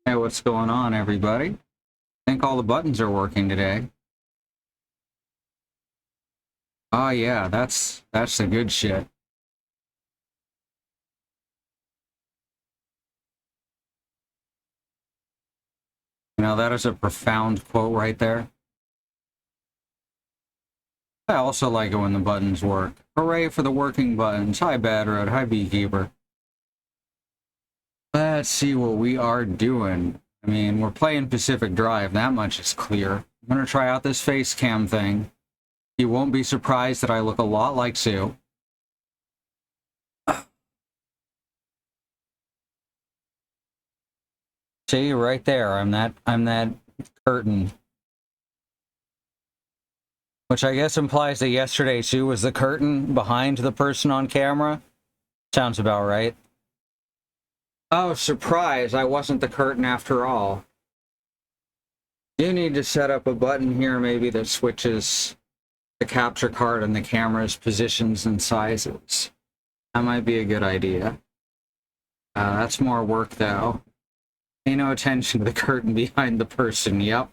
Hey, what's going on, everybody? I think all the buttons are working today. Oh yeah, that's the good shit. You know, that is a profound quote right there. I also like it when the buttons work. Hooray for the working buttons. Hi, Bad Road. Hi, Beekeeper. Let's see what we are doing. I mean, we're playing Pacific Drive. That much is clear. I'm going to try out this face cam thing. You won't be surprised that I look a lot like Sue. See, right there. I'm that curtain. Which I guess implies that yesterday Sue was the curtain behind the person on camera. Sounds about right. Oh, surprise, I wasn't the curtain after all. You need to set up a button here maybe that switches the capture card and the camera's positions and sizes. That might be a good idea. That's more work though. Pay no attention to the curtain behind the person, yep.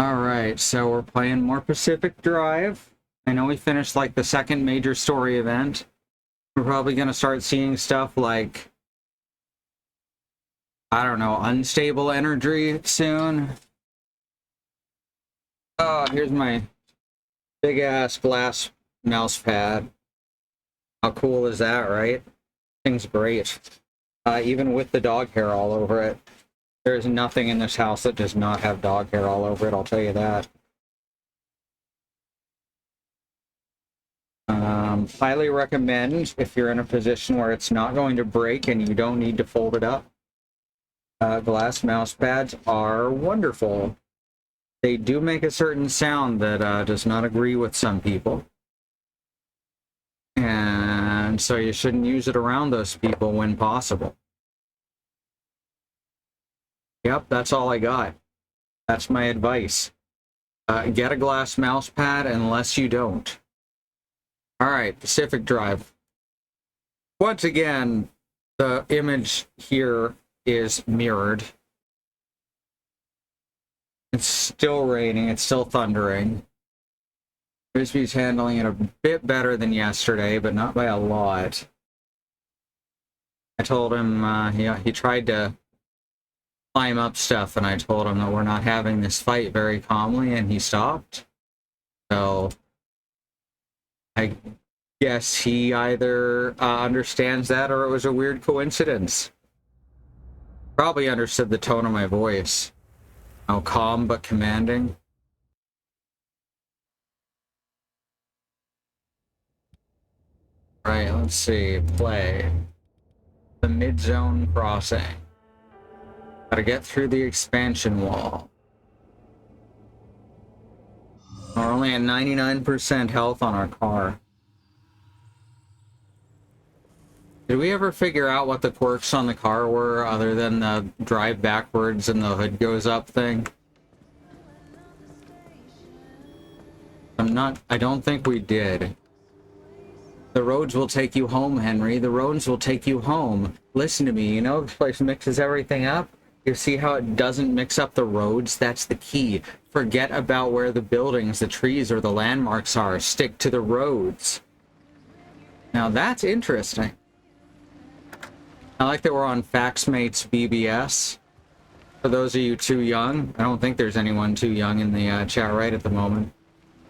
Alright, so we're playing more Pacific Drive. I know we finished like the second major story event. We're probably going to start seeing stuff like, I don't know, unstable energy soon. Oh, here's my big ass glass mouse pad. How cool is that, right? Thing's great. Even with the dog hair all over it. There's nothing in this house that does not have dog hair all over it, I'll tell you that. Highly recommend if you're in a position where it's not going to break and you don't need to fold it up. Glass mouse pads are wonderful. They do make a certain sound that does not agree with some people. And so you shouldn't use it around those people when possible. Yep, that's all I got. That's my advice. Get a glass mouse pad unless you don't. Alright, Pacific Drive. Once again, the image here is mirrored. It's still raining, it's still thundering. Frisbee's handling it a bit better than yesterday, but not by a lot. I told him, he tried to climb up stuff, and I told him that we're not having this fight very calmly, and he stopped. So, I guess he either understands that or it was a weird coincidence. Probably understood the tone of my voice. How calm but commanding. Right, let's see. Play. The mid-zone crossing. Gotta get through the expansion wall. We're only at 99% health on our car. Did we ever figure out what the quirks on the car were, other than the drive backwards and the hood goes up thing? I don't think we did. The roads will take you home, Henry. The roads will take you home. Listen to me, you know, this place mixes everything up. You see how it doesn't mix up the roads? That's the key. Forget about where the buildings, the trees, or the landmarks are. Stick to the roads. Now that's interesting. I like that we're on FaxMates BBS. For those of you too young, I don't think there's anyone too young in the chat right at the moment.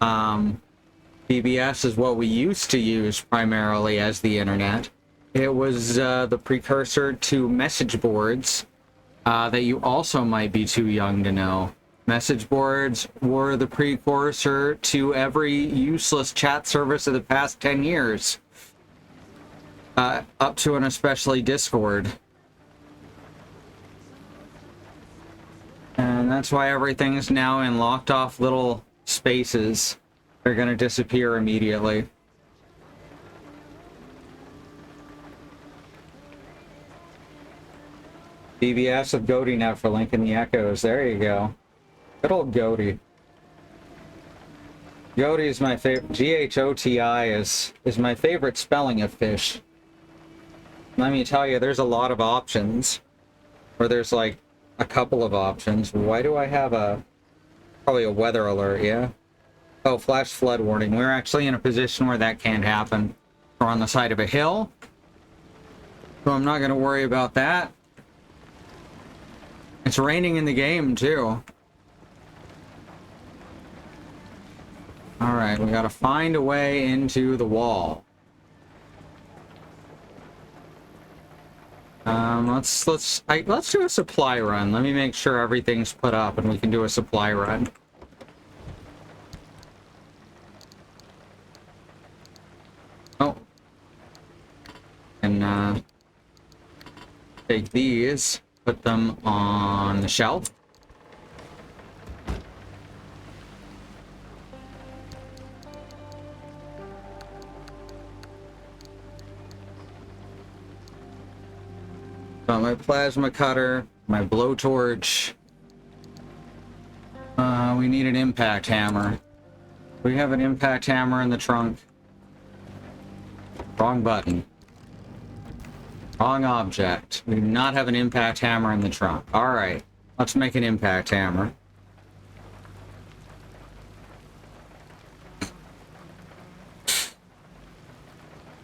BBS is what we used to use primarily as the internet. It was the precursor to message boards that you also might be too young to know. Message boards were the precursor to every useless chat service of the past 10 years. Up to and especially Discord. And that's why everything's now in locked off little spaces. They're going to disappear immediately. BBS of GoatyNet for linking the echoes. There you go. Good old Goaty. Goaty is my favorite. G-H-O-T-I is my favorite spelling of fish. Let me tell you, there's a lot of options. Or there's like a couple of options. Why do I have probably a weather alert, yeah? Oh, flash flood warning. We're actually in a position where that can't happen. We're on the side of a hill. So I'm not going to worry about that. It's raining in the game, too. Alright, we got to find a way into the wall. Let's do a supply run. Let me make sure everything's put up and we can do a supply run. Oh. And take these, put them on the shelf. Got my plasma cutter, my blowtorch. We need an impact hammer. We have an impact hammer in the trunk. Wrong button. Wrong object. We do not have an impact hammer in the trunk. Alright, let's make an impact hammer.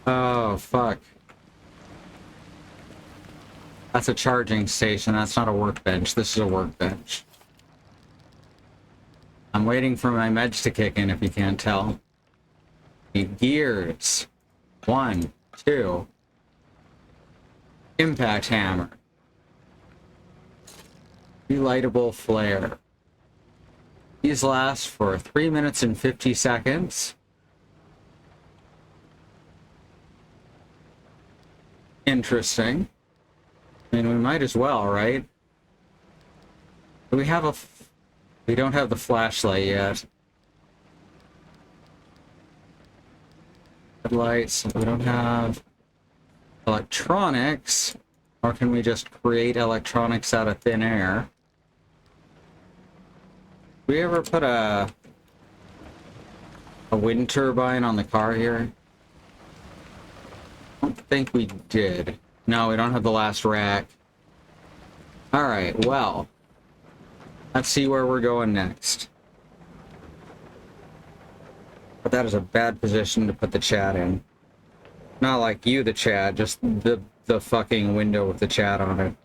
Oh, fuck. That's a charging station, that's not a workbench. This is a workbench. I'm waiting for my meds to kick in, if you can't tell. Gears. 1, 2. Impact hammer. Relightable flare. These last for 3 minutes and 50 seconds. Interesting. I mean, we might as well, right? We have we don't have the flashlight yet. Headlights, we don't have electronics. Or can we just create electronics out of thin air? Did we ever put a wind turbine on the car here? I don't think we did. No, we don't have the last rack. Alright, well. Let's see where we're going next. But that is a bad position to put the chat in. Not like you, the chat, just the fucking window with the chat on it.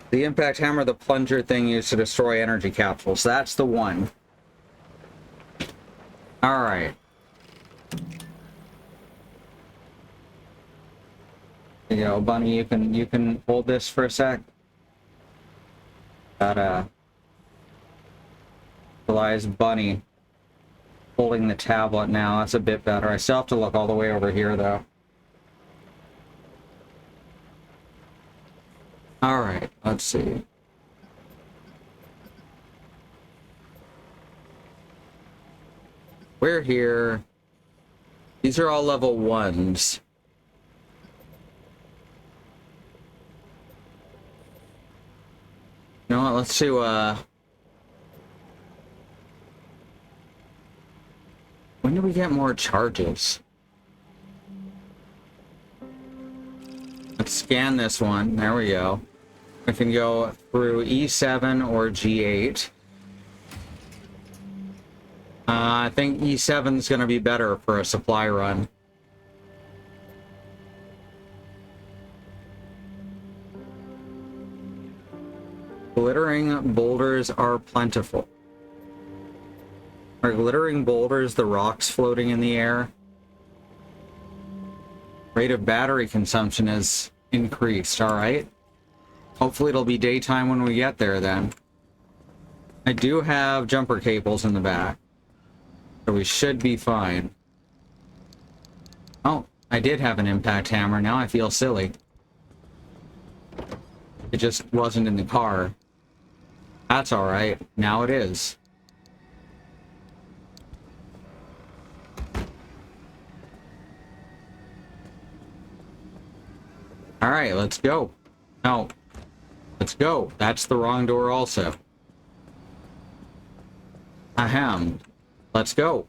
The impact hammer, the plunger thing used to destroy energy capsules. That's the one. Alright. There you go, Bunny, you can hold this for a sec. Got Elias Bunny holding the tablet now. That's a bit better. I still have to look all the way over here, though. Alright, let's see. We're here. These are all level 1s. You know what, let's do, when do we get more charges? Let's scan this one. There we go. We can go through E7 or G8. I think E7 is going to be better for a supply run. Glittering boulders are plentiful. Are glittering boulders the rocks floating in the air? Rate of battery consumption is increased, alright. Hopefully it'll be daytime when we get there then. I do have jumper cables in the back, so we should be fine. Oh, I did have an impact hammer, now I feel silly. It just wasn't in the car. That's alright, now it is. Alright, let's go. No. Let's go. That's the wrong door also. Ahem. Let's go.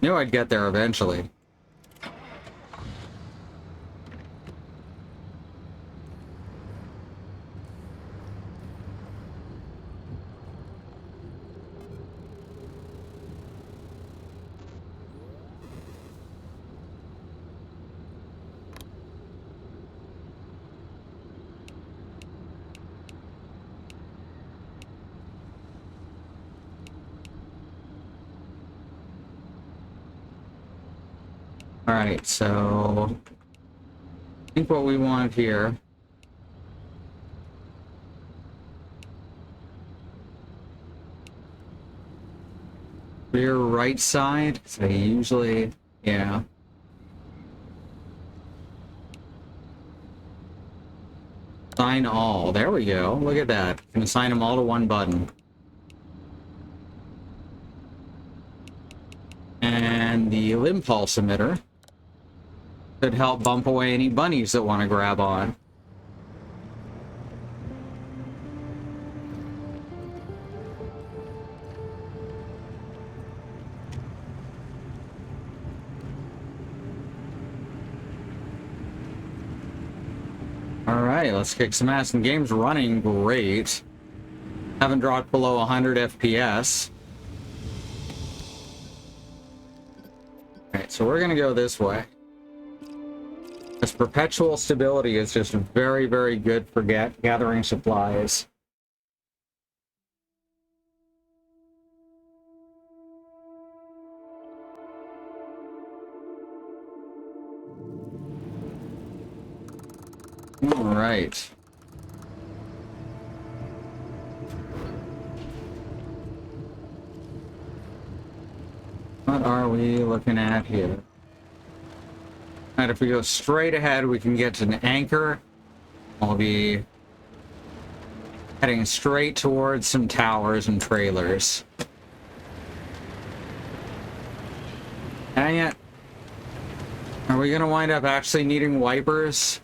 Knew I'd get there eventually. Alright, so I think what we want here rear right side, so usually, yeah. Assign all. There we go. Look at that. You can assign them all to one button. And the limb pulse emitter could help bump away any bunnies that want to grab on. Alright, let's kick some ass. The game's running great. Haven't dropped below 100 FPS. Alright, so we're gonna go this way. This perpetual stability is just very, very good for gathering supplies. All right. What are we looking at here? And if we go straight ahead, we can get to an anchor. I'll be heading straight towards some towers and trailers. Dang it. Are we gonna wind up actually needing wipers?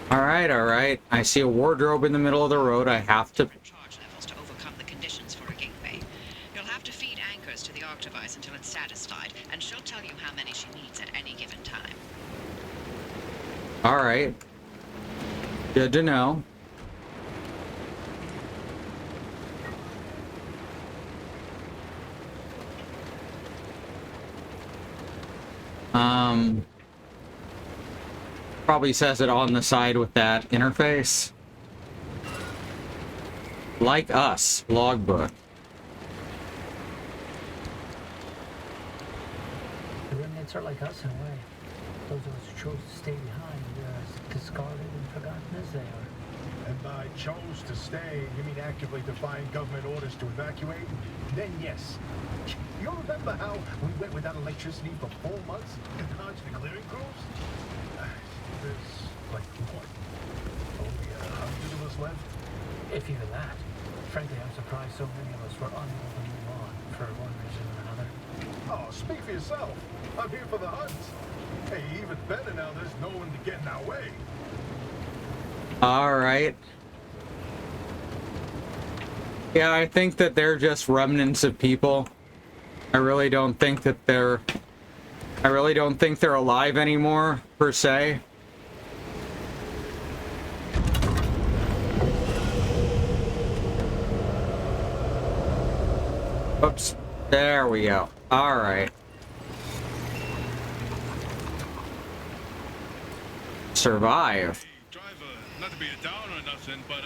Alright, alright. I see a wardrobe in the middle of the road. I have to... Charge levels to overcome the conditions for a gateway. You'll have to feed anchors to the arc device until it's satisfied, and she'll tell you how many she needs at any given time. Alright. Good to know. Probably says it on the side with that interface. Like us, logbook. The remnants are like us in a way. Those of us who chose to stay behind are as discarded and forgotten as they are. And by chose to stay, you mean actively defying government orders to evacuate? Then yes. You remember how we went without electricity for 4 months and dodged the clearing crews? There's like what? Only 100 of us left? If even that. Frankly, I'm surprised so many of us were unable to move on for one reason or another. Oh, speak for yourself. I'm here for the hunt. Hey, even better now, there's no one to get in our way. All right. Yeah, I think that they're just remnants of people. I really don't think they're alive anymore, per se. Oops. There we go. All right. Survive. Hey, driver, not to be a downer or nothing, but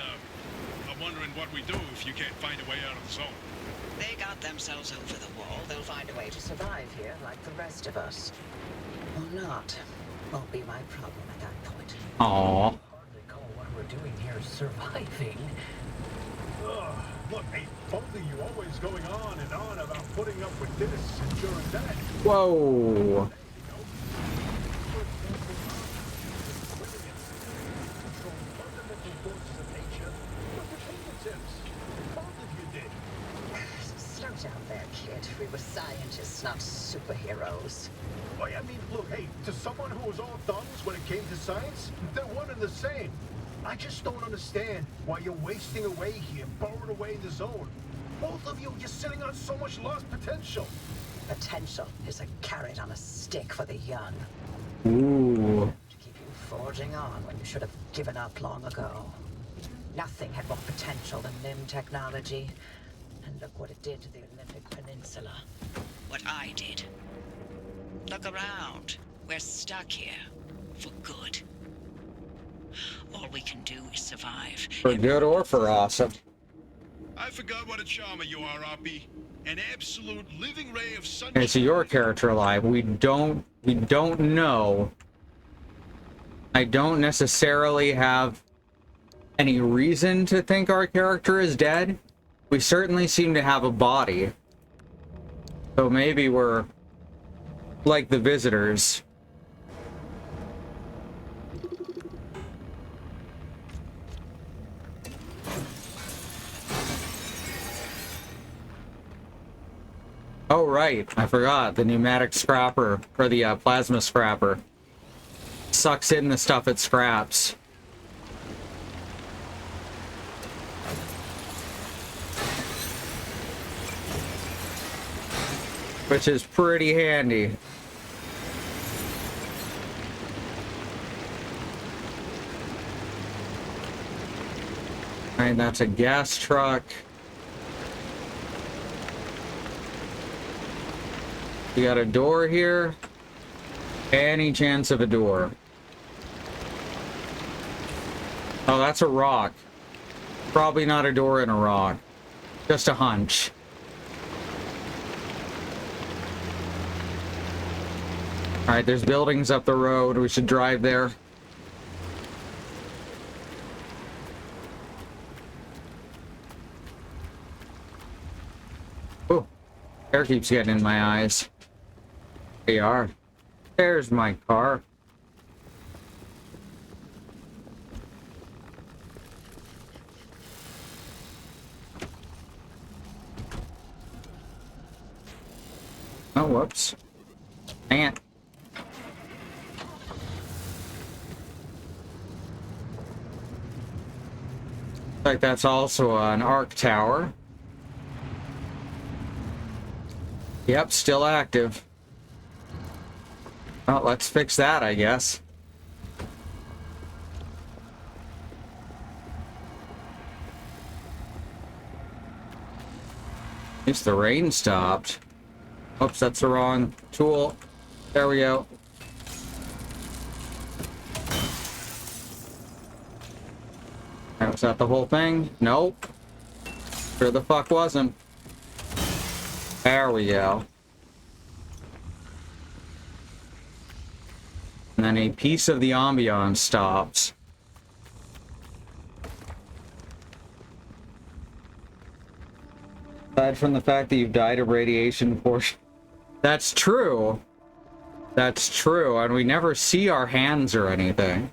I'm wondering what we do if you can't find a way out of the zone. They got themselves over the wall. They'll find a way to survive here, like the rest of us. Or not. Won't be my problem at that point. Aww. Hardly call what we're doing here surviving. Ugh, look, hey, both of you always going on and on about putting up with this, enduring that. Whoa. Slow down there, kid. We were scientists, not superheroes. Well, I mean, look, hey, to someone who was all thumbs when it came to science, they're one and the same. I just don't understand why you're wasting away here, burrowing away in the zone. Both of you, you're sitting on so much lost potential. Potential is a carrot on a stick for the young. Ooh. To keep you forging on when you should have given up long ago. Nothing had more potential than LIM technology. And look what it did to the Olympic Peninsula. What I did. Look around. We're stuck here. For good. All we can do is survive. For good or for awesome. I forgot what a charmer you are, Oppie. An absolute living ray of sunshine. Okay, so your character alive. We don't know. I don't necessarily have any reason to think our character is dead. We certainly seem to have a body. So maybe we're like the visitors. Oh, right. I forgot. The pneumatic scrapper, or the plasma scrapper, sucks in the stuff it scraps. Which is pretty handy. Alright, that's a gas truck. We got a door here. Any chance of a door? Oh, that's a rock. Probably not a door in a rock. Just a hunch. Alright, there's buildings up the road. We should drive there. Oh, air keeps getting in my eyes. There you are. There's my car. Oh, whoops. Dang it. Like that's also an arc tower. Yep, still active. Well, let's fix that, I guess. At least the rain stopped. Oops, that's the wrong tool. There we go. Was that the whole thing? Nope. Sure the fuck wasn't. There we go. And then a piece of the ambiance stops. Aside from the fact that you've died of radiation portion. That's true. That's true. And we never see our hands or anything.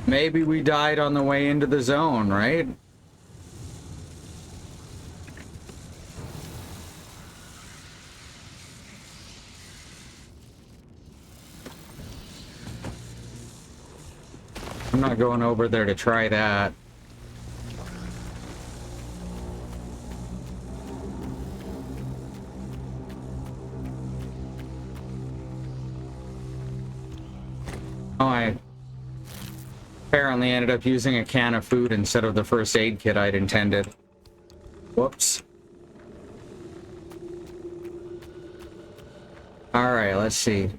Maybe we died on the way into the zone, right? I'm not going over there to try that. Oh, I apparently ended up using a can of food instead of the first aid kit I'd intended. Whoops. Alright, let's see.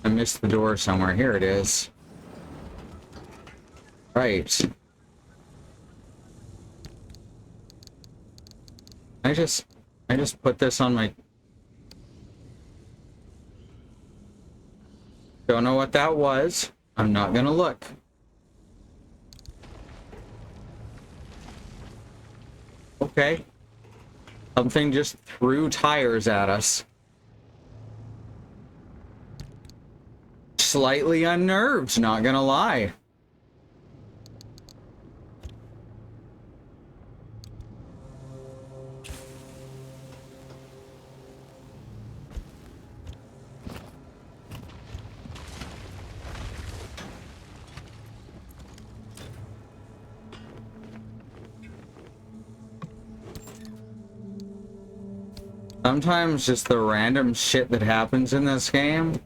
I missed the door somewhere. Here it is. Right. I just put this on my... Don't know what that was. I'm not gonna look. Okay. Something just threw tires at us. Slightly unnerved, not gonna lie. Sometimes just the random shit that happens in this game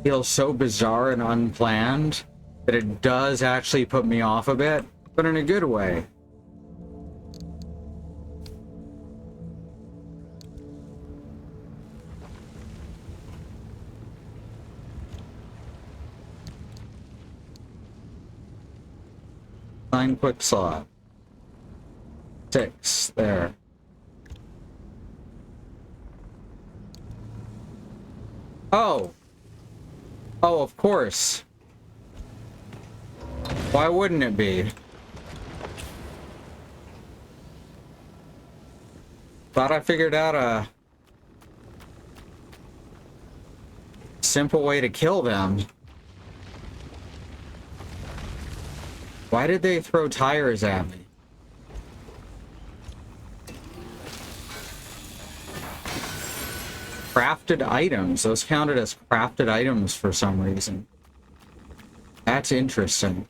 feels so bizarre and unplanned that it does actually put me off a bit, but in a good way. Nine quick slot. 6 there. Oh. Oh, of course. Why wouldn't it be? Thought I figured out a simple way to kill them. Why did they throw tires at me? Crafted items. Those counted as crafted items for some reason. That's interesting.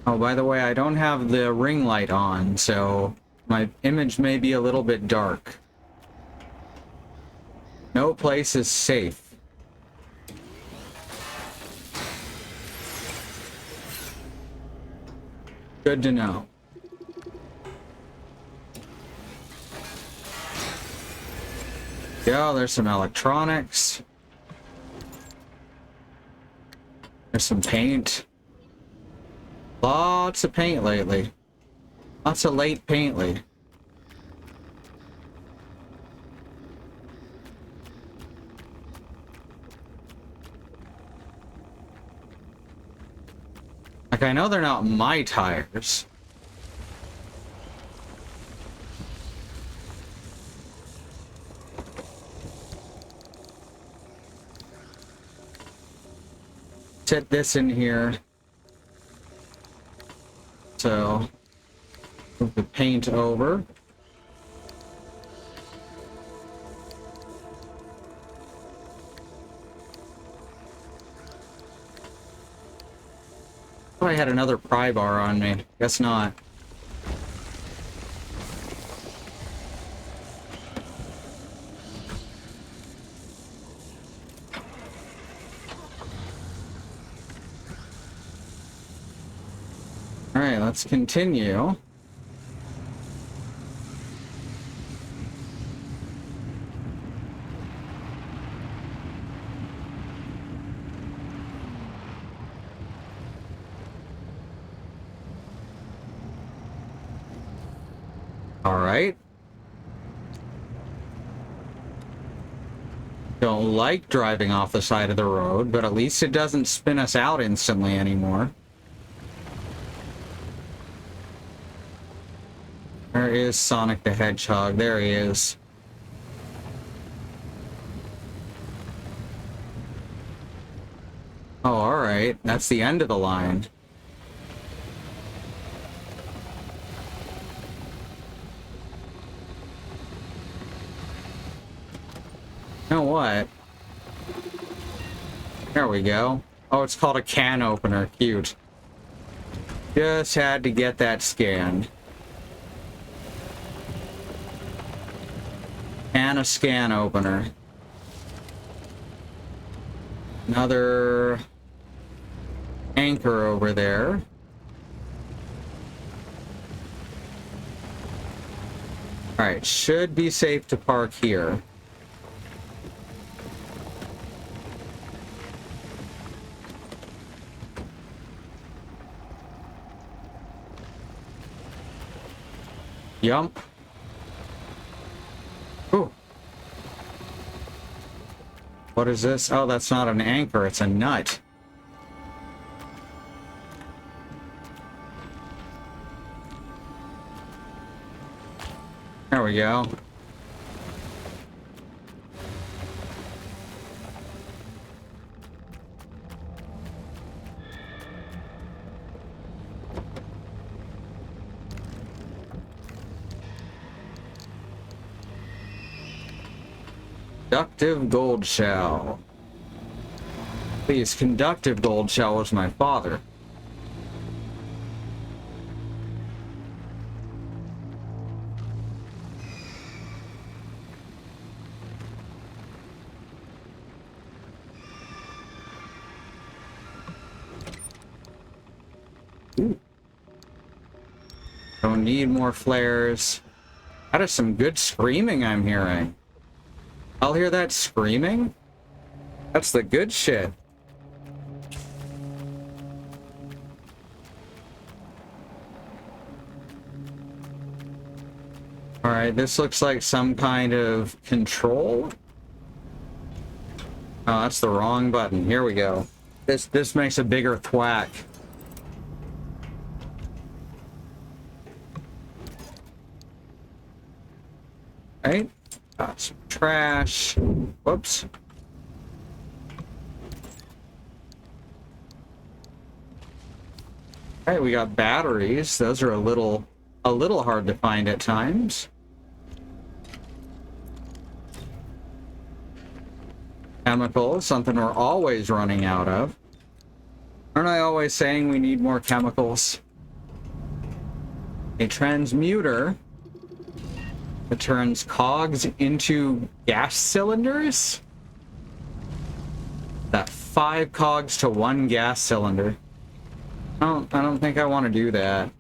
Oh, by the way, I don't have the ring light on, so my image may be a little bit dark. No place is safe. Good to know. Yeah, there's some electronics. There's some paint. Lots of paint lately. Lots of late paint lately. Like, I know they're not my tires. Set this in here. So, move the paint over. Oh, I had another pry bar on me. Guess not. Alright, let's continue. Alright. Don't like driving off the side of the road, but at least it doesn't spin us out instantly anymore. There is Sonic the Hedgehog. There he is. Oh, alright. That's the end of the line. You know what? There we go. Oh, it's called a can opener. Cute. Just had to get that scanned. And a scan opener. Another anchor over there. Alright, should be safe to park here. Yump. Ooh. What is this? Oh, that's not an anchor, it's a nut. There we go. Conductive gold shell. Please, conductive gold shell was my father. Ooh. Don't need more flares. That is some good screaming I'm hearing. I'll hear that screaming? That's the good shit. Alright, this looks like some kind of control. Oh, that's the wrong button. Here we go. This makes a bigger thwack. Right? Got some trash. Whoops. Alright, we got batteries. Those are a little hard to find at times. Chemicals, something we're always running out of. Aren't I always saying we need more chemicals? A transmuter that turns cogs into gas cylinders? That 5 cogs to 1 gas cylinder. I don't think I want to do that.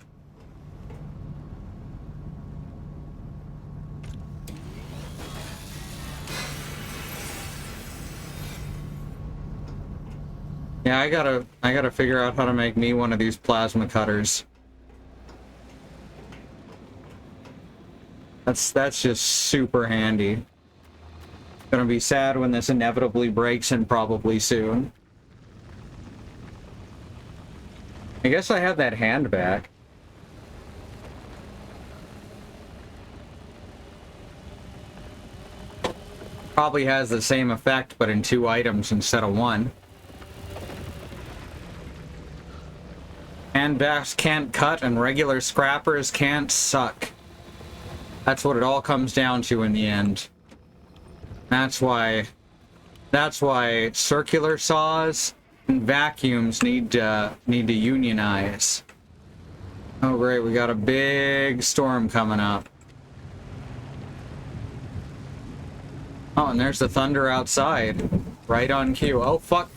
Yeah, I gotta figure out how to make me one of these plasma cutters. That's just super handy. Gonna be sad when this inevitably breaks, and probably soon. I guess I have that hand back. Probably has the same effect, but in 2 items instead of 1. Handbacks can't cut, and regular scrappers can't suck. That's what it all comes down to in the end. That's why circular saws and vacuums need to unionize. Oh great, we got a big storm coming up. Oh, and there's the thunder outside. Right on cue. Oh fuck.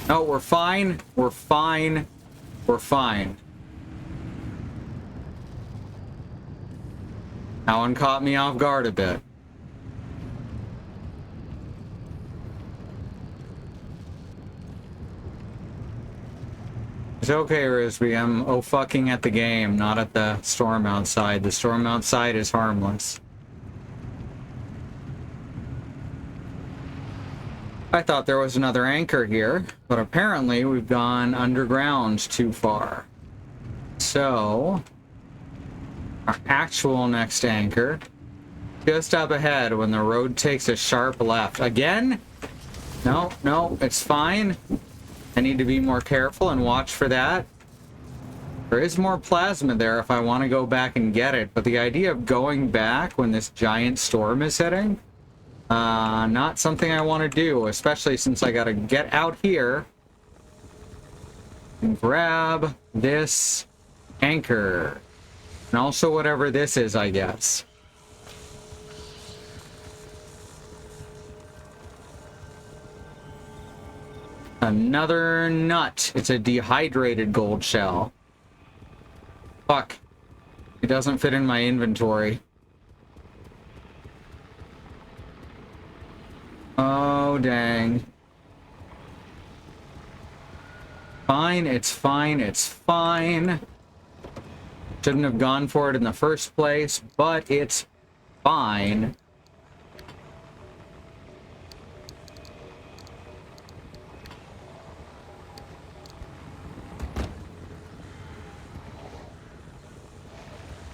No, we're fine. We're fine. We're fine. That one caught me off guard a bit. It's okay, Risby. I'm fucking at the game, not at the storm outside. The storm outside is harmless. I thought there was another anchor here, but apparently we've gone underground too far. So, our actual next anchor, just up ahead when the road takes a sharp left. Again? No, no, it's fine. I need to be more careful and watch for that. There is more plasma there if I want to go back and get it, but the idea of going back when this giant storm is hitting, not something I want to do, especially since I gotta get out here and grab this anchor. And also whatever this is, I guess. Another nut. It's a dehydrated gold shell. Fuck. It doesn't fit in my inventory. Oh, dang. Fine, it's fine, it's fine. Shouldn't have gone for it in the first place, but it's fine.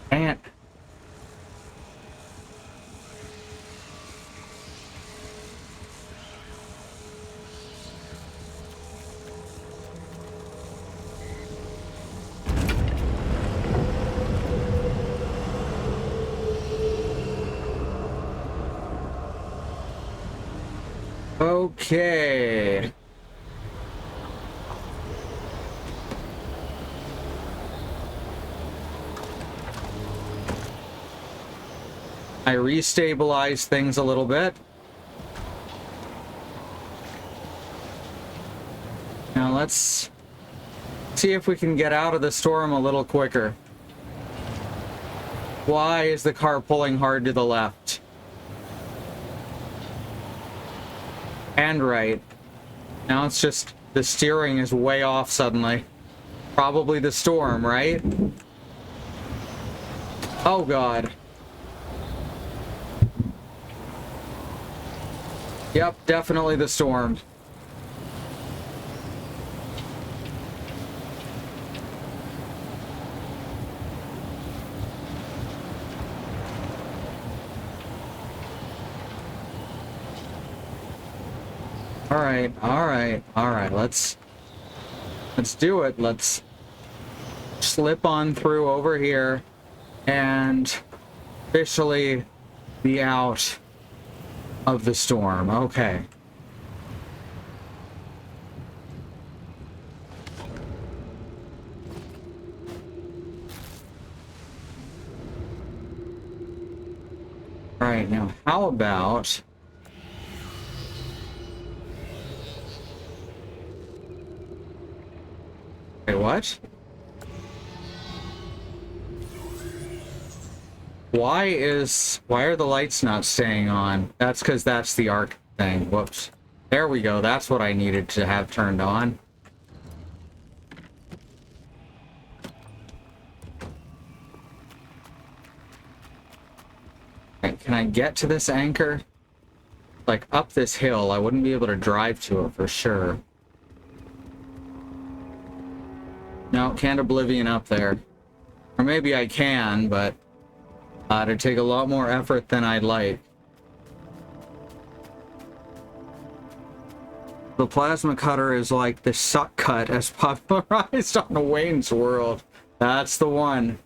And okay. I restabilized things a little bit. Now let's see if we can get out of the storm a little quicker. Why is the car pulling hard to the left? And right. Now it's just the steering is way off suddenly. Probably the storm, right? Oh God. Yep, definitely the storm. All right, let's do it. Let's slip on through over here and officially be out of the storm. Okay. All right, now how about wait, what? Why are the lights not staying on? That's because that's the arc thing. Whoops. There we go. That's what I needed to have turned on. Okay, can I get to this anchor? Like up this hill, I wouldn't be able to drive to it for sure. No, can't Oblivion up there. Or maybe I can, but it'd take a lot more effort than I'd like. The plasma cutter is like the suck cut as popularized on the Wayne's World. That's the one.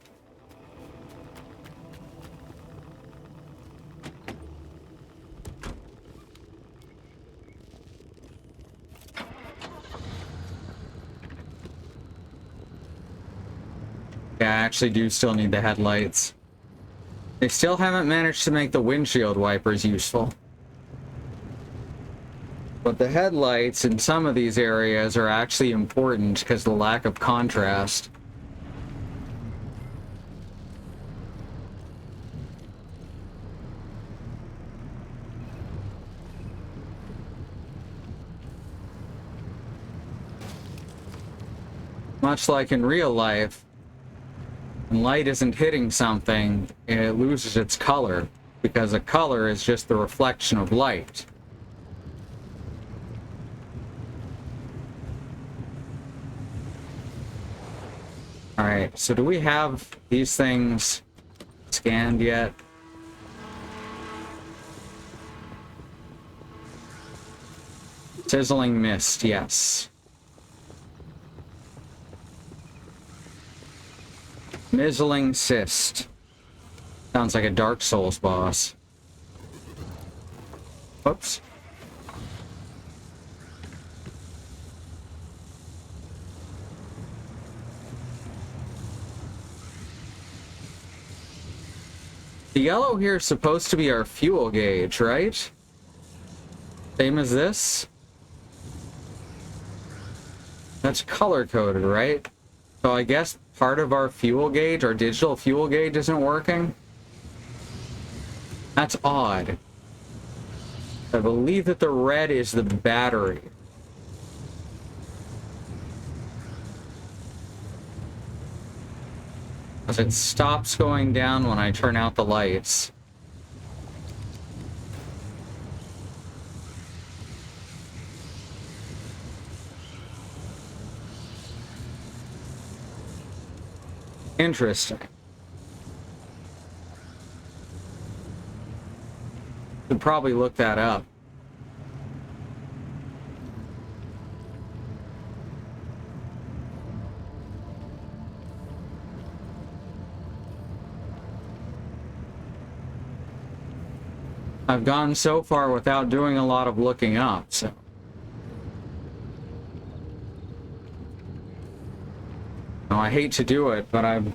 Yeah, I actually do still need the headlights. They still haven't managed to make the windshield wipers useful. But the headlights in some of these areas are actually important because of the lack of contrast. Much like in real life, when light isn't hitting something, it loses its color, because a color is just the reflection of light. Alright, so do we have these things scanned yet? Sizzling mist, yes. Mizzling cyst. Sounds like a Dark Souls boss. Whoops. The yellow here is supposed to be our fuel gauge, right? Same as this? That's color-coded, right? So I guess part of our fuel gauge, our digital fuel gauge, isn't working? That's odd. I believe that the red is the battery. Because it stops going down when I turn out the lights. Interesting. Could probably look that up. I've gone so far without doing a lot of looking up, so. No, I hate to do it, but I'm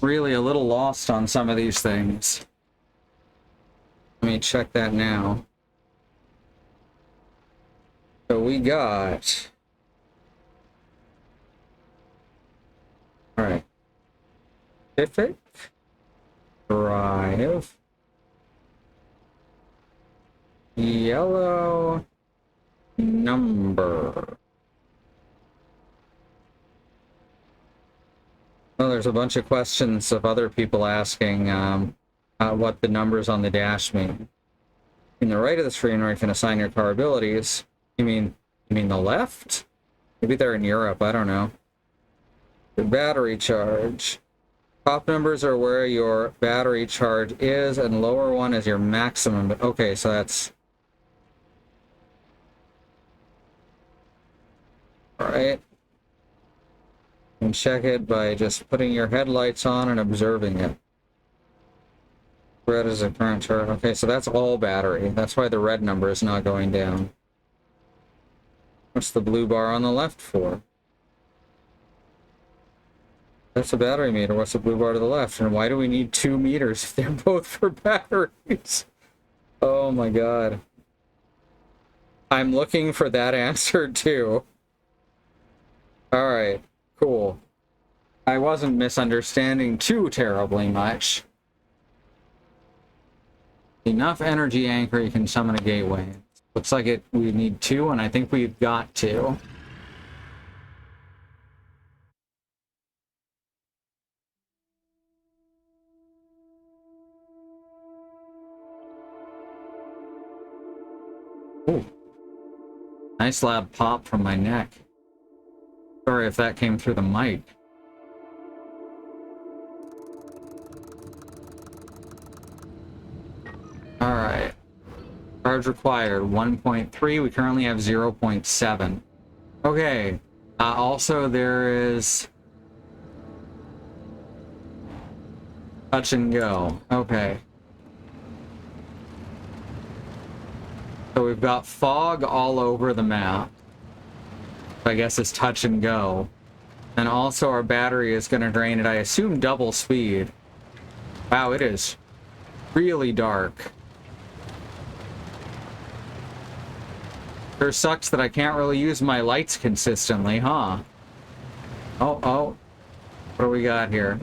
really a little lost on some of these things. Let me check that now. So we got... Alright. Pacific Drive. Yellow number. Well, there's a bunch of questions of other people asking what the numbers on the dash mean. In the right of the screen where you can assign your car abilities, you mean the left? Maybe they're in Europe, I don't know. The battery charge. Top numbers are where your battery charge is, and lower one is your maximum. But okay, so that's... Alright. You can check it by just putting your headlights on and observing it. Red is a current charge. Okay, so that's all battery. That's why the red number is not going down. What's the blue bar on the left for? That's a battery meter. What's the blue bar to the left? And why do we need 2 meters if they're both for batteries? Oh my god. I'm looking for that answer too. Alright, cool. I wasn't misunderstanding too terribly much. Enough energy anchor, you can summon a gateway. Looks like we need 2, and I think we've got 2. Ooh. Nice loud pop from my neck. Sorry if that came through the mic. Alright. Charge required 1.3. We currently have 0.7. Okay. Also, there is... touch and go. Okay. So we've got fog all over the map. I guess it's touch and go. And also our battery is going to drain at, I assume, double speed. Wow, it is really dark. Sure sucks that I can't really use my lights consistently, huh? Oh. What do we got here?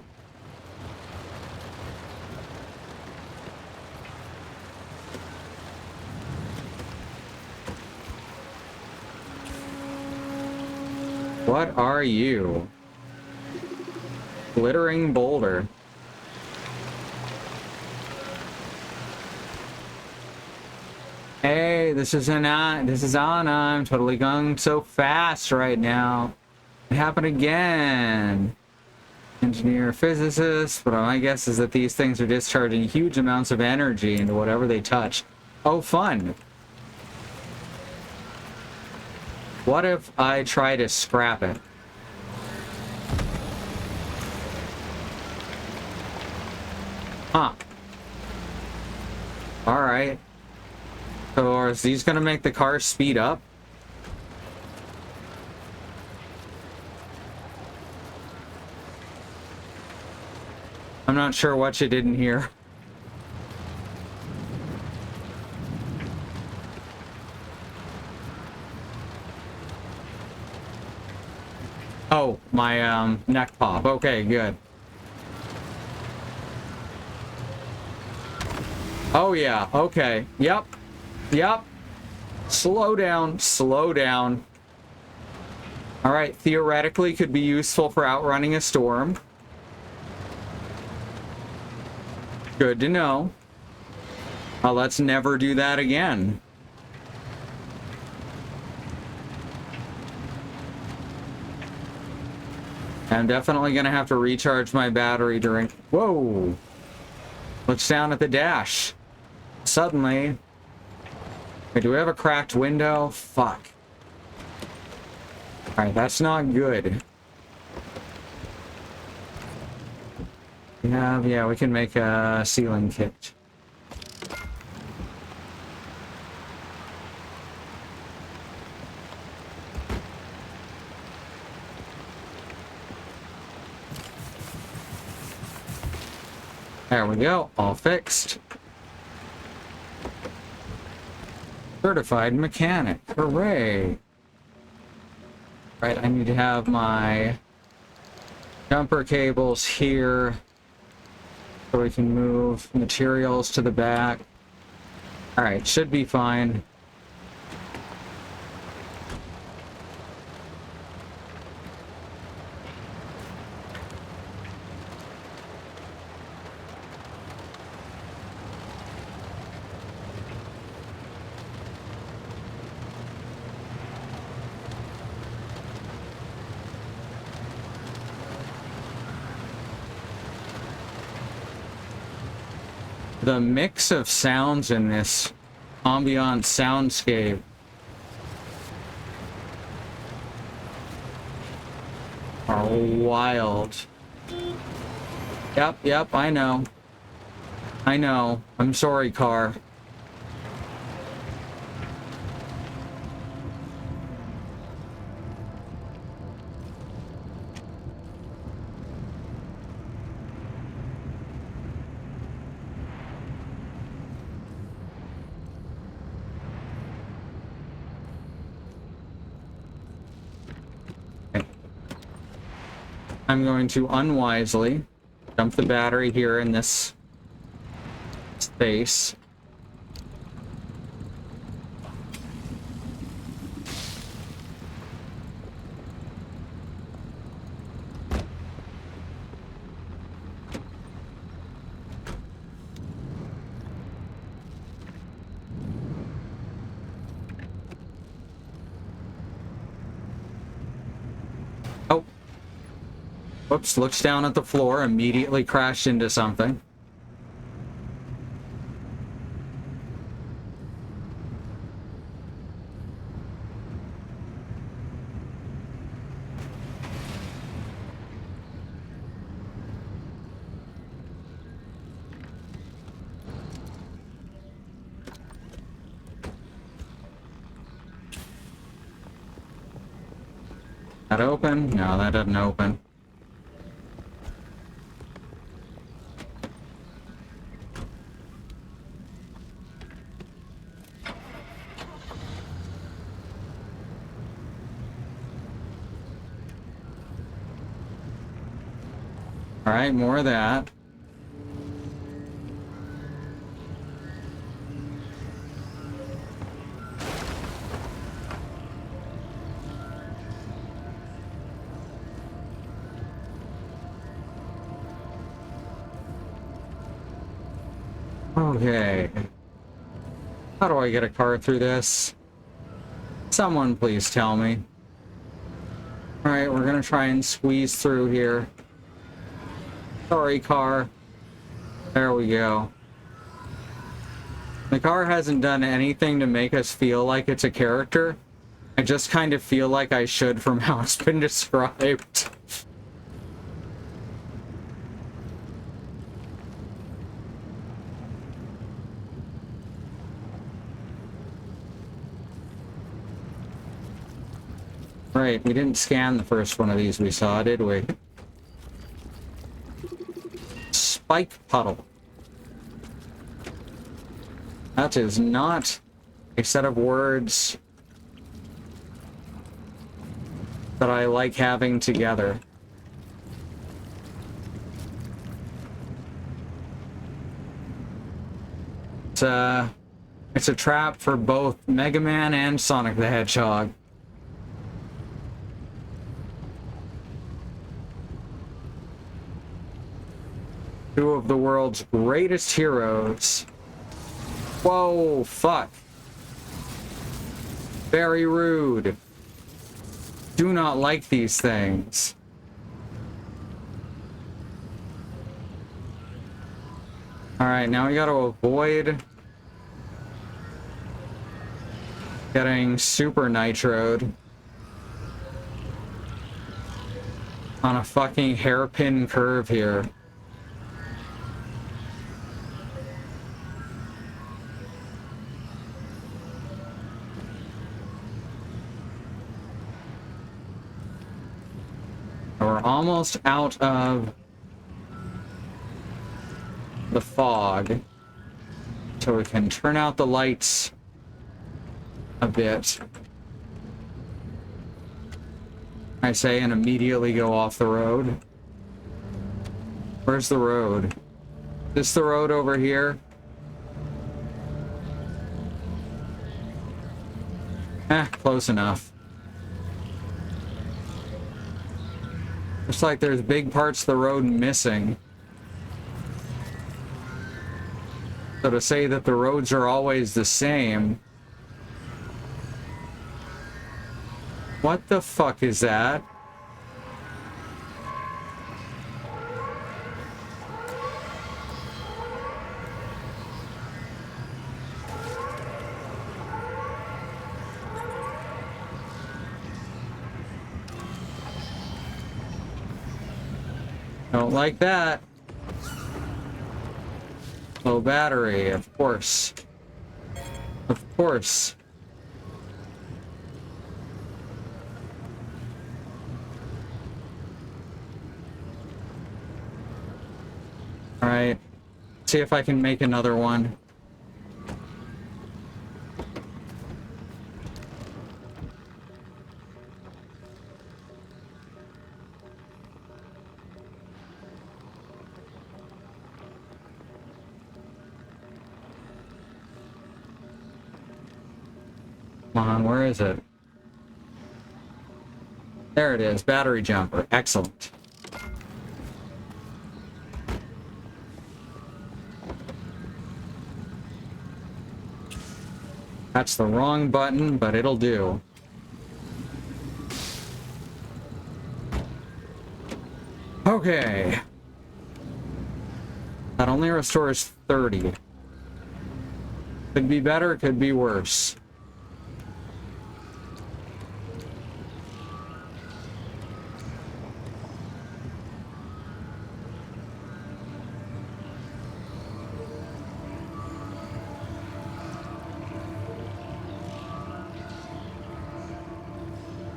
What are you? Glittering boulder. Hey, this is Anna. I'm totally going so fast right now. It happened again. Engineer, physicist, but my guess is that these things are discharging huge amounts of energy into whatever they touch. Oh, fun. What if I try to scrap it? Huh. Alright. So are these gonna make the car speed up? I'm not sure what you didn't hear. Oh, my neck pop. Okay, good. Oh yeah, okay. Yep. Yep. Slow down, slow down. Alright, theoretically could be useful for outrunning a storm. Good to know. Let's never do that again. I'm definitely gonna have to recharge my battery during... Whoa! Looks down at the dash. Suddenly... Wait, do we have a cracked window? Fuck. Alright, that's not good. Yeah, we can make a ceiling kit. There we go, all fixed. Certified mechanic, hooray! Right, I need to have my jumper cables here so we can move materials to the back. Alright, should be fine. The mix of sounds in this ambient soundscape are wild. Yep, I know. I know. I'm sorry, car. I'm going to unwisely dump the battery here in this space. Oh. Whoops, looks down at the floor, immediately crashed into something. That open? No, that doesn't open. Alright, more of that. Okay. How do I get a car through this? Someone please tell me. Alright, we're gonna try and squeeze through here. Sorry, car. There we go. The car hasn't done anything to make us feel like it's a character. I just kind of feel like I should from how it's been described. Right, we didn't scan the first one of these we saw, did we? Spike puddle. That is not a set of words that I like having together. It's a trap for both Mega Man and Sonic the Hedgehog. Two of the world's greatest heroes. Whoa, fuck. Very rude. Do not like these things. Alright, now we gotta avoid getting super nitroed on a fucking hairpin curve here. We're almost out of the fog, so we can turn out the lights a bit. I say, and immediately go off the road. Where's the road? Is this the road over here? Close enough. Looks like there's big parts of the road missing. So to say that the roads are always the same... What the fuck is that? Don't like that. Low battery, of course. Of course. Alright. See if I can make another one. Come on, where is it? There it is, battery jumper. Excellent. That's the wrong button, but it'll do. Okay. That only restores 30. Could be better, could be worse.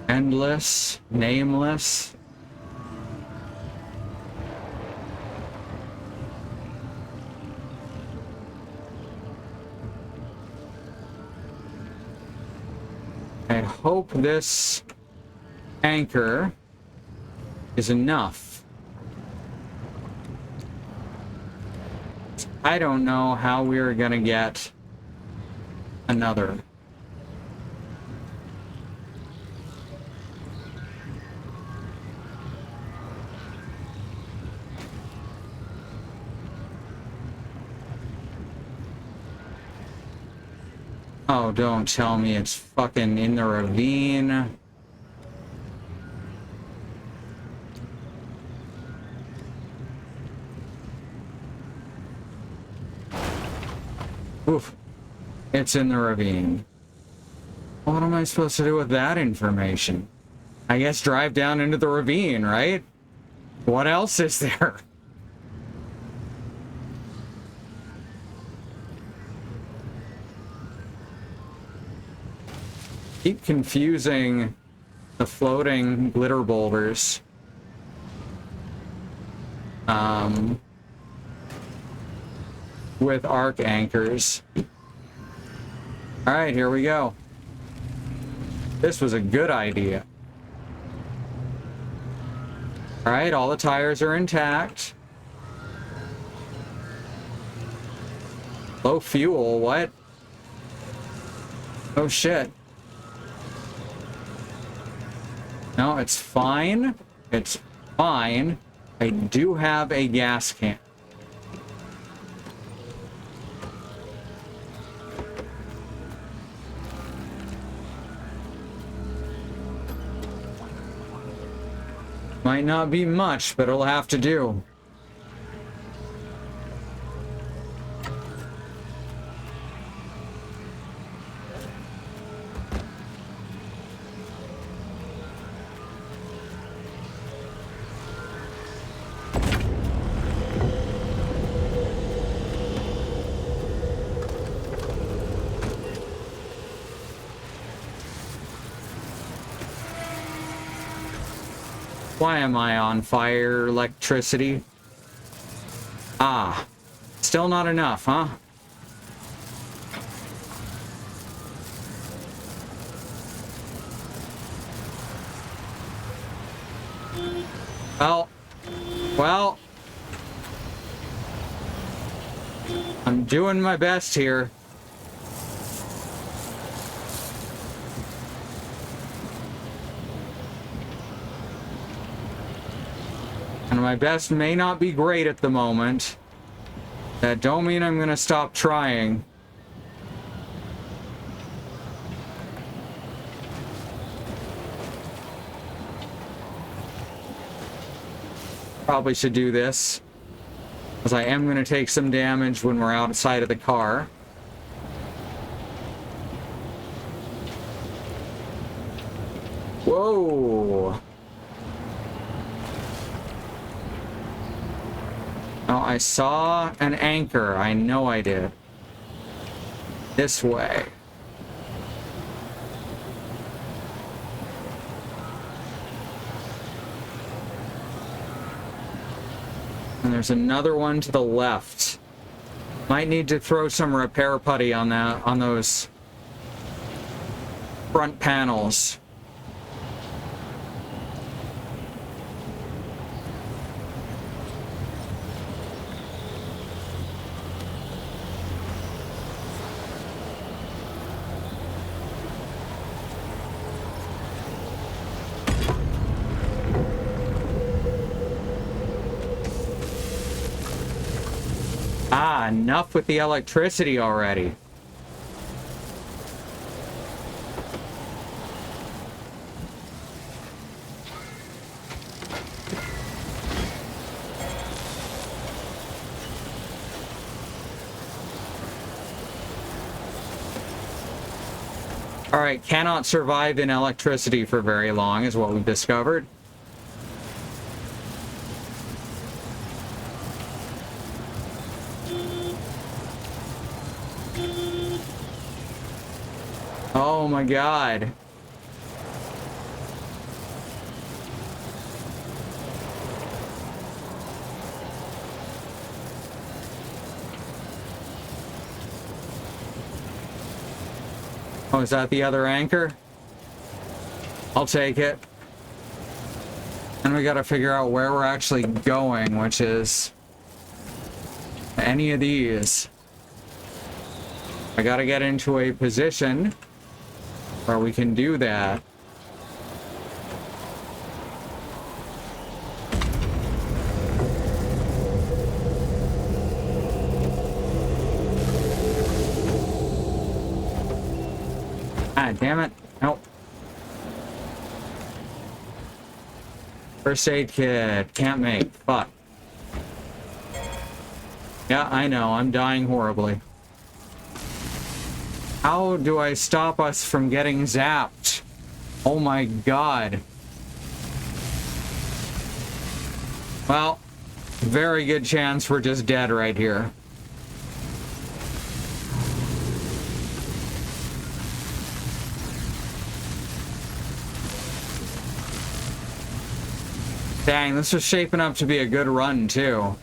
Endless, nameless. I hope this anchor is enough. I don't know how we're gonna get another. Oh, don't tell me it's fucking in the ravine. Oof. It's in the ravine. What am I supposed to do with that information? I guess drive down into the ravine, right? What else is there? Keep confusing the floating glitter boulders. With arc anchors. Alright, here we go. This was a good idea. Alright, all the tires are intact. Low fuel, what? Oh shit. No, it's fine. It's fine. I do have a gas can. Might not be much, but it'll have to do. Why am I on fire electricity? Ah, still not enough, huh? Well, I'm doing my best here. And my best may not be great at the moment. That don't mean I'm gonna stop trying. Probably should do this, because I am gonna take some damage when we're outside of the car. Whoa! Oh, I saw an anchor. I know I did. This way. And there's another one to the left. Might need to throw some repair putty on that, on those front panels. Ah, enough with the electricity already. Alright, cannot survive in electricity for very long is what we've discovered. Oh my god. Oh, is that the other anchor? I'll take it. And we gotta figure out where we're actually going, which is any of these. I gotta get into a position where we can do that. Ah, damn it. Nope. First aid kit. Can't make. Fuck. Yeah, I know. I'm dying horribly. How do I stop us from getting zapped? Oh my god. Well, very good chance we're just dead right here. Dang, this is shaping up to be a good run, too.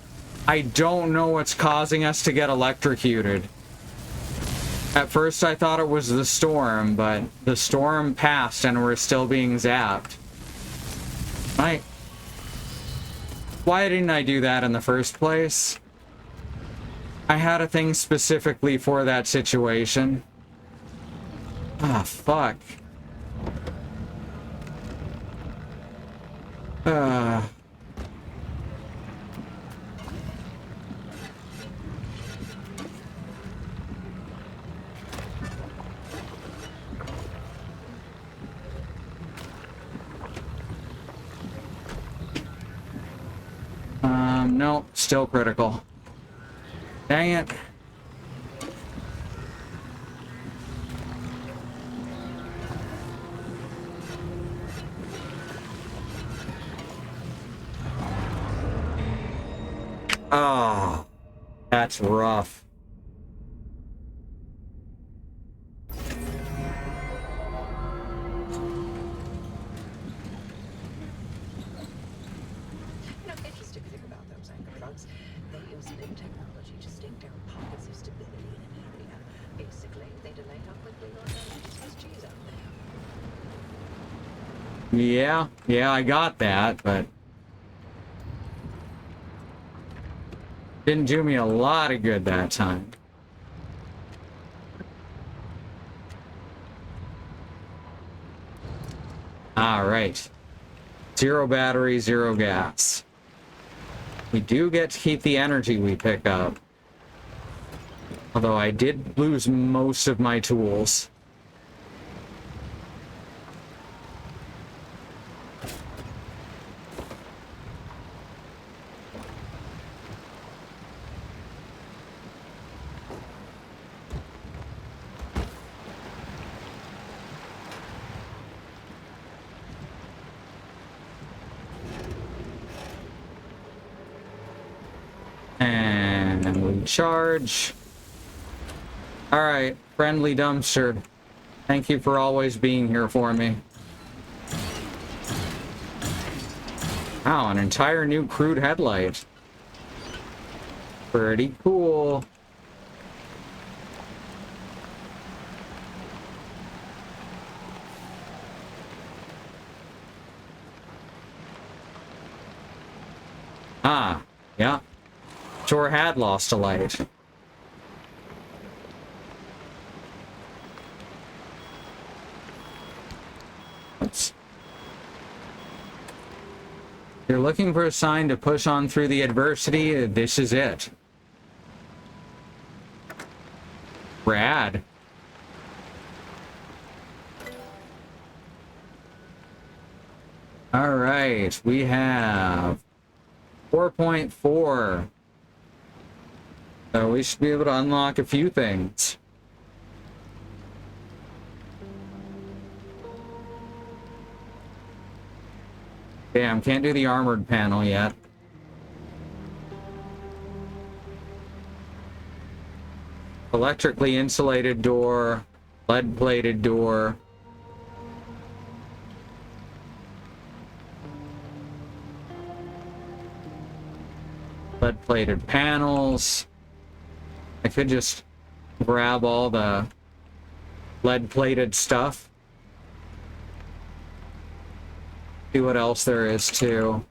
I don't know what's causing us to get electrocuted. At first I thought it was the storm, but the storm passed and we're still being zapped. Why didn't I do that in the first place? I had a thing specifically for that situation. Ah, fuck. No, still critical. Dang it. Oh, that's rough. Interesting thing about those anchor drugs, they use limb technology to stake down pockets of stability in an area. Basically, they delay how quickly your energy Swiss cheese out there. Yeah, I got that, but didn't do me a lot of good that time. All right. 0 battery, 0 gas. We do get to keep the energy we pick up. Although I did lose most of my tools. And we charge. Alright, friendly dumpster. Thank you for always being here for me. Wow, an entire new crude headlight. Pretty cool. Ah, yeah. Sure had lost a light. Oops. You're looking for a sign to push on through the adversity? This is it. Rad. All right, we have 4.4. So we should be able to unlock a few things. Damn, can't do the armored panel yet. Electrically insulated door, lead-plated door. Lead-plated panels. I could just grab all the lead-plated stuff. See what else there is too.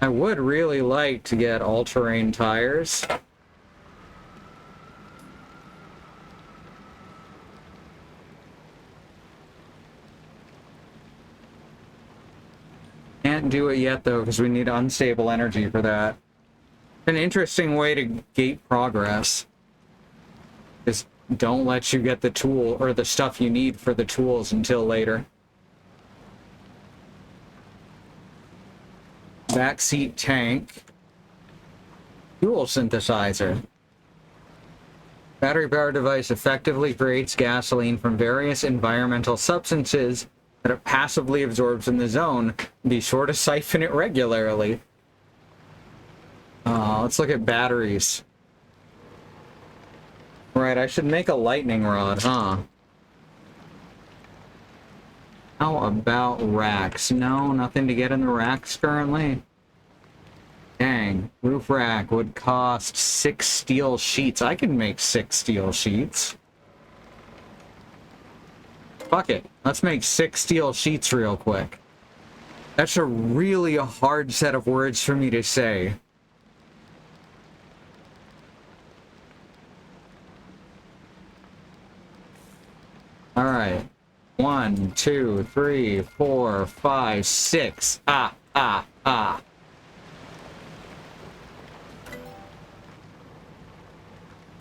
I would really like to get all-terrain tires. Can't do it yet though, because we need unstable energy for that. An interesting way to gate progress is don't let you get the tool or the stuff you need for the tools until later. Backseat tank. Fuel synthesizer. Battery-powered device effectively creates gasoline from various environmental substances that it passively absorbs in the zone. Be sure to siphon it regularly. Let's look at batteries. Right, I should make a lightning rod, huh? How about racks? No, nothing to get in the racks currently. Dang, roof rack would cost 6 steel sheets. I can make 6 steel sheets. Fuck it. Let's make 6 steel sheets real quick. That's a really hard set of words for me to say. Alright. 1, 2, 3, 4, 5, 6. Ah.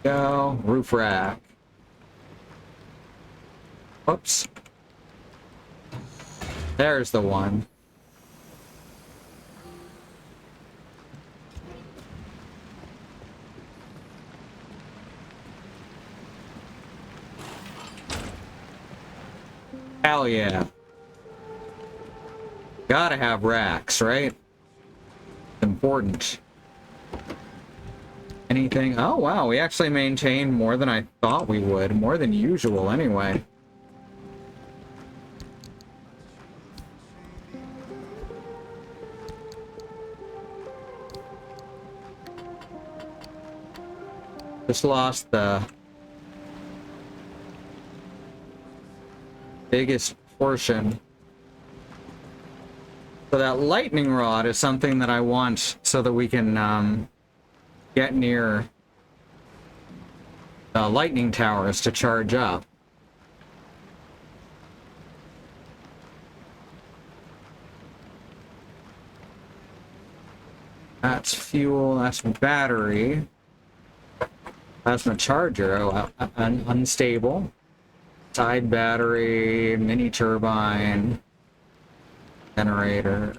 Go. Roof rack. Whoops. There's the one. Hell yeah. Gotta have racks, right? Important. Anything? Oh wow, we actually maintained more than I thought we would. More than usual, anyway. Just lost the biggest portion. So that lightning rod is something that I want so that we can get near the lightning towers to charge up. That's fuel, that's battery. That's my charger. Oh, unstable. Side battery, mini turbine, generator.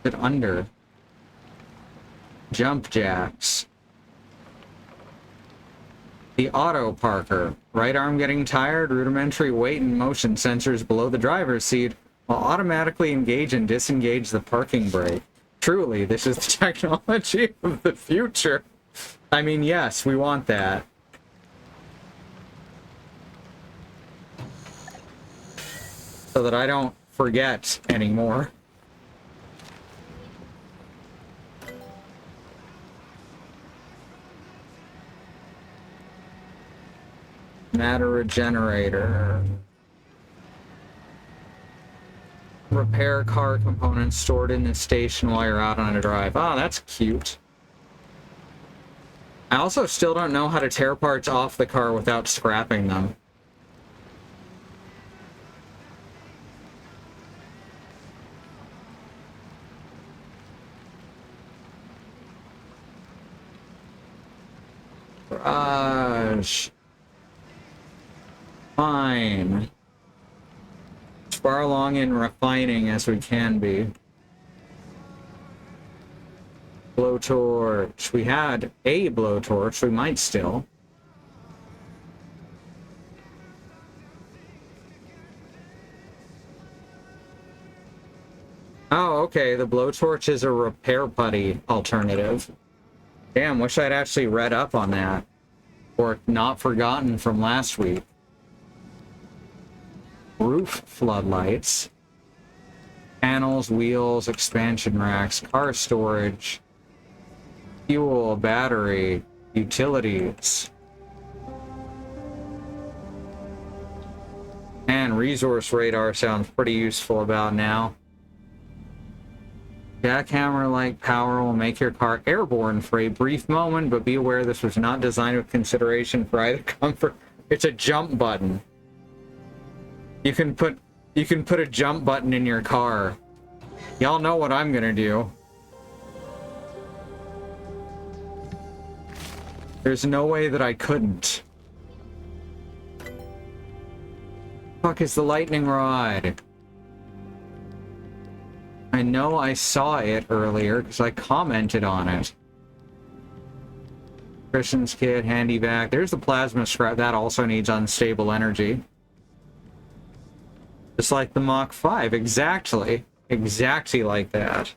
Is it under? Jump jacks. The auto parker. Right arm getting tired, rudimentary weight and motion sensors below the driver's seat will automatically engage and disengage the parking brake. Truly, this is the technology of the future. I mean, yes, we want that. So that I don't forget anymore. Matter regenerator. Repair car components stored in the station while you're out on a drive. Oh, that's cute. I also still don't know how to tear parts off the car without scrapping them. Garage. Fine. As far along in refining as we can be. Blowtorch. We had a blowtorch. We might still. Oh, okay. The blowtorch is a repair putty alternative. Damn, wish I'd actually read up on that. Or not forgotten from last week. Roof floodlights. Panels, wheels, expansion racks, car storage. Fuel, battery, utilities. And resource radar sounds pretty useful about now. Jackhammer-like power will make your car airborne for a brief moment, but be aware this was not designed with consideration for either comfort. It's a jump button. You can put a jump button in your car. Y'all know what I'm gonna do. There's no way that I couldn't. Fuck is the lightning rod? I know I saw it earlier because I commented on it. electrician's kit, handy vac. There's the plasma scrap. That also needs unstable energy. Just like the Mach 5. Exactly. Exactly like that.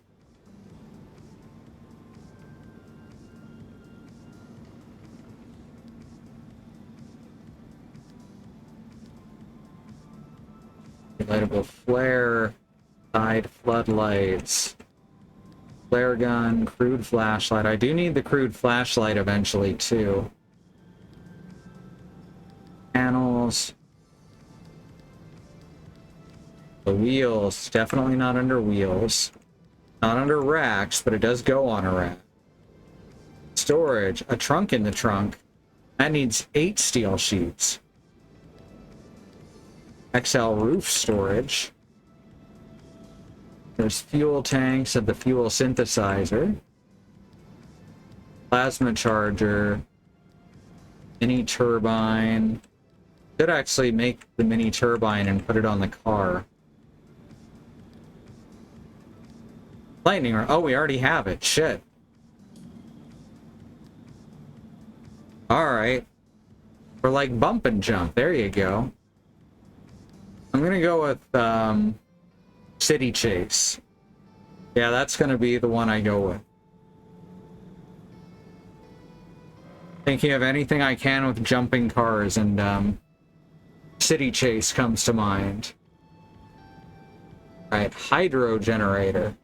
Relatable flare, side floodlights, flare gun, crude flashlight. I do need the crude flashlight eventually too. Panels. The wheels, definitely not under wheels. Not under racks, but it does go on a rack. Storage, a trunk in the trunk. That needs 8 steel sheets. XL roof storage. There's fuel tanks of the fuel synthesizer. Plasma charger. Mini turbine. Could actually make the mini turbine and put it on the car. Lightning rod. Oh, we already have it. Shit. Alright. We're like bump and jump. There you go. I'm gonna go with City Chase. Yeah, that's gonna be the one I go with. Thinking of anything I can with jumping cars, and City Chase comes to mind. Alright, hydro generator.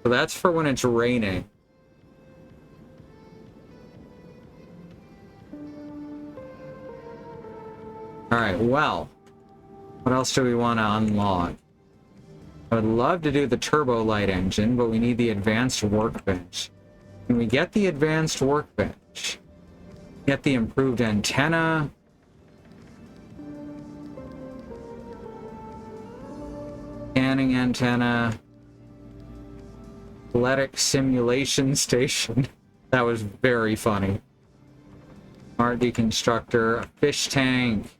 So that's for when it's raining. Alright, well. What else do we want to unlock? I would love to do the turbo light engine, but we need the advanced workbench. Can we get the advanced workbench? Get the improved antenna. Scanning antenna. Athletic simulation station. That was very funny. Smart deconstructor. A fish tank.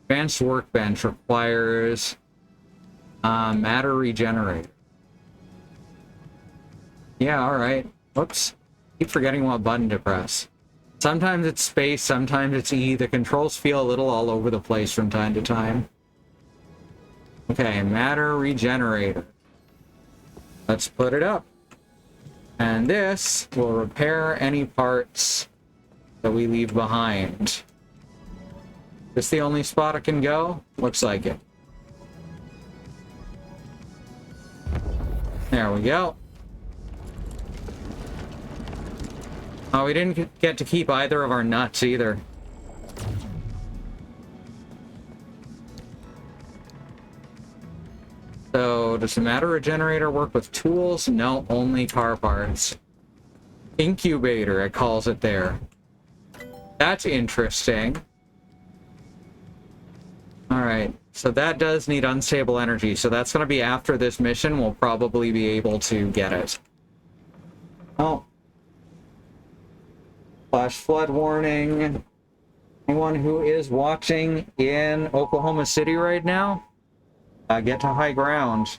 Advanced workbench requires matter regenerator. Yeah, alright. Whoops. Keep forgetting what button to press. Sometimes it's space, sometimes it's E. The controls feel a little all over the place from time to time. Okay, matter regenerator. Let's put it up. And this will repair any parts that we leave behind. This the only spot it can go? Looks like it. There we go. Oh, we didn't get to keep either of our nuts either. So, does the matter regenerator work with tools? No, only car parts. Incubator, it calls it there. That's interesting. Alright, so that does need unstable energy, so that's going to be after this mission. We'll probably be able to get it. Oh. Flash flood warning. Anyone who is watching in Oklahoma City right now, get to high ground.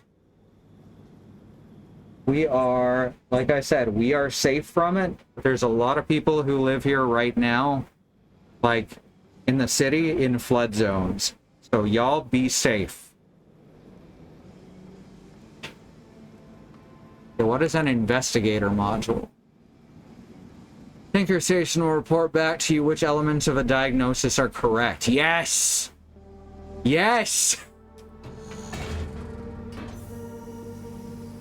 We are, like I said, we are safe from it. There's a lot of people who live here right now, like in the city, in flood zones. So y'all be safe. Okay, what is an investigator module? Tinker Station will report back to you which elements of a diagnosis are correct. Yes! Yes!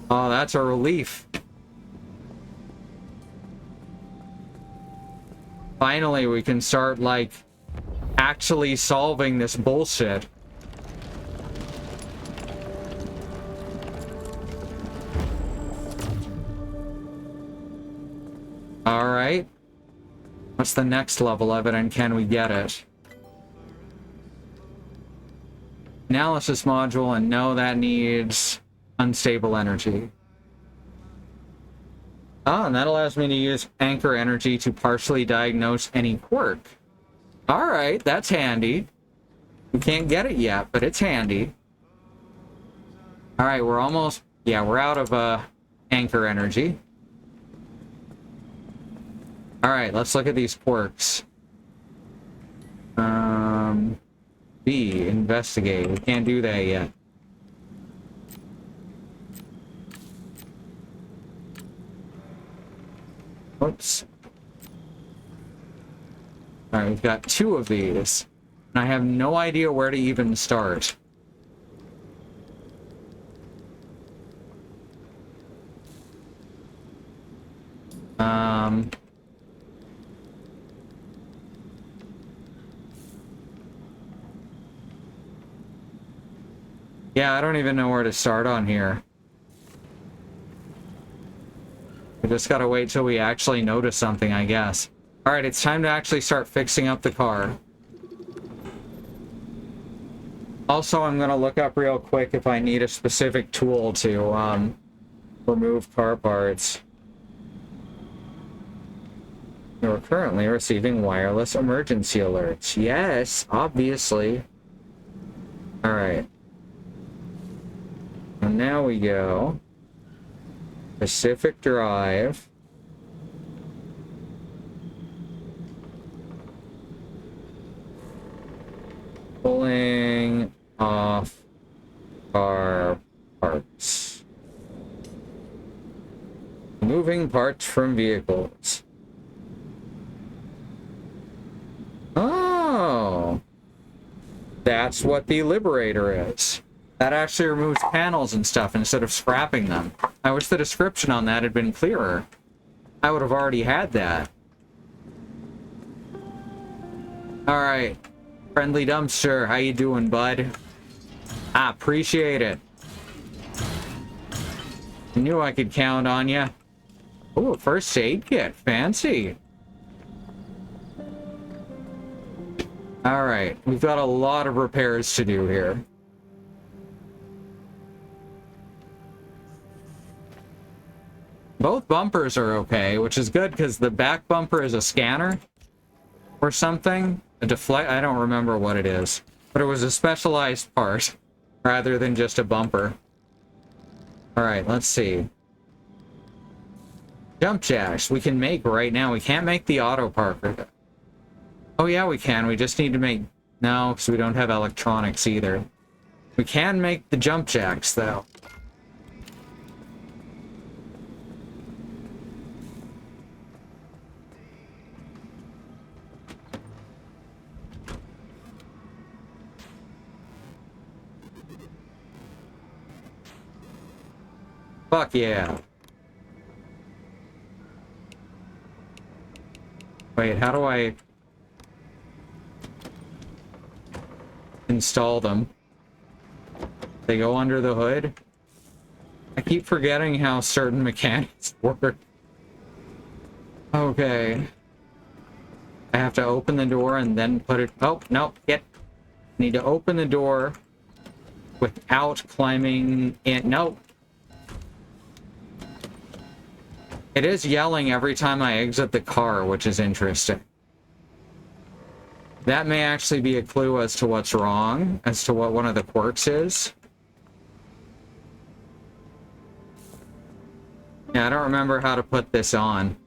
Oh, that's a relief. Finally, we can start, like, actually solving this bullshit. Alright. What's the next level of it, and can we get it? Analysis module, and no, that needs unstable energy. Oh, and that allows me to use anchor energy to partially diagnose any quirk. Alright, that's handy. We can't get it yet, but it's handy. Alright, we're almost... Yeah, we're out of anchor energy. Alright, let's look at these quirks. B, investigate. We can't do that yet. Oops. Alright, we've got 2 of these. And I have no idea where to even start. Yeah, I don't even know where to start on here. We just gotta wait till we actually notice something, I guess. Alright, it's time to actually start fixing up the car. Also, I'm gonna look up real quick if I need a specific tool to, remove car parts. You're currently receiving wireless emergency alerts. Yes, obviously. Alright. And now we go. Pacific Drive. Pulling off car parts. Moving parts from vehicles. Oh! That's what the Liberator is. That actually removes panels and stuff instead of scrapping them. I wish the description on that had been clearer. I would have already had that. Alright. Friendly dumpster, how you doing, bud? I appreciate it. I knew I could count on you. Ooh, a first aid kit. Fancy. Alright, we've got a lot of repairs to do here. Both bumpers are okay, which is good because the back bumper is a scanner or something. A deflect, I don't remember what it is, but it was a specialized part rather than just a bumper. Alright, let's see. Jump jacks we can make right now. We can't make the auto parker. Oh yeah, we can. We just need to make... No, because we don't have electronics either. We can make the jump jacks, though. Fuck yeah. Wait, how do I install them? They go under the hood? I keep forgetting how certain mechanics work. Okay. I have to open the door and then put it... Oh, no, need to open the door without climbing in. Nope. It is yelling every time I exit the car, which is interesting. That may actually be a clue as to what's wrong, as to what one of the quirks is. Yeah, I don't remember how to put this on.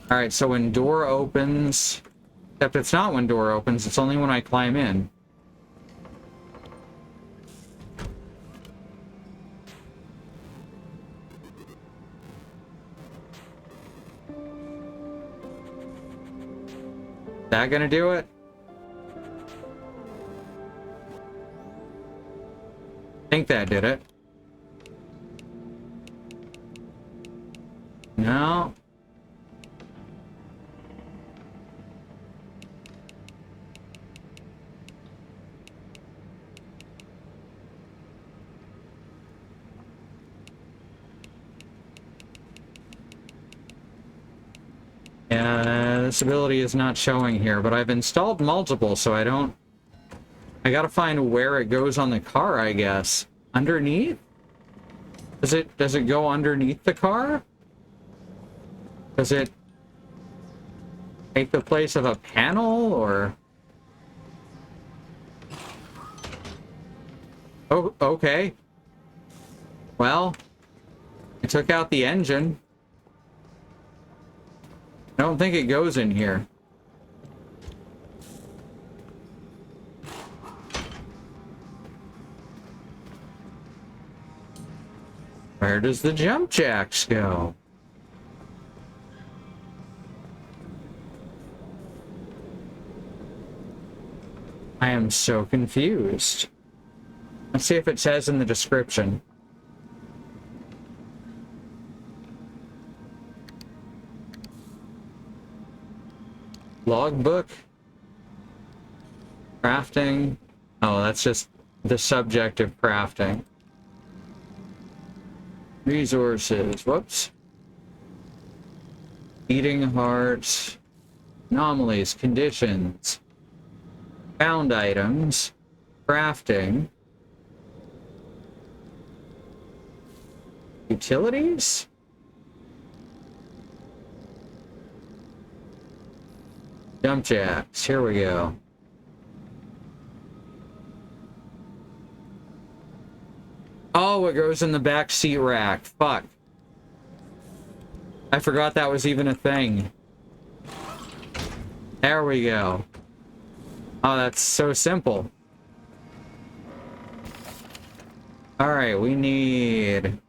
Alright, so when door opens... Except it's not when door opens, it's only when I climb in. That gonna do it? I think that did it. No. Yeah, this ability is not showing here, but I've installed multiple, so I don't... I gotta find where it goes on the car, I guess. Underneath? Does it go underneath the car? Does it take the place of a panel, or... Oh, okay. Well, I took out the engine. I don't think it goes in here. Where does the jump jacks go? I am so confused. Let's see if it says in the description. Logbook. Crafting. Oh, that's just the subject of crafting. Resources. Whoops. Beating heart. Anomalies. Conditions. Found items. Crafting. Utilities? Jump jacks. Here we go. Oh, it goes in the back seat rack. Fuck. I forgot that was even a thing. There we go. Oh, that's so simple. Alright, we need...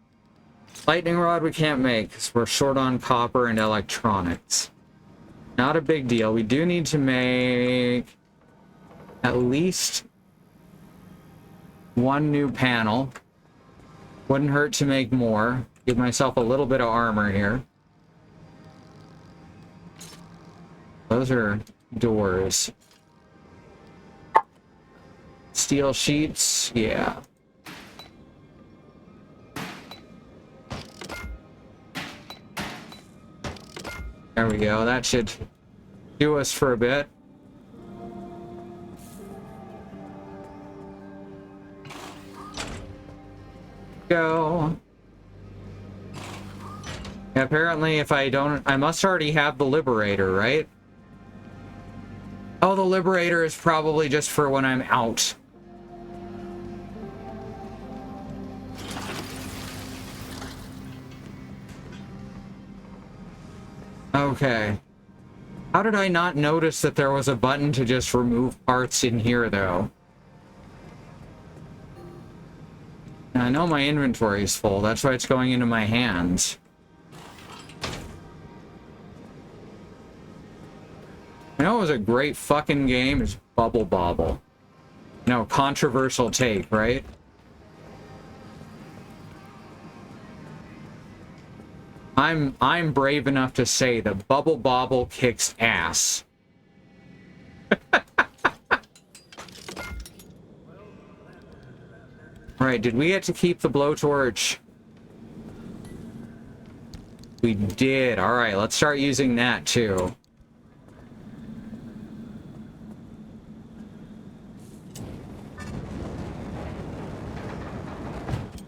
lightning rod we can't make because we're short on copper and electronics. Not a big deal. We do need to make at least one new panel. Wouldn't hurt to make more. Give myself a little bit of armor here. Those are doors. Steel sheets, yeah. There we go. That should do us for a bit. Go. Yeah, apparently if I don't... I must already have the Liberator, right? Oh, the Liberator is probably just for when I'm out. Okay. How did I not notice that there was a button to just remove parts in here, though? I know my inventory is full. That's why it's going into my hands. I know it was a great fucking game. It's Bubble Bobble. No, controversial take, right? I'm brave enough to say that Bubble Bobble kicks ass. Alright, did we get to keep the blowtorch? We did. Alright, let's start using that too.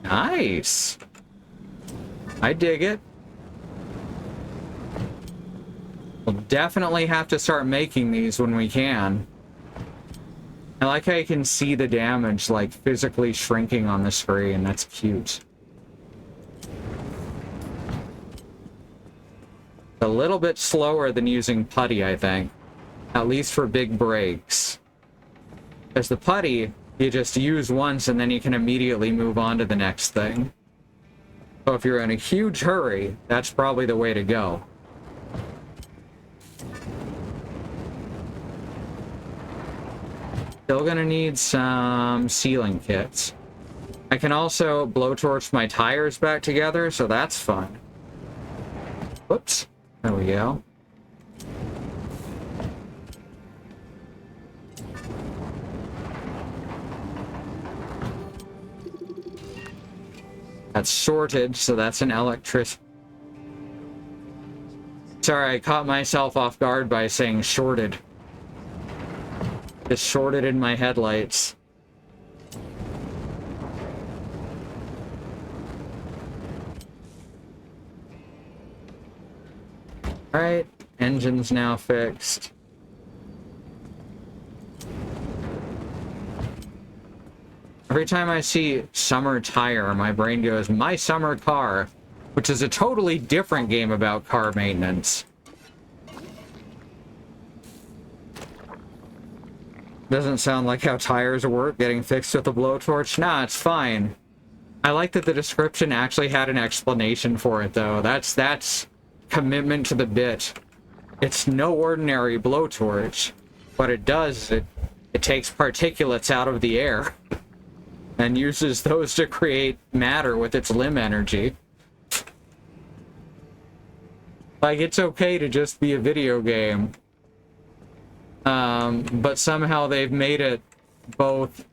Nice. I dig it. We'll definitely have to start making these when we can. I like how you can see the damage, like, physically shrinking on the screen. That's cute. A little bit slower than using putty, I think. At least for big breaks. Because the putty, you just use once and then you can immediately move on to the next thing. So if you're in a huge hurry, that's probably the way to go. Still gonna need some sealing kits. I can also blowtorch my tires back together, so that's fun. Whoops. There we go. That's shorted, so that's an electric... Sorry, I caught myself off guard by saying shorted. Just shorted in my headlights. Alright, engine's now fixed. Every time I see summer tire, my brain goes, my summer car, which is a totally different game about car maintenance. Doesn't sound like how tires work, getting fixed with a blowtorch. Nah, it's fine. I like that the description actually had an explanation for it, though. That's commitment to the bit. It's no ordinary blowtorch. What it does, it takes particulates out of the air and uses those to create matter with its limb energy. Like, it's okay to just be a video game. But somehow they've made it both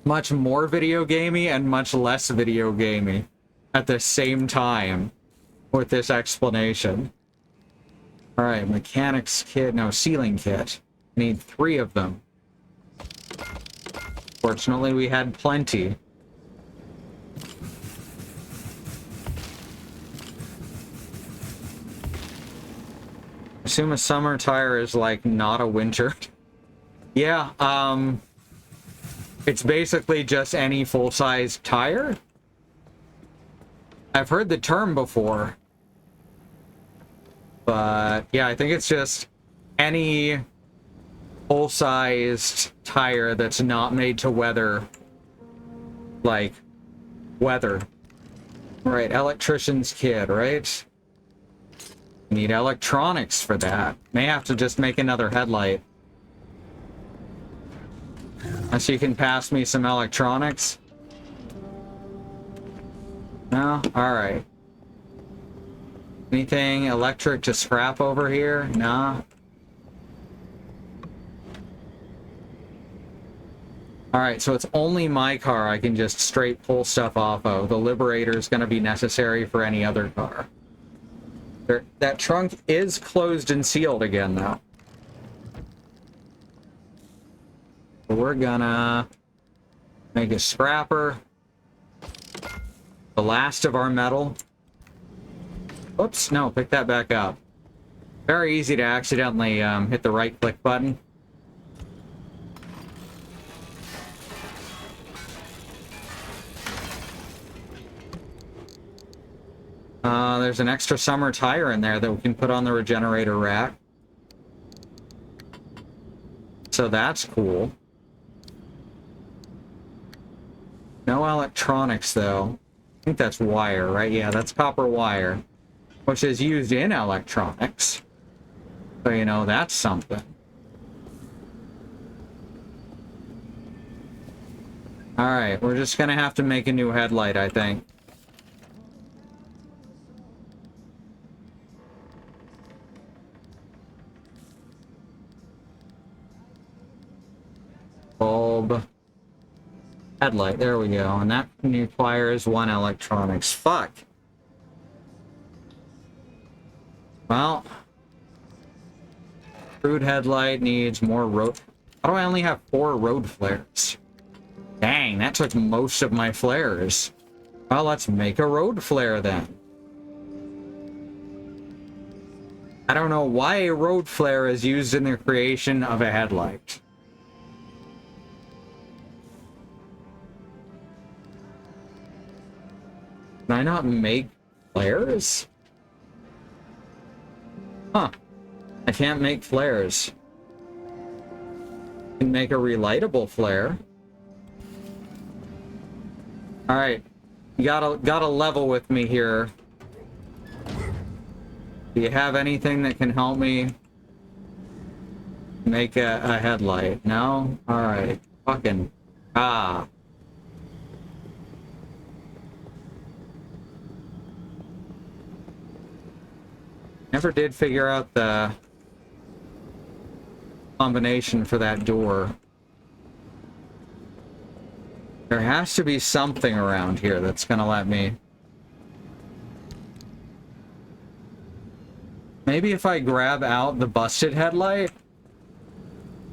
much more video gamey and much less video gamey at the same time with this explanation. Alright, mechanics kit, no, sealing kit. Need 3 of them. Fortunately, we had plenty. Assume a summer tire is like not a winter. Yeah, it's basically just any full-size tire. I've heard the term before. But yeah, I think it's just any full-sized tire that's not made to weather, like, weather. Right, electrician's kit, right? Need electronics for that. May have to just make another headlight. Unless you can pass me some electronics. No? Alright. Anything electric to scrap over here? Nah. Alright, so it's only my car I can just straight pull stuff off of. The Liberator is going to be necessary for any other car. That trunk is closed and sealed again, though. We're gonna make a scrapper. The last of our metal. Oops, no, pick that back up. Very easy to accidentally hit the right-click button. There's an extra summer tire in there that we can put on the regenerator rack. So that's cool. No electronics, though. I think that's wire, right? Yeah, that's copper wire, which is used in electronics. So, you know, that's something. Alright, we're just gonna have to make a new headlight, I think. Bulb. Headlight, there we go. And that requires 1 electronics. Fuck. Well. Crude headlight needs more road. How do I only have 4 road flares? Dang, that took most of my flares. Well, let's make a road flare then. I don't know why a road flare is used in the creation of a headlight. Can I not make flares? Huh. I can't make flares. I can make a relightable flare. Alright. You gotta level with me here. Do you have anything that can help me make a headlight? No? Alright. Fucking... Ah. Never did figure out the combination for that door. There has to be something around here that's gonna let me... Maybe if I grab out the busted headlight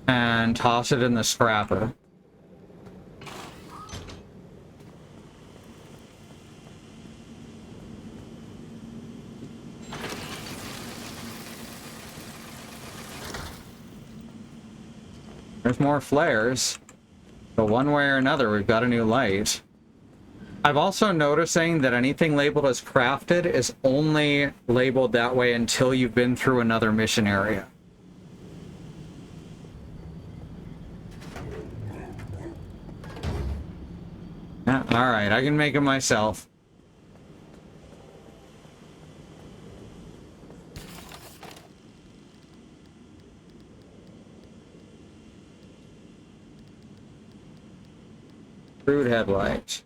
and toss it in the scrapper. There's more flares, But one way or another, we've got a new light. I've also noticing that anything labeled as crafted is only labeled that way until you've been through another mission area. Yeah, alright, I can make it myself. Crude headlight.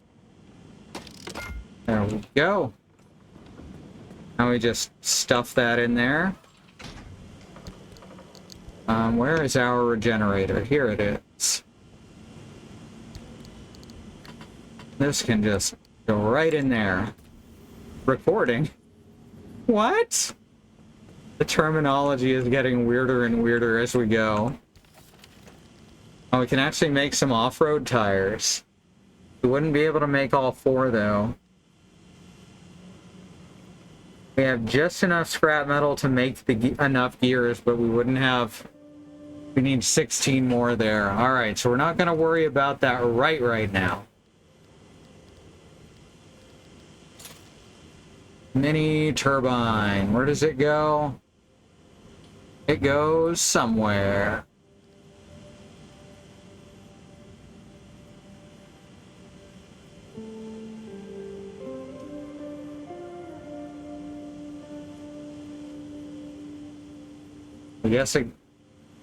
There we go. Now we just stuff that in there. Where is our regenerator? Here it is. This can just go right in there. Recording? What? The terminology is getting weirder and weirder as we go. Oh, we can actually make some off-road tires. We wouldn't be able to make all 4, though. We have just enough scrap metal to make enough gears, but we wouldn't have... We need 16 more there. Alright, so we're not going to worry about that right now. Mini turbine. Where does it go? It goes somewhere. I guess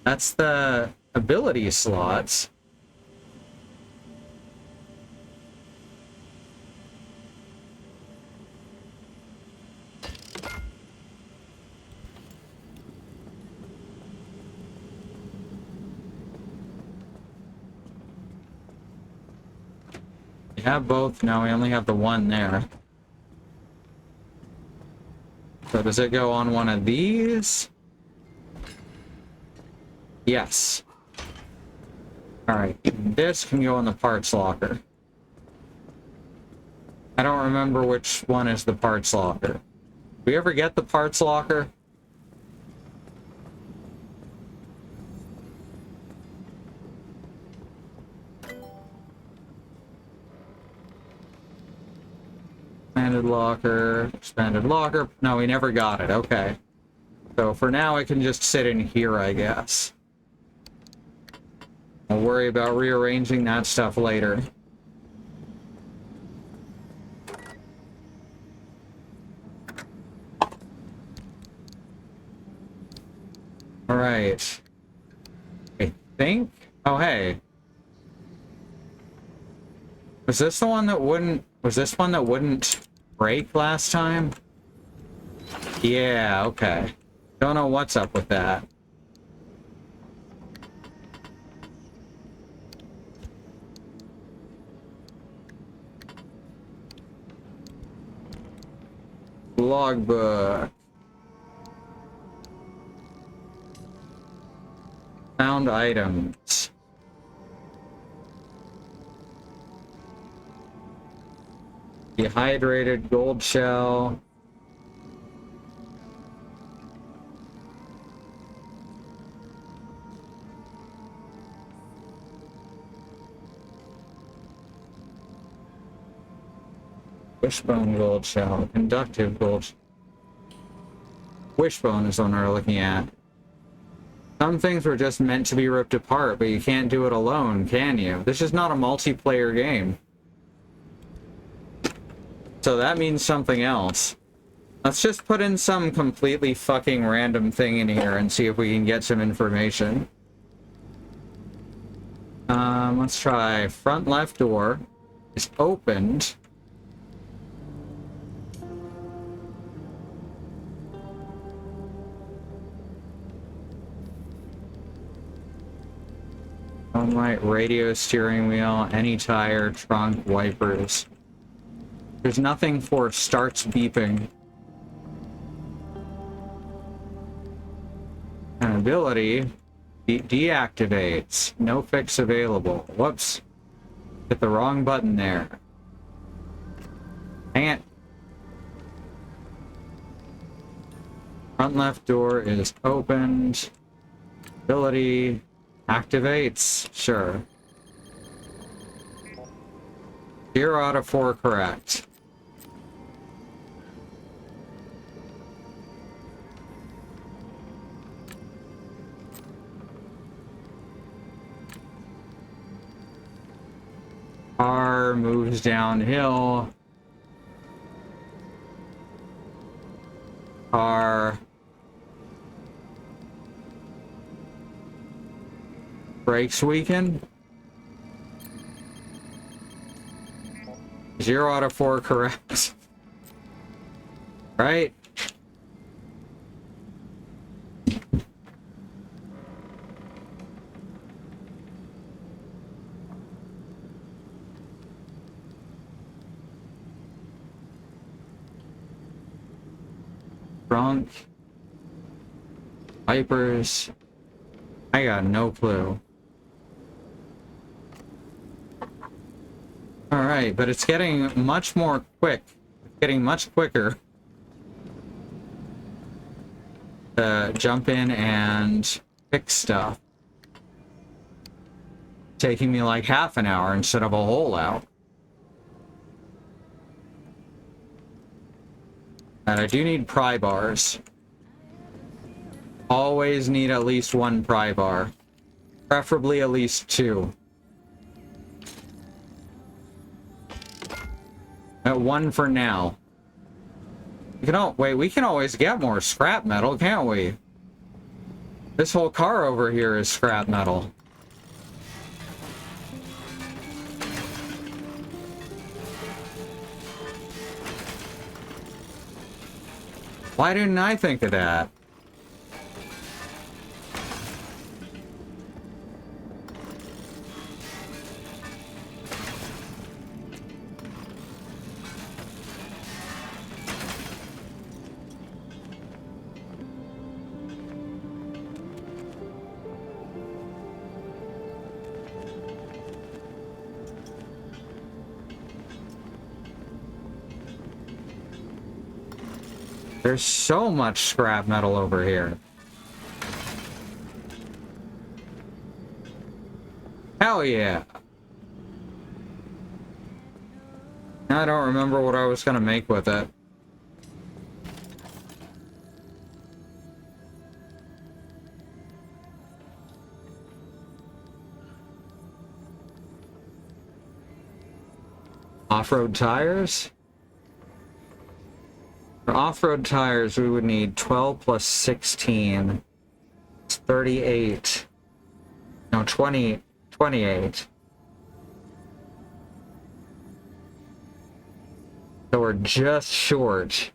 that's the ability slots. We have both. No, we only have the one there. So does it go on one of these? Yes. Alright, this can go in the parts locker. I don't remember which one is the parts locker. Do we ever get the parts locker? Expanded locker, expanded locker. No, we never got it. Okay. So for now, it can just sit in here, I guess. I'll worry about rearranging that stuff later. Alright. I think... Oh, hey. Was this the one that wouldn't... Was this one that wouldn't break last time? Yeah, okay. Don't know what's up with that. Logbook. Found items. Dehydrated gold shell. Wishbone gold shell. Conductive gold. Wishbone is the one we're looking at. Some things were just meant to be ripped apart, but you can't do it alone, can you? This is not a multiplayer game. So that means something else. Let's just put in some completely fucking random thing in here and see if we can get some information. Let's try front left door. It's opened. Light, radio, steering wheel, any tire, trunk, wipers. There's nothing for starts beeping. An ability deactivates. No fix available. Whoops. Hit the wrong button there. Dang it. Front left door is opened. Ability activates. Sure. 0 out of 4 correct. Car moves downhill. Car brakes weaken. 0 out of 4 correct. Right? Drunk. Vipers. I got no clue. Alright, but it's getting much more quick. It's getting much quicker to jump in and fix stuff. Taking me like half an hour instead of a whole hour. And I do need pry bars. Always need at least 1 pry bar. Preferably at least 2. At 1 for now. We can always get more scrap metal, can't we? This whole car over here is scrap metal. Why didn't I think of that? There's so much scrap metal over here. Hell yeah. I don't remember what I was gonna make with it. Off-road tires? For off-road tires, we would need 12 plus 16. It's 38. No, 28. So we're just short.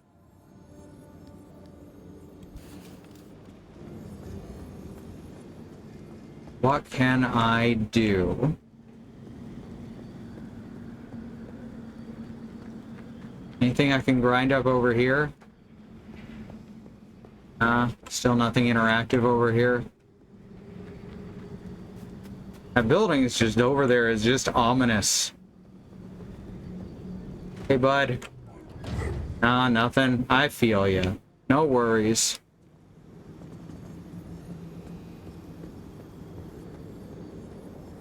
What can I do? Anything I can grind up over here? Still nothing interactive over here. That building is just over there is just ominous. Hey, bud. Nah, nothing. I feel you. No worries.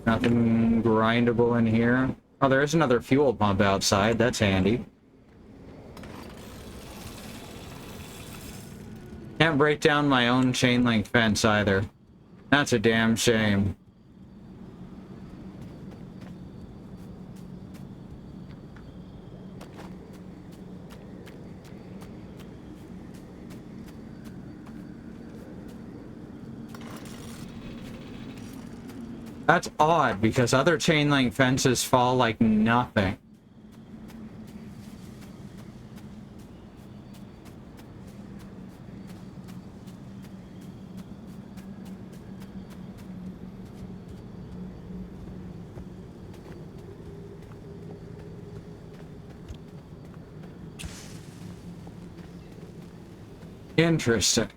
Nothing grindable in here. Oh, there is another fuel pump outside. That's handy. Can't break down my own chain link fence either. That's a damn shame. That's odd, because other chain link fences fall like nothing. Interesting.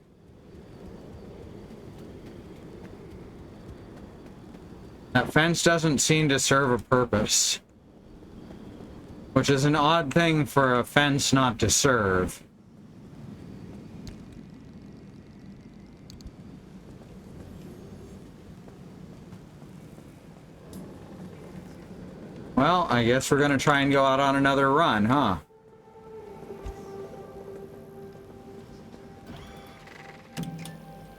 That fence doesn't seem to serve a purpose. Which is an odd thing for a fence not to serve. Well, I guess we're gonna try and go out on another run, huh?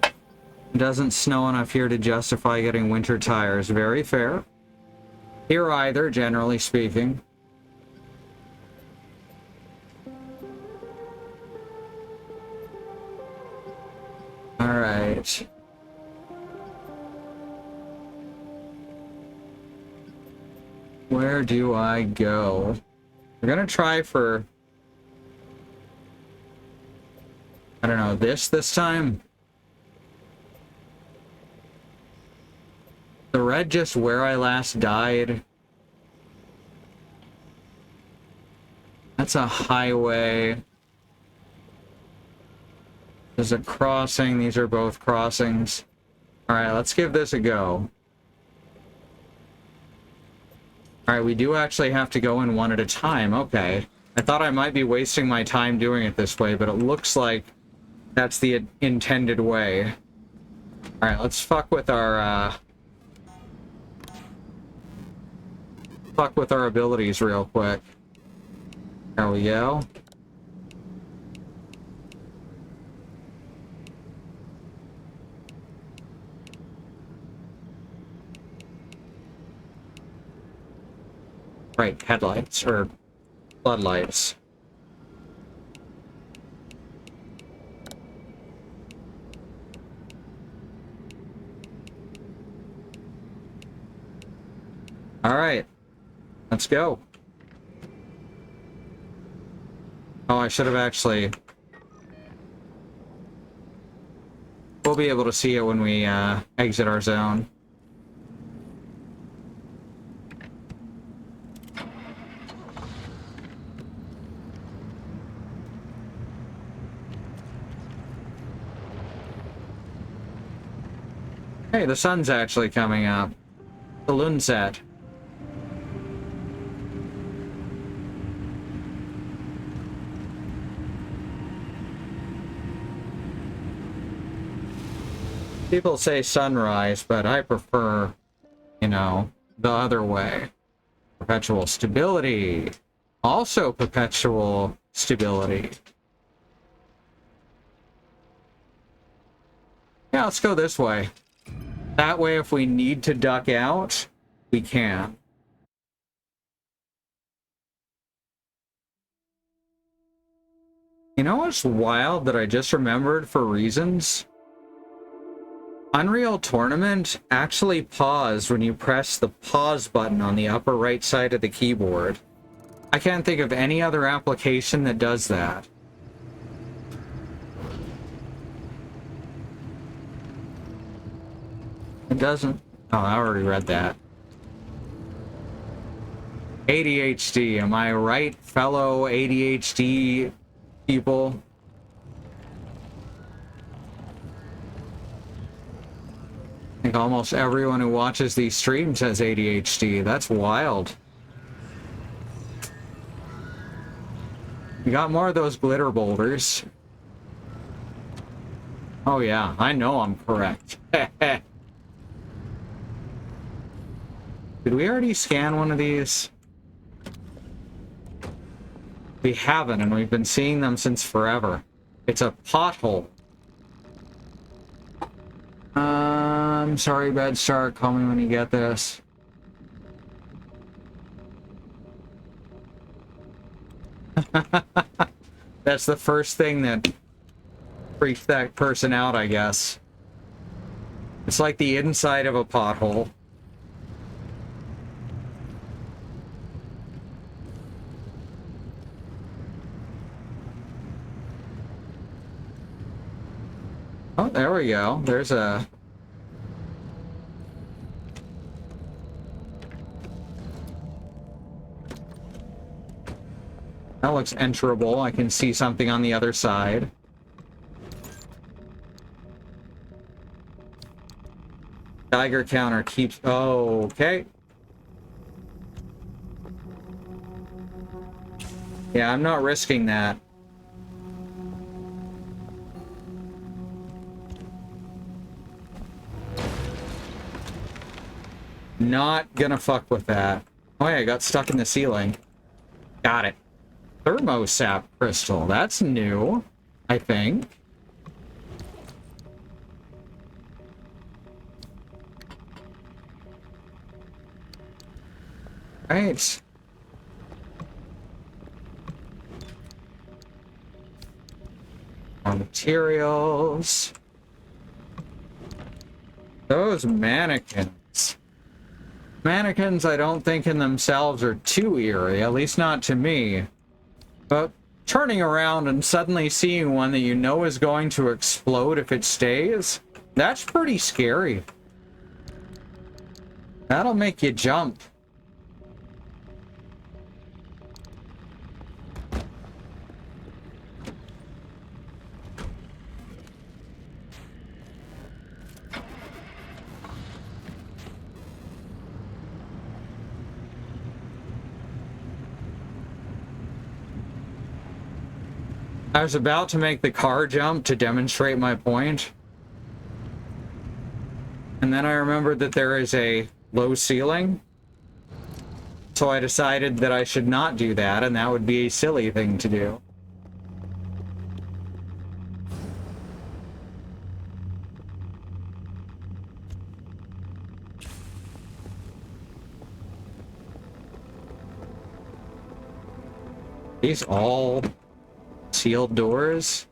It doesn't snow enough here to justify getting winter tires. Very fair. Here either, generally speaking. Alright. Where do I go? We're gonna try for... I don't know, this time? The red just where I last died. That's a highway. There's a crossing. These are both crossings. Alright, let's give this a go. Alright, we do actually have to go in one at a time. Okay. I thought I might be wasting my time doing it this way, but it looks like that's the intended way. Alright, let's fuck with our abilities real quick. There we go. Right, headlights, or floodlights. Alright. Let's go. Oh, I should have actually... We'll be able to see it when we exit our zone. Hey, the sun's actually coming up. The Lunset. People say sunrise, but I prefer, you know, the other way. Perpetual stability. Also perpetual stability. Yeah, let's go this way. That way, if we need to duck out, we can. You know what's wild that I just remembered for reasons? Unreal Tournament actually paused when you press the pause button on the upper right side of the keyboard. I can't think of any other application that does that. It doesn't... Oh, I already read that. ADHD, am I right, fellow ADHD people? I think almost everyone who watches these streams has ADHD. That's wild. You got more of those glitter boulders. Oh yeah, I know I'm correct. Did we already scan one of these? We haven't, and we've been seeing them since forever. It's a pothole. I'm sorry, Bad Star. Call me when you get this. That's the first thing that freaked that person out, I guess. It's like the inside of a pothole. Oh, there we go. There's a... That looks enterable. I can see something on the other side. Geiger counter keeps... Oh, okay. Yeah, I'm not risking that. Not gonna fuck with that. Oh yeah, I got stuck in the ceiling. Got it. Thermosap crystal. That's new, I think. Right. More materials. Those mannequins. Mannequins, I don't think in themselves are too eerie, at least not to me. But turning around and suddenly seeing one that you know is going to explode if it stays, that's pretty scary. That'll make you jump. I was about to make the car jump to demonstrate my point. And then I remembered that there is a low ceiling. So I decided that I should not do that, and that would be a silly thing to do. These all sealed doors?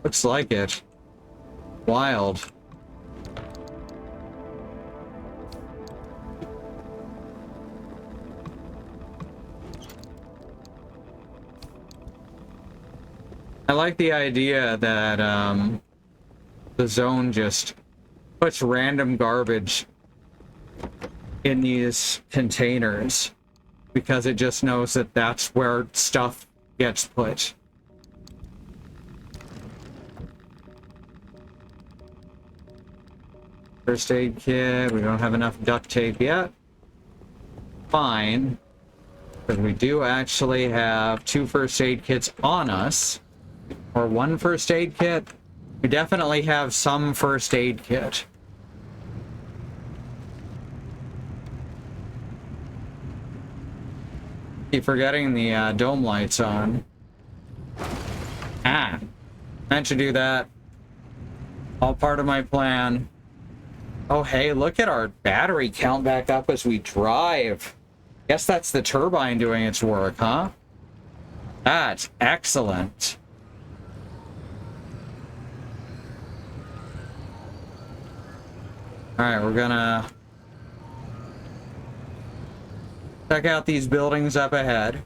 Looks like it. Wild. I like the idea that the zone just puts random garbage in these containers because it just knows that that's where stuff gets put. First aid kit, we don't have enough duct tape yet. Fine. But we do actually have 2 first aid kits on us. Or 1 first aid kit. We definitely have some first aid kit. Keep forgetting the dome lights on. Ah. Meant to do that. All part of my plan. Oh, hey, look at our battery count back up as we drive. Guess that's the turbine doing its work, huh? That's excellent. Alright, we're gonna check out these buildings up ahead.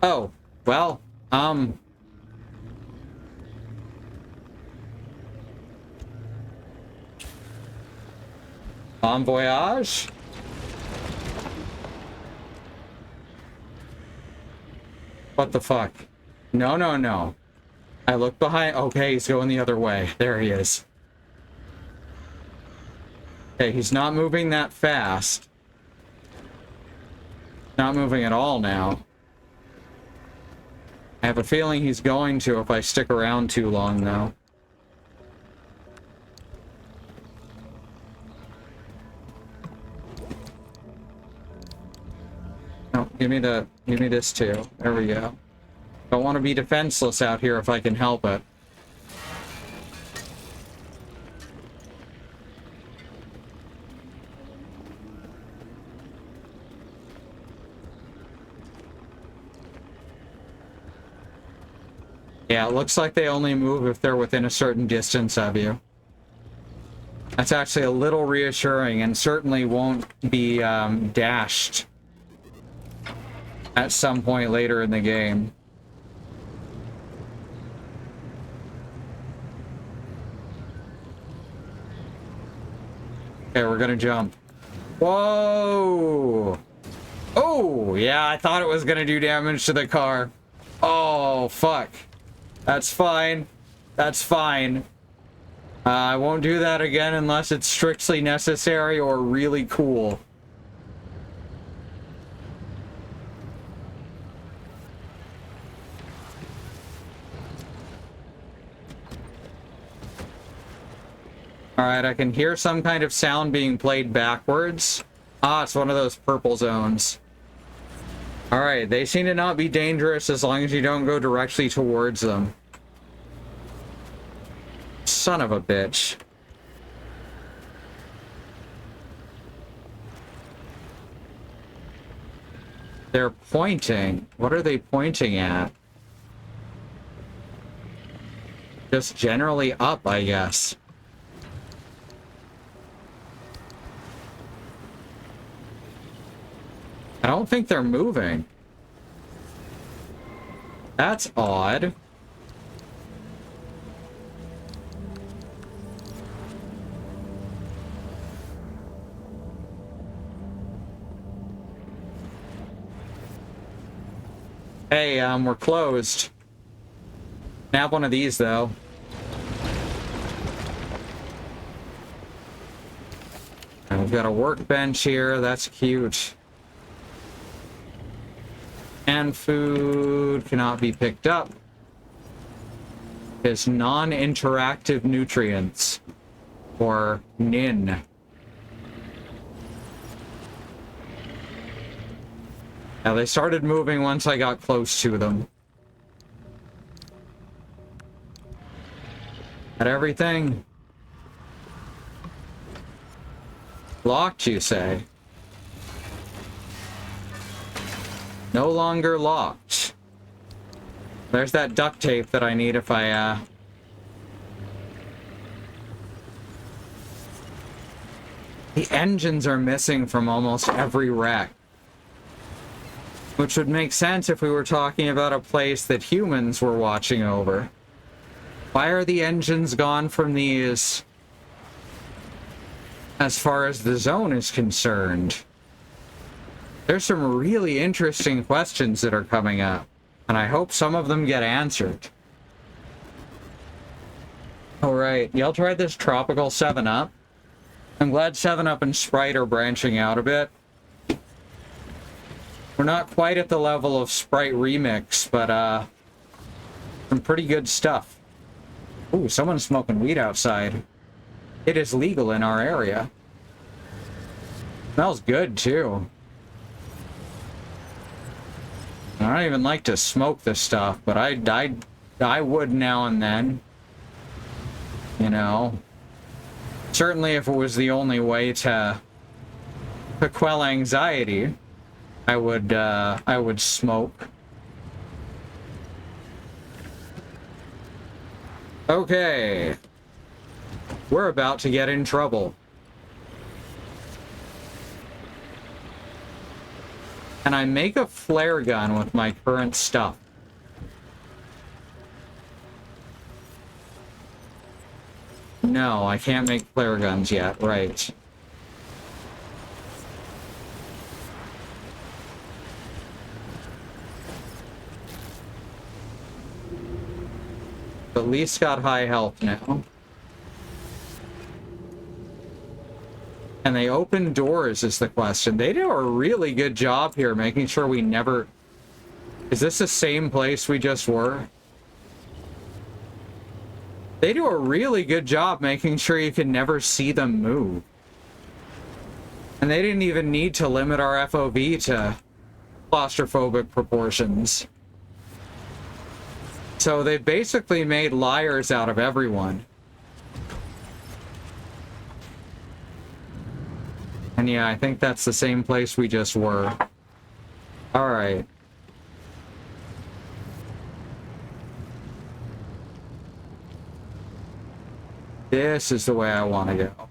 Oh, well, bon voyage? What the fuck? No, no, no. I look behind. Okay, he's going the other way. There he is. Okay, he's not moving that fast. Not moving at all now. I have a feeling he's going to if I stick around too long, though. Oh, give me this too. There we go. Don't want to be defenseless out here if I can help it. Yeah, it looks like they only move if they're within a certain distance of you. That's actually a little reassuring and certainly won't be dashed at some point later in the game. Okay, we're gonna jump. Whoa! Oh, yeah, I thought it was gonna do damage to the car. Oh, fuck. That's fine. That's fine. I won't do that again unless it's strictly necessary or really cool. Alright, I can hear some kind of sound being played backwards. Ah, it's one of those purple zones. Alright, they seem to not be dangerous as long as you don't go directly towards them. Son of a bitch. They're pointing. What are they pointing at? Just generally up, I guess. I don't think they're moving. That's odd. Hey, we're closed. Nab one of these, though. And we've got a workbench here. That's cute. And food cannot be picked up. It's non-interactive nutrients, or NIN. Now, they started moving once I got close to them. Got everything? Locked, you say? No longer locked. There's that duct tape that I need if I, The engines are missing from almost every wreck. Which would make sense if we were talking about a place that humans were watching over. Why are the engines gone from these as far as the zone is concerned? There's some really interesting questions that are coming up, and I hope some of them get answered. Alright, y'all tried this tropical 7-Up? I'm glad 7-Up and Sprite are branching out a bit. We're not quite at the level of Sprite Remix, but, some pretty good stuff. Ooh, someone's smoking weed outside. It is legal in our area. Smells good, too. I don't even like to smoke this stuff, but I would now and then. You know. Certainly if it was the only way to quell anxiety, I would smoke. Okay. We're about to get in trouble. Can I make a flare gun with my current stuff? No, I can't make flare guns yet, right. At least got high health now. And they open doors is the question. They do a really good job here making sure we never... Is this the same place we just were? They do a really good job making sure you can never see them move. And they didn't even need to limit our FOV to claustrophobic proportions. So they basically made liars out of everyone. And yeah, I think that's the same place we just were. Alright. This is the way I want to go.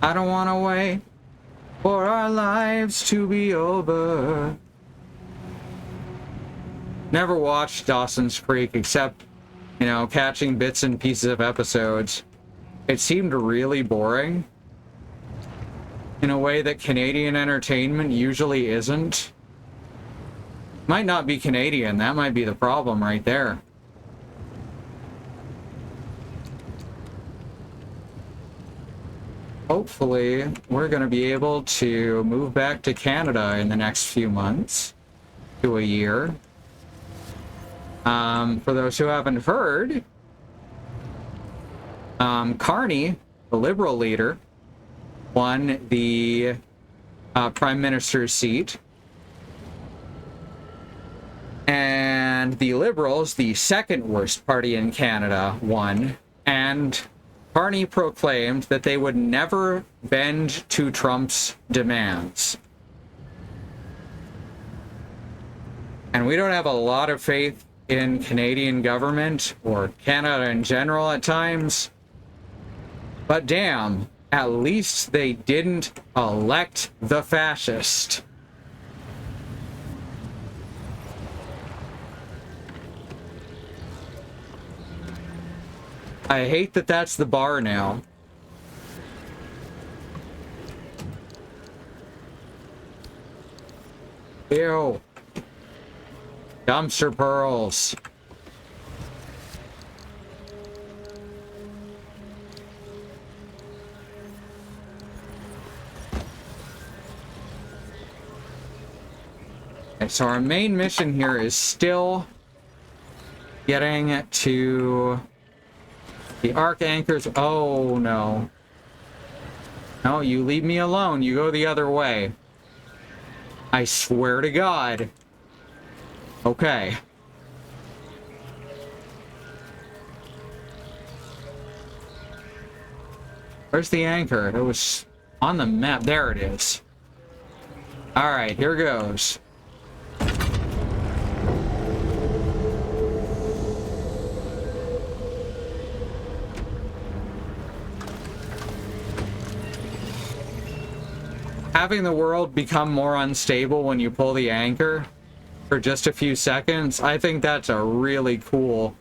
I don't want to wait for our lives to be over. Never watched Dawson's Creek except, you know, catching bits and pieces of episodes. It seemed really boring. In a way that Canadian entertainment usually isn't. Might not be Canadian, that might be the problem right there. Hopefully, we're going to be able to move back to Canada in the next few months to a year. For those who haven't heard, Carney, the Liberal leader, won the Prime Minister's seat. And the Liberals, the second worst party in Canada, won. And Carney proclaimed that they would never bend to Trump's demands. And we don't have a lot of faith in Canadian government or Canada in general at times. But damn, at least they didn't elect the fascist. I hate that that's the bar now. Ew. Dumpster pearls. Okay, so our main mission here is still getting to the arc anchors. Oh, no. No, you leave me alone. You go the other way. I swear to God. Okay. Where's the anchor? It was on the map. There it is. Alright, here goes. Having the world become more unstable when you pull the anchor for just a few seconds, I think that's a really cool...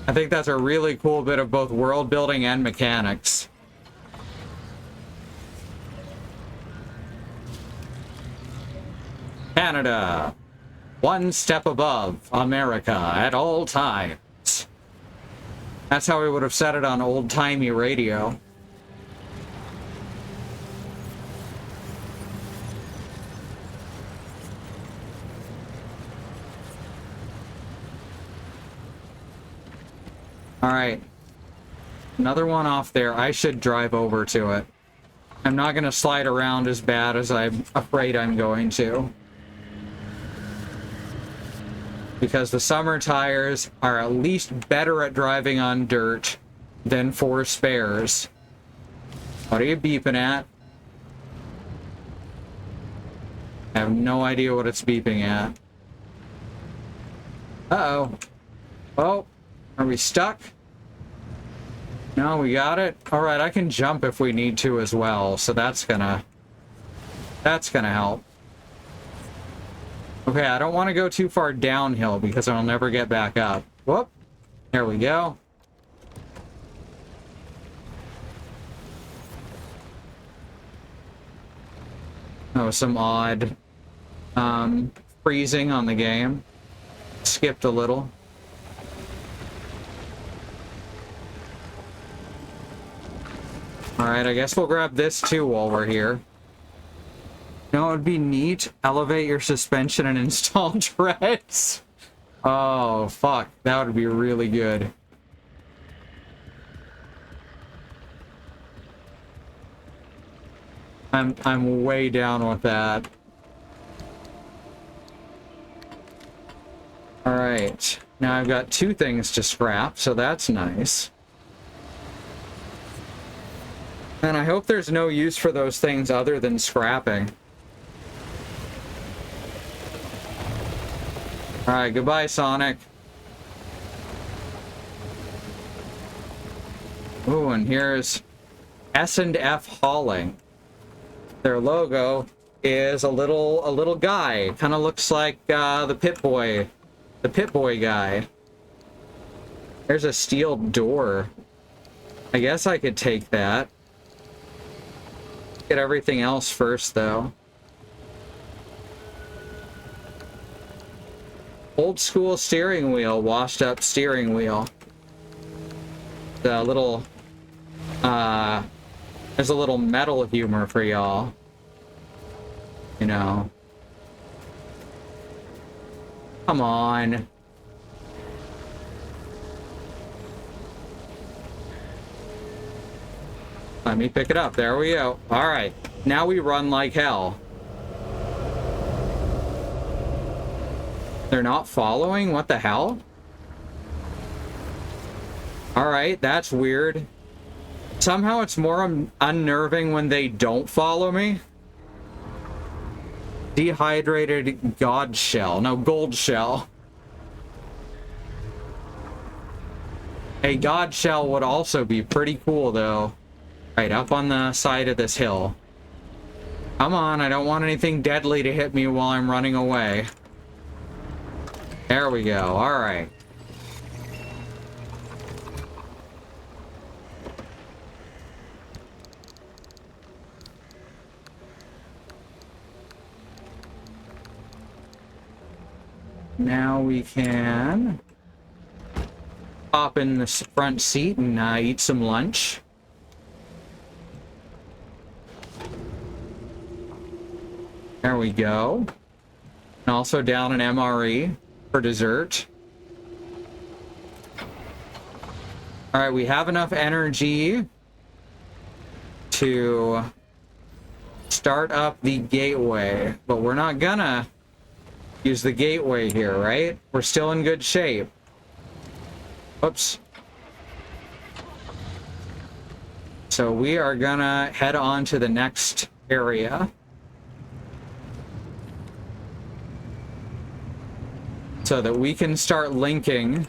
I think that's a really cool bit of both world building and mechanics. Canada, one step above America at all times. That's how we would have said it on old-timey radio. Alright. Another one off there. I should drive over to it. I'm not going to slide around as bad as I'm afraid I'm going to. Because the summer tires are at least better at driving on dirt than for spares. What are you beeping at? I have no idea what it's beeping at. Uh-oh. Oh, are we stuck? No, we got it. All right, I can jump if we need to as well, so that's gonna help. Okay, I don't want to go too far downhill because I'll never get back up. Whoop. There we go. Oh, some odd freezing on the game. Skipped a little. Alright, I guess we'll grab this too while we're here. You know, it would be neat. Elevate your suspension and install treads. Oh, fuck. That would be really good. I'm way down with that. Alright. Now I've got two things to scrap, so that's nice. And I hope there's no use for those things other than scrapping. Alright, goodbye, Sonic. Ooh, and here's S&F Hauling. Their logo is a little guy. Kind of looks like the Pip-Boy guy. There's a steel door. I guess I could take that. Get everything else first, though. Old school steering wheel, washed up steering wheel. The little, there's a little metal humor for y'all. You know. Come on. Let me pick it up. There we go. All right. Now we run like hell. They're not following? What the hell? All right, that's weird. Somehow it's more unnerving when they don't follow me. Dehydrated god shell. No, gold shell. A god shell would also be pretty cool, though. Right, up on the side of this hill. Come on, I don't want anything deadly to hit me while I'm running away. There we go, alright. Now we can hop in the front seat and eat some lunch. There we go. And also down an MRE for dessert. All right, we have enough energy to start up the gateway, but we're not gonna use the gateway here, right? We're still in good shape. Oops. So we are gonna head on to the next area. So that we can start linking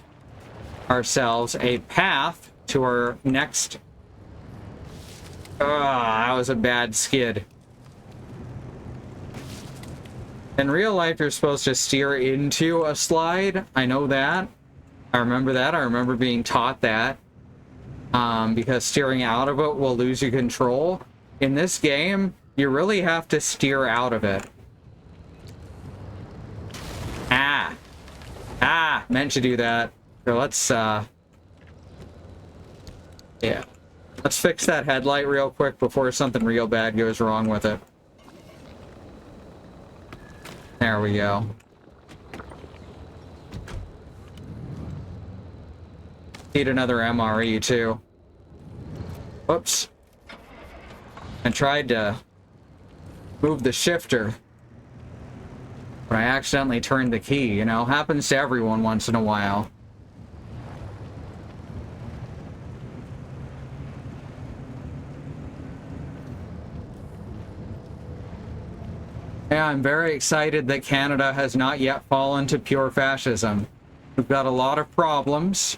ourselves a path to our next... that was a bad skid. In real life, you're supposed to steer into a slide. I know that. I remember that. I remember being taught that. Because steering out of it will lose your control. In this game, you really have to steer out of it. Meant to do that. So let's, yeah. Let's fix that headlight real quick before something real bad goes wrong with it. There we go. Need another MRE too. Whoops. I tried to move the shifter, but I accidentally turned the key, you know? Happens to everyone once in a while. Yeah, I'm very excited that Canada has not yet fallen to pure fascism. We've got a lot of problems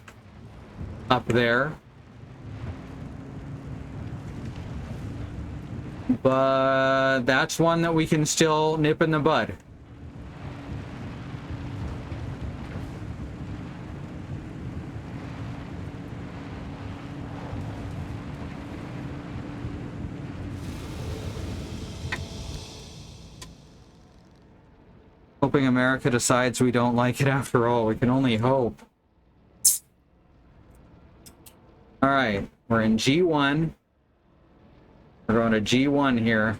up there. But that's one that we can still nip in the bud. Hoping America decides we don't like it after all. We can only hope. All right, we're in G1. We're going to G1 here.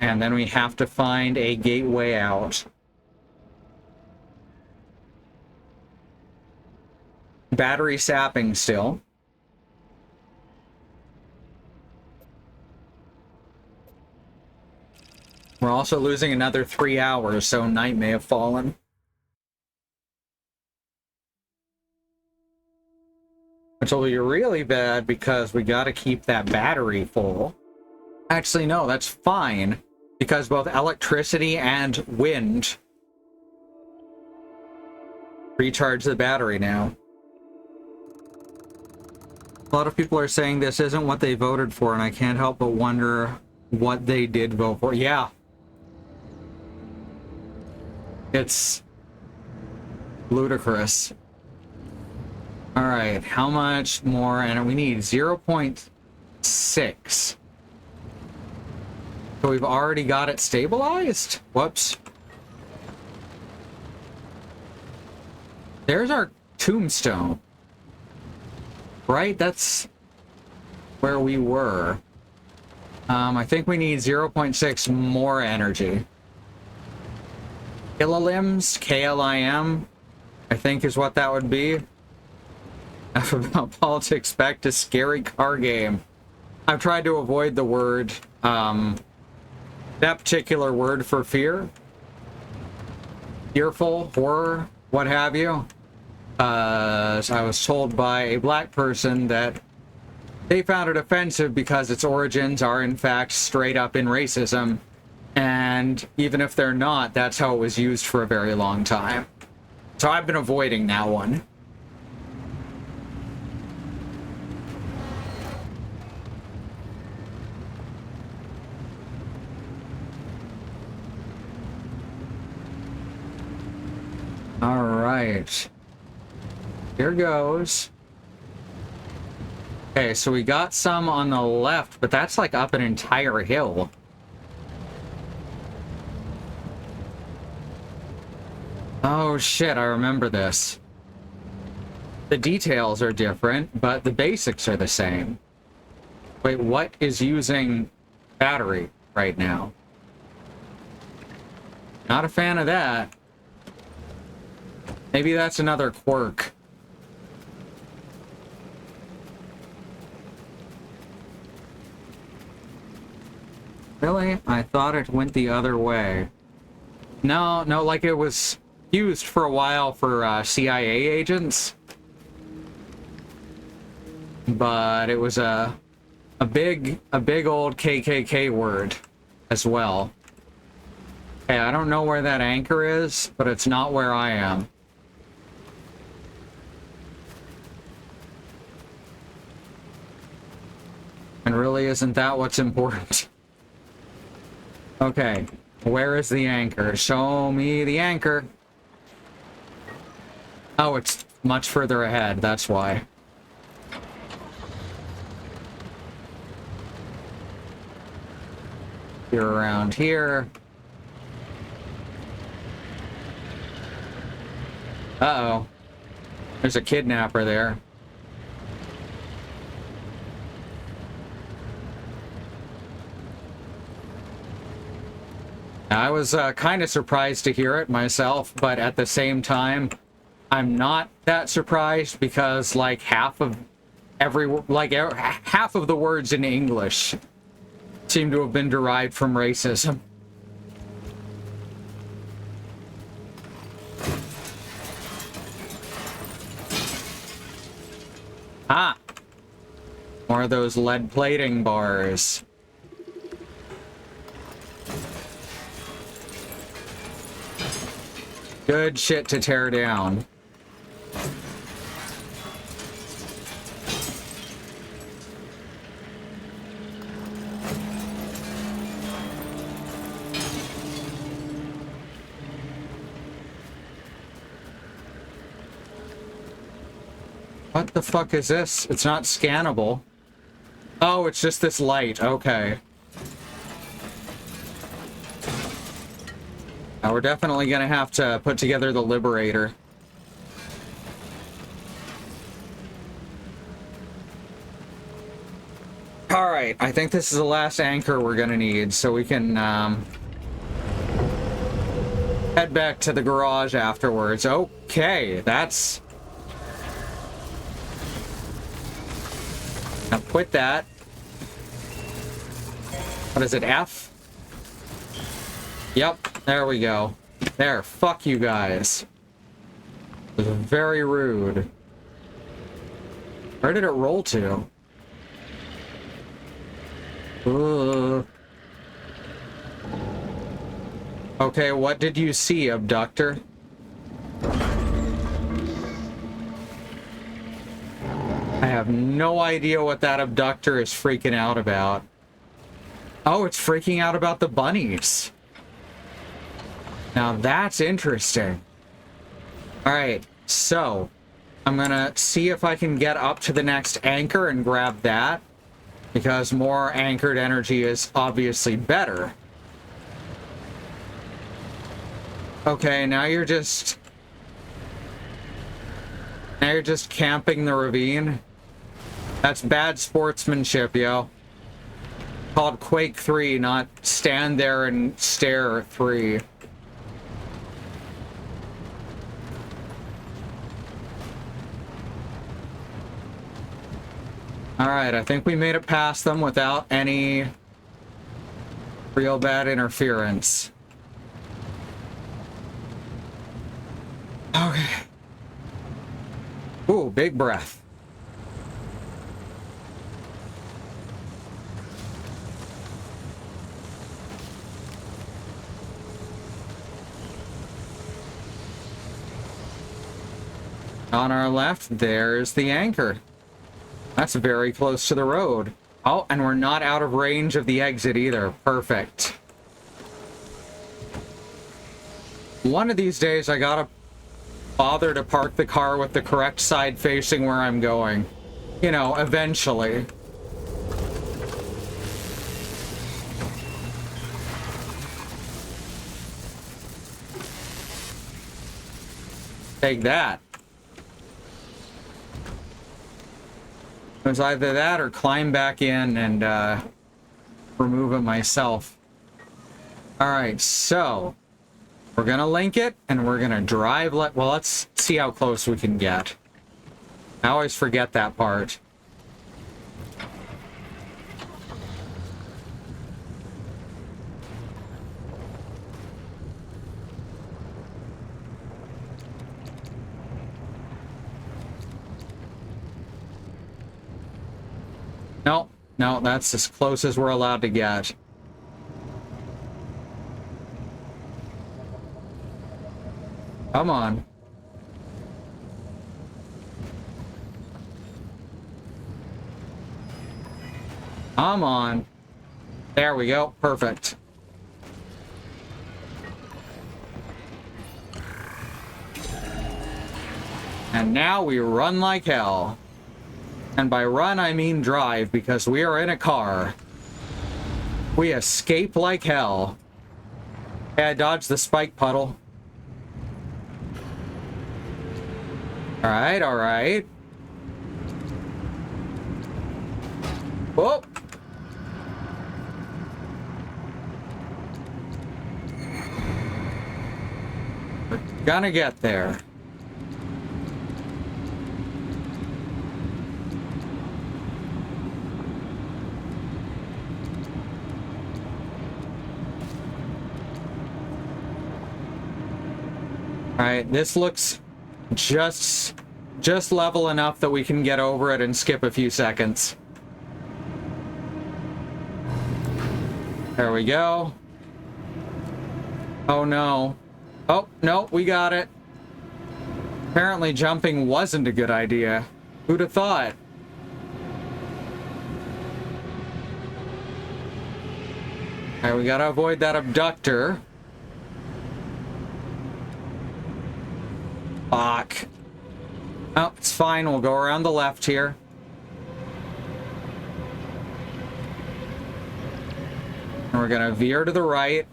And then we have to find a gateway out. Battery sapping still. We're also losing another 3 hours, so night may have fallen. Which will be really bad because we gotta keep that battery full. Actually, no, that's fine. Because both electricity and wind recharge the battery now. A lot of people are saying this isn't what they voted for, and I can't help but wonder what they did vote for. Yeah. It's ludicrous. All right, how much more? And we need 0.6. So we've already got it stabilized? Whoops. There's our tombstone. Right? That's where we were. I think we need 0.6 more energy. Kilolims, KLIM, I think is what that would be. Enough about politics, back to scary car game. I've tried to avoid the word, that particular word for fear. Fearful, horror, what have you. So I was told by a black person that they found it offensive because its origins are in fact straight up in racism. And even if they're not, that's how it was used for a very long time. So I've been avoiding that one. All right. Here goes. Okay, so we got some on the left, but that's like up an entire hill. Oh shit, I remember this. The details are different, but the basics are the same. Wait, what is using battery right now? Not a fan of that. Maybe that's another quirk. Really? I thought it went the other way. No, like it was used for a while for CIA agents. But it was a big old KKK word as well. Okay, I don't know where that anchor is, but it's not where I am. And really, isn't that what's important? Okay, where is the anchor? Show me the anchor. Oh, it's much further ahead, that's why. You're around here. Uh-oh. There's a kidnapper there. I was kind of surprised to hear it myself, but at the same time, I'm not that surprised because like half of the words in English seem to have been derived from racism. Ah, more of those lead plating bars. Good shit to tear down. What the fuck is this? It's not scannable. Oh, it's just this light. Okay. Now we're definitely gonna have to put together the Liberator. Alright, I think this is the last anchor we're gonna need, so we can head back to the garage afterwards. Okay, that's... Now quit that. What is it, F? Yep, there we go. There, fuck you guys. It was very rude. Where did it roll to? Okay, what did you see, abductor? I have no idea what that abductor is freaking out about. Oh, it's freaking out about the bunnies. Now that's interesting. Alright, so I'm gonna see if I can get up to the next anchor and grab that, because more anchored energy is obviously better. Okay, now you're just camping the ravine. That's bad sportsmanship, yo. Called Quake 3, not stand there and stare 3. Alright, I think we made it past them without any real bad interference. Okay. Ooh, big breath. On our left, there's the anchor. That's very close to the road. Oh, and we're not out of range of the exit either. Perfect. One of these days, I gotta bother to park the car with the correct side facing where I'm going. You know, eventually. Take that. It was either that or climb back in and remove it myself. Alright, so we're gonna link it and we're gonna drive. Well, let's see how close we can get. I always forget that part. No, no, that's as close as we're allowed to get. Come on. Come on. There we go. Perfect. And now we run like hell. And by run, I mean drive, because we are in a car. We escape like hell. Hey, I dodged the spike puddle. Alright, alright. Whoa! We're gonna get there. Alright, this looks just level enough that we can get over it and skip a few seconds. There we go. Oh no. Oh, no, we got it. Apparently jumping wasn't a good idea. Who'd have thought? Alright, we gotta avoid that abductor. Fuck. Oh, it's fine. We'll go around the left here. And we're gonna veer to the right.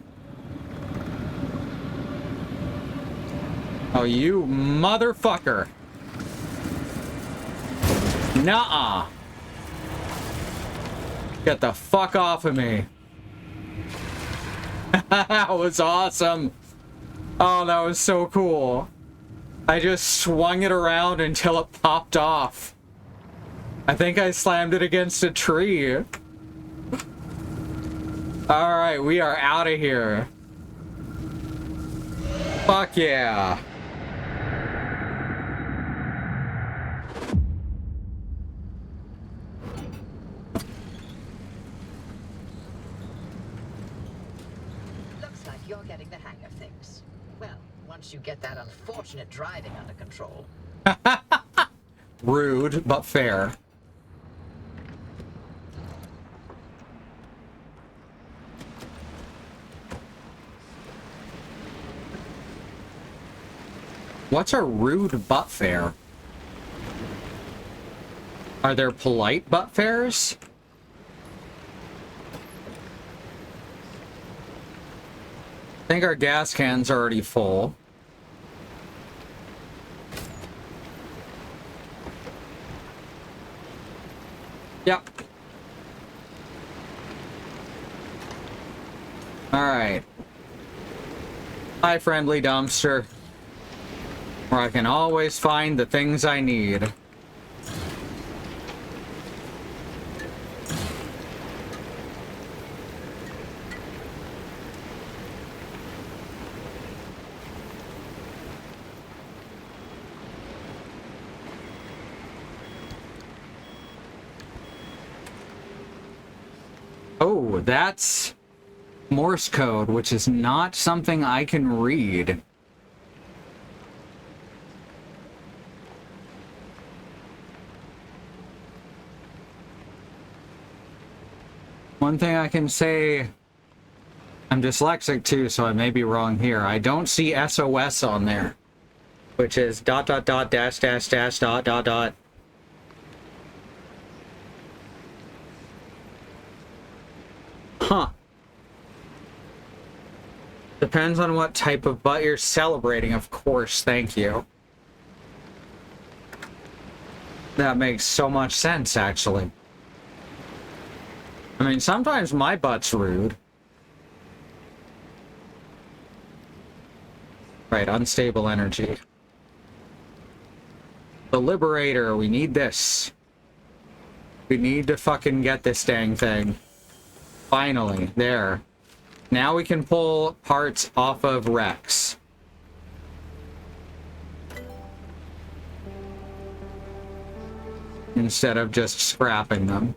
Oh, you motherfucker. Nuh-uh. Get the fuck off of me. That was awesome. Oh, that was so cool. I just swung it around until it popped off. I think I slammed it against a tree. Alright, we are out of here. Fuck yeah. Looks like you're getting the hang of things. Well, once you get that unfortunate driving under control. Rude, but fair. What's a rude but fair? Are there polite but fairs? I think our gas can's already full. Yep. Alright. Hi, friendly dumpster. Where I can always find the things I need. Oh, that's Morse code, which is not something I can read. One thing I can say, I'm dyslexic too, so I may be wrong here. I don't see SOS on there, which is ... dash .. Huh. Depends on what type of butt you're celebrating, of course, thank you. That makes so much sense, actually. I mean, sometimes my butt's rude. Right, unstable energy. The Liberator, we need this. We need to fucking get this dang thing. Finally, there. Now we can pull parts off of Rex. Instead of just scrapping them.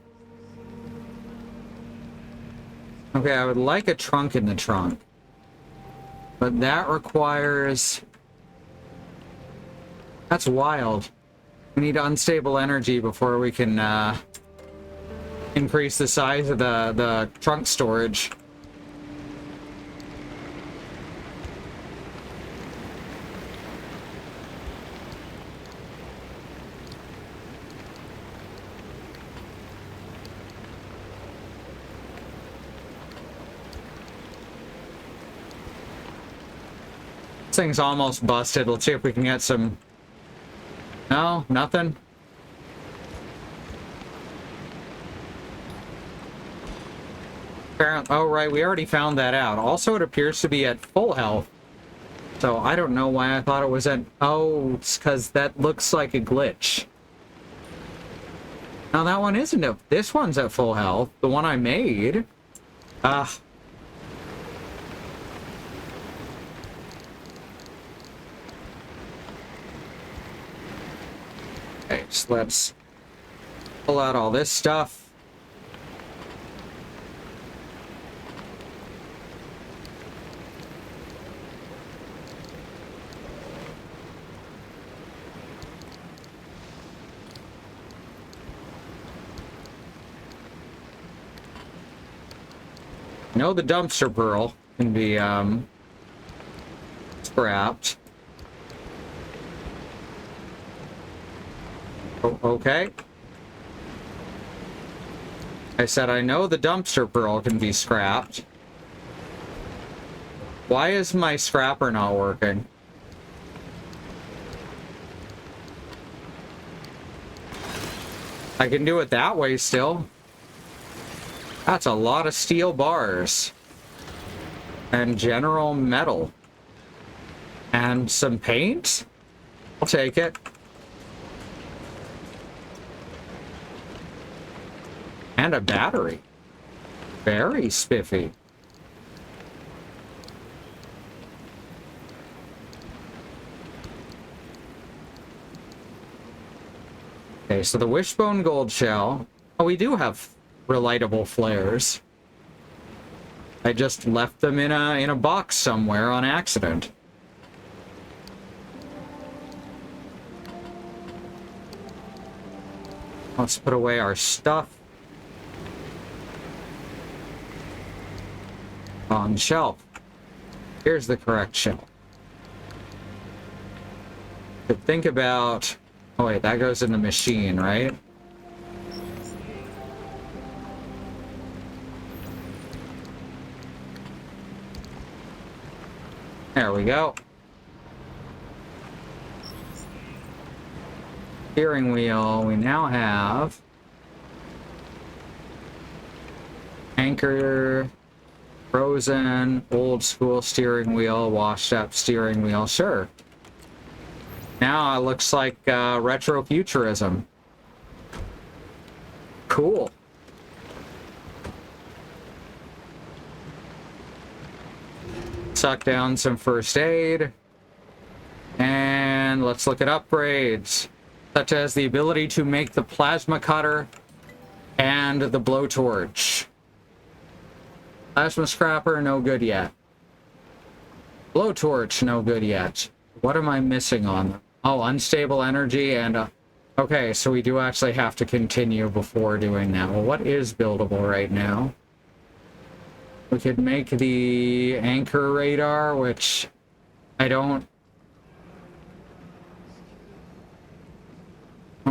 Okay, I would like a trunk in the trunk. But that requires... That's wild. We need unstable energy before we can increase the size of the trunk storage. This thing's almost busted. Let's see if we can get some... No, nothing. Apparently, oh right, we already found that out. Also, it appears to be at full health. So I don't know why I thought it was at... Oh, it's because that looks like a glitch. Now that one isn't at... This one's at full health. The one I made. Okay, so let's pull out all this stuff. I know the dumpster pearl can be scrapped. Okay. I said I know the dumpster pearl can be scrapped. Why is my scrapper not working? I can do it that way still. That's a lot of steel bars. And general metal. And some paint? I'll take it. And a battery. Very spiffy. Okay, so the wishbone gold shell. Oh, we do have relightable flares. I just left them in a box somewhere on accident. Let's put away our stuff. On shelf. Here's the correct shelf. To think about... Oh wait, that goes in the machine, right? There we go. Steering wheel, we now have... Anchor... Frozen, old school steering wheel, washed up steering wheel, sure. Now it looks like retrofuturism. Cool. Suck down some first aid. And let's look at upgrades, such as the ability to make the plasma cutter and the blowtorch. Plasma scrapper, no good yet. Blowtorch, no good yet. What am I missing on them? Oh, unstable energy and... okay, so we do actually have to continue before doing that. Well, what is buildable right now? We could make the anchor radar, which I don't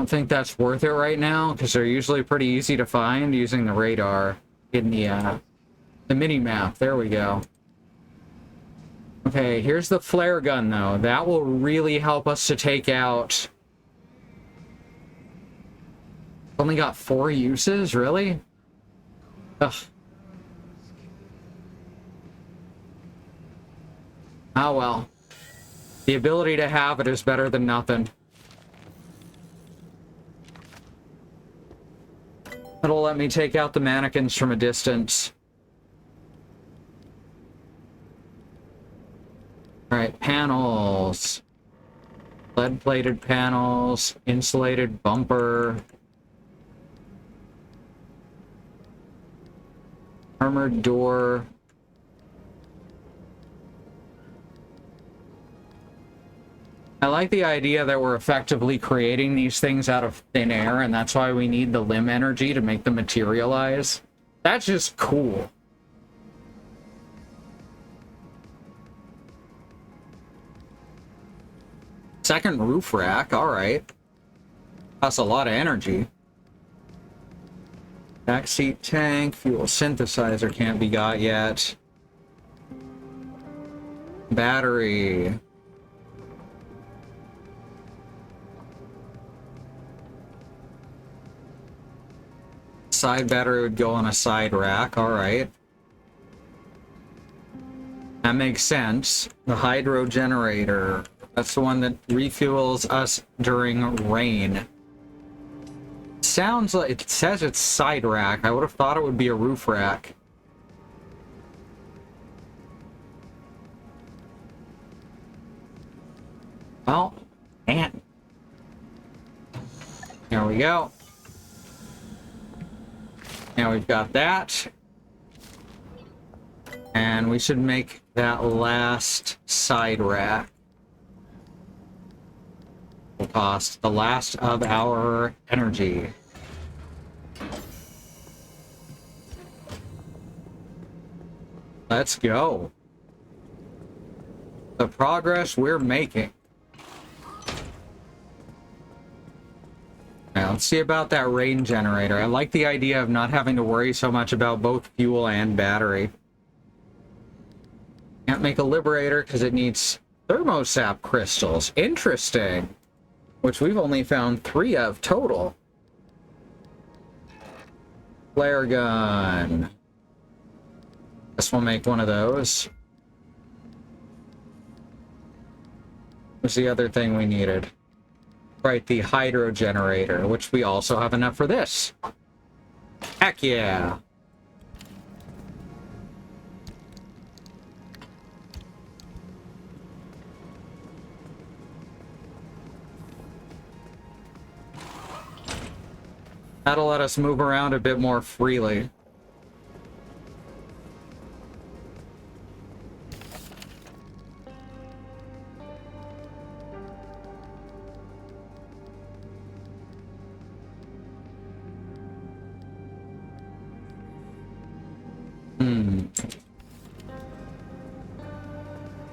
think that's worth it right now, because they're usually pretty easy to find using the radar in the mini-map. There we go. Okay, here's the flare gun, though. That will really help us to take out... only got 4 uses? Really? Ugh. Oh well. The ability to have it is better than nothing. It'll let me take out the mannequins from a distance. Alright, panels. Lead-plated panels, insulated bumper. Armored door. I like the idea that we're effectively creating these things out of thin air, and that's why we need the limb energy to make them materialize. That's just cool. Second roof rack, alright. That's a lot of energy. Backseat tank, fuel synthesizer can't be got yet. Battery. Side battery would go on a side rack, alright. That makes sense. The hydro generator. That's the one that refuels us during rain. Sounds like it says it's side rack. I would have thought it would be a roof rack. Well, and there we go. Now we've got that. And we should make that last side rack. Will cost the last of our energy. Let's go. The progress we're making. Now, let's see about that rain generator. I like the idea of not having to worry so much about both fuel and battery. Can't make a liberator because it needs thermosap crystals. Interesting. Which we've only found 3 of total. Flare gun. Guess we'll make one of those. What's the other thing we needed? Right, the hydro generator, which we also have enough for this. Heck yeah! That'll let us move around a bit more freely.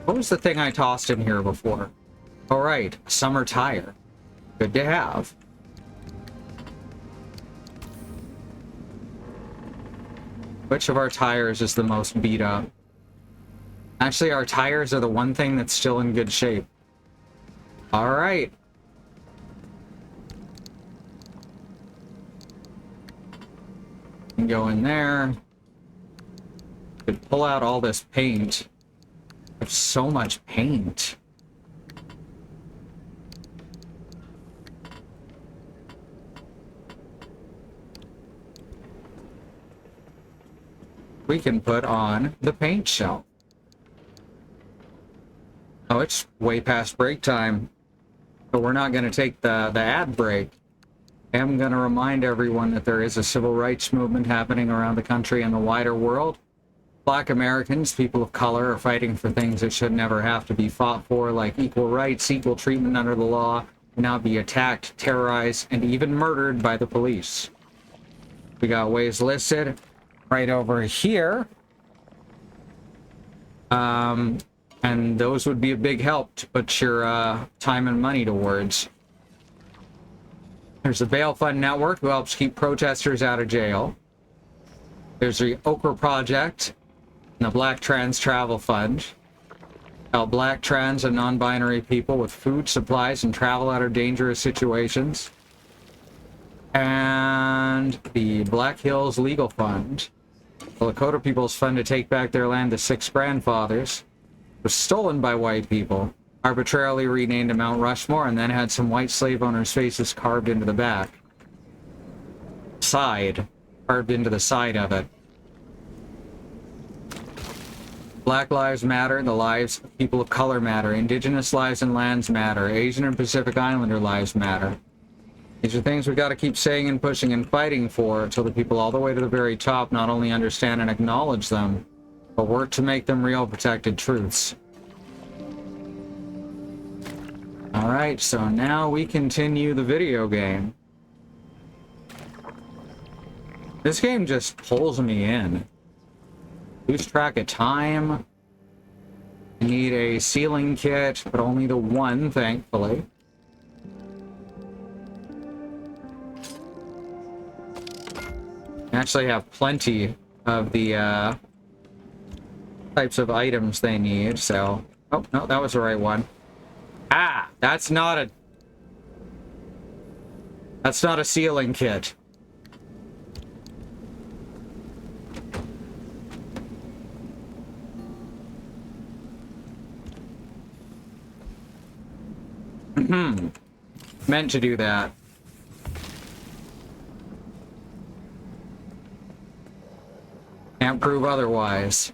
What was the thing I tossed in here before? All right, summer tire. Good to have. Which of our tires is the most beat up? Actually, our tires are the one thing that's still in good shape. All right. Go in there. Could pull out all this paint. There's so much paint. We can put on the paint shelf. Oh, it's way past break time. But we're not going to take the ad break. I am going to remind everyone that there is a civil rights movement happening around the country and the wider world. Black Americans, people of color, are fighting for things that should never have to be fought for, like equal rights, equal treatment under the law, and not be attacked, terrorized, and even murdered by the police. We got ways listed right over here. And those would be a big help to put your time and money towards. There's the Bail Fund Network, who helps keep protesters out of jail. There's the Okra Project and the Black Trans Travel Fund. Help black, trans, and non-binary people with food, supplies, and travel out of dangerous situations. And the Black Hills Legal Fund. The Lakota People's Fund to take back their land to 6 grandfathers. Was stolen by white people, arbitrarily renamed to Mount Rushmore, and then had some white slave owners' faces carved into the back. Carved into the side of it. Black lives matter, the lives of people of color matter, indigenous lives and lands matter, Asian and Pacific Islander lives matter. These are things we've got to keep saying and pushing and fighting for until the people all the way to the very top not only understand and acknowledge them, but work to make them real protected truths. Alright, so now we continue the video game. This game just pulls me in. Lose track of time. I need a sealing kit, but only the one, thankfully. I actually have plenty of the types of items they need, so... Oh, no, that was the right one. Ah! That's not a sealing kit. Meant to do that. Can't prove otherwise.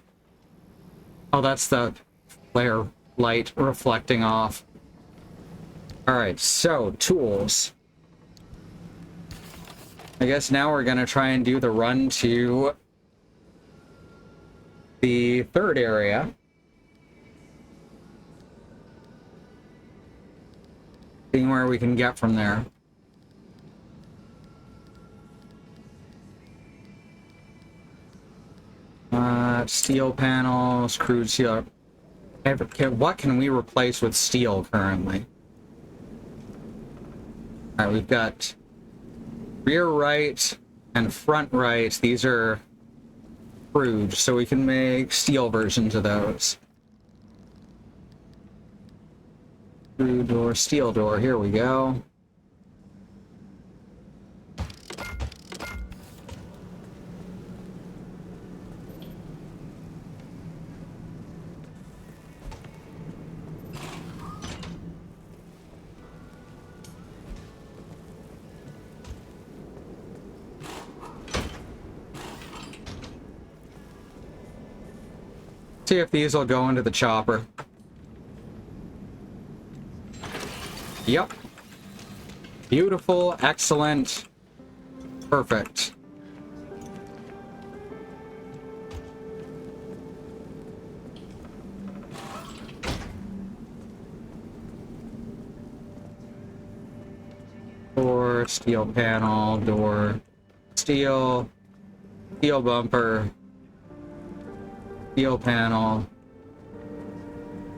Oh, that's the flare light reflecting off. Alright, so, tools. I guess now we're gonna try and do the run to the third area. Seeing where we can get from there. Steel panels, crude steel. What can we replace with steel currently? Alright, we've got rear right and front right. These are crude, so we can make steel versions of those. Crude door, steel door, here we go. See if these will go into the chopper. Yep. Beautiful, excellent, perfect. Door, steel panel, door, steel bumper, steel panel.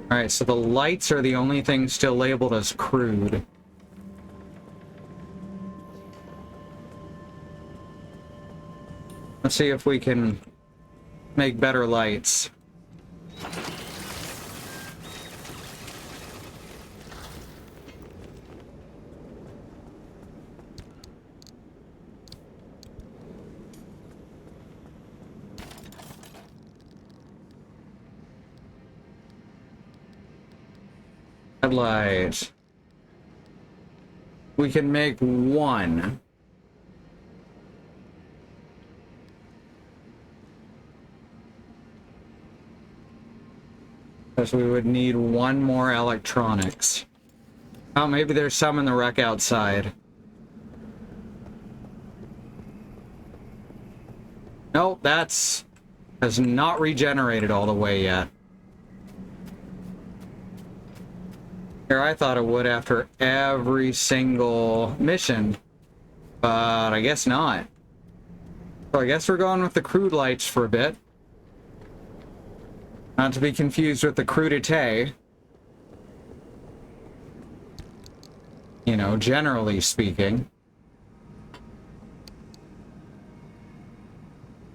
Alright, so the lights are the only thing still labeled as crude. Let's see if we can make better lights. Headlight. We can make one. Because we would need one more electronics. Oh, maybe there's some in the wreck outside. Nope, that's has not regenerated all the way yet. Here, I thought it would after every single mission, but I guess not. So I guess we're going with the crude lights for a bit. Not to be confused with the crudité. You know, generally speaking.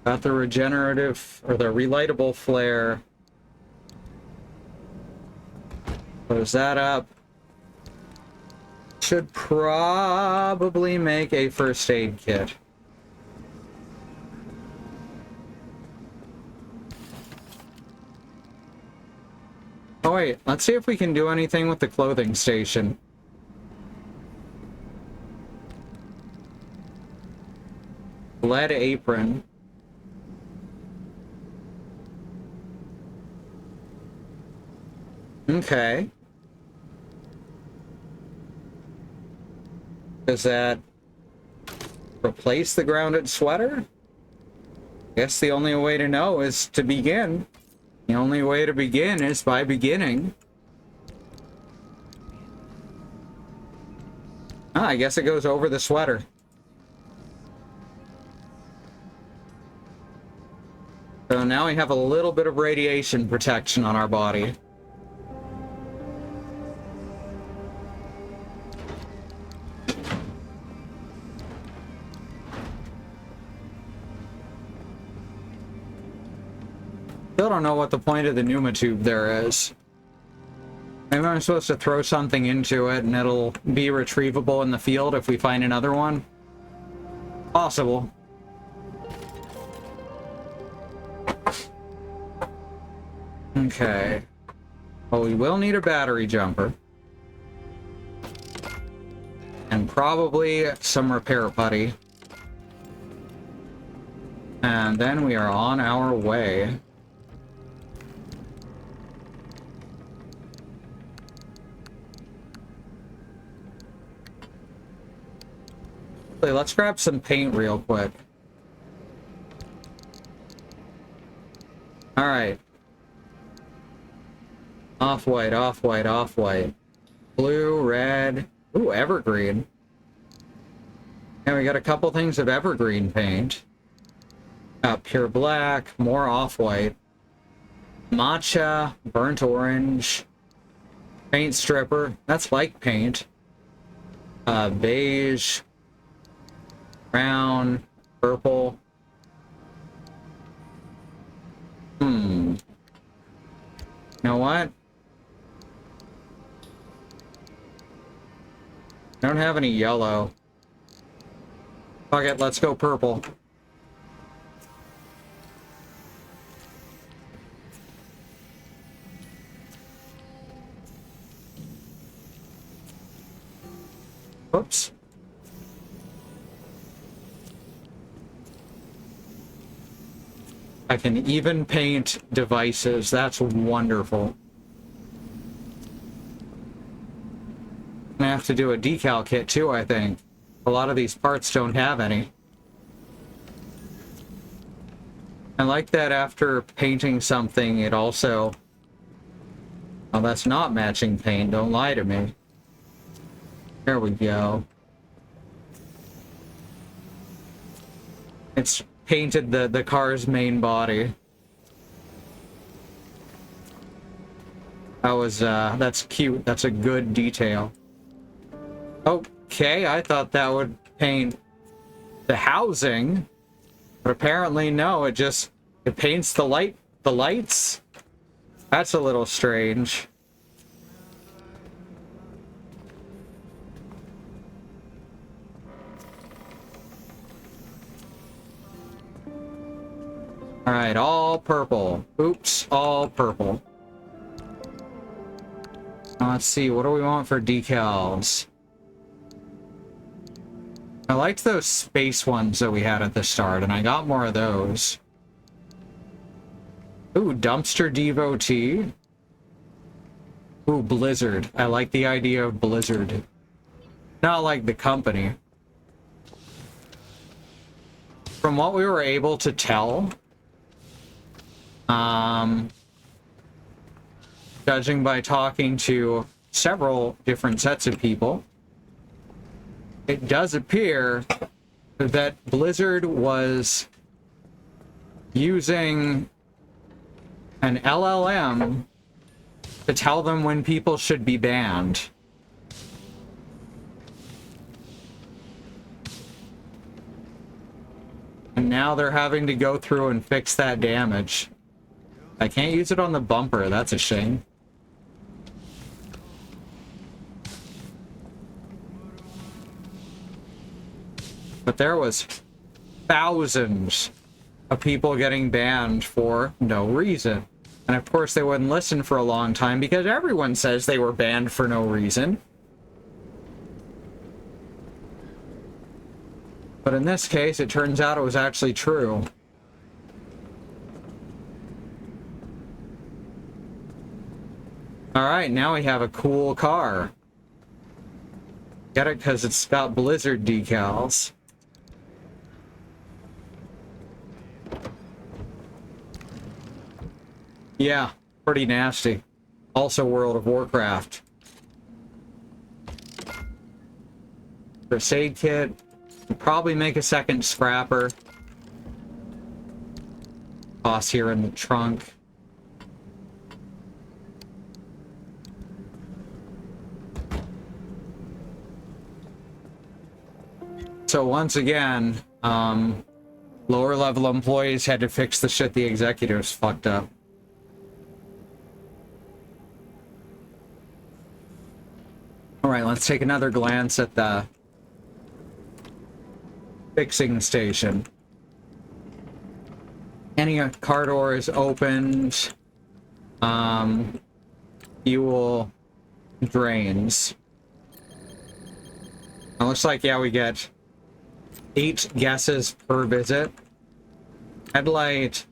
Got the regenerative, or the relightable flare. Close that up. Should probably make a first aid kit. Oh wait, let's see if we can do anything with the clothing station. Lead apron. Okay. Does that replace the grounded sweater? Guess the only way to know is to begin. The only way to begin is by beginning. Ah, I guess it goes over the sweater. So now we have a little bit of radiation protection on our body. Still don't know what the point of the pneumatube there is. Maybe I'm supposed to throw something into it and it'll be retrievable in the field if we find another one? Possible. Okay. Well, we will need a battery jumper. And probably some repair putty. And then we are on our way. Let's grab some paint real quick. Alright. Off-white, off-white, off-white. Blue, red. Ooh, evergreen. And we got a couple things of evergreen paint. Pure black, more off-white. Matcha, burnt orange. Paint stripper. That's like paint. Beige. Brown, purple. You know what? I don't have any yellow. Fuck it, let's go purple. Whoops. I can even paint devices. That's wonderful. I'm gonna have to do a decal kit too, I think. A lot of these parts don't have any. I like that after painting something, it also... Oh, that's not matching paint. Don't lie to me. There we go. It's painted the car's main body. That was, that's cute. That's a good detail. Okay, I thought that would paint the housing, but apparently no, it paints the lights. That's a little strange. Alright, all purple. Oops, all purple. Now, let's see, what do we want for decals? I liked those space ones that we had at the start, and I got more of those. Ooh, dumpster devotee. Ooh, Blizzard. I like the idea of Blizzard. Not like the company. From what we were able to tell, Judging by talking to several different sets of people, it does appear that Blizzard was using an LLM to tell them when people should be banned. And now they're having to go through and fix that damage. I can't use it on the bumper, that's a shame. But there was thousands of people getting banned for no reason. And of course they wouldn't listen for a long time because everyone says they were banned for no reason. But in this case, it turns out it was actually true. Alright, now we have a cool car. Get it? Because it's got Blizzard decals. Yeah, pretty nasty. Also World of Warcraft. First aid kit. We'll probably make a second scrapper. Toss here in the trunk. So once again, lower level employees had to fix the shit the executives fucked up. Alright, let's take another glance at the fixing station. Any car door is opened. Fuel drains. It looks like, yeah, we get 8 guesses per visit. Headlight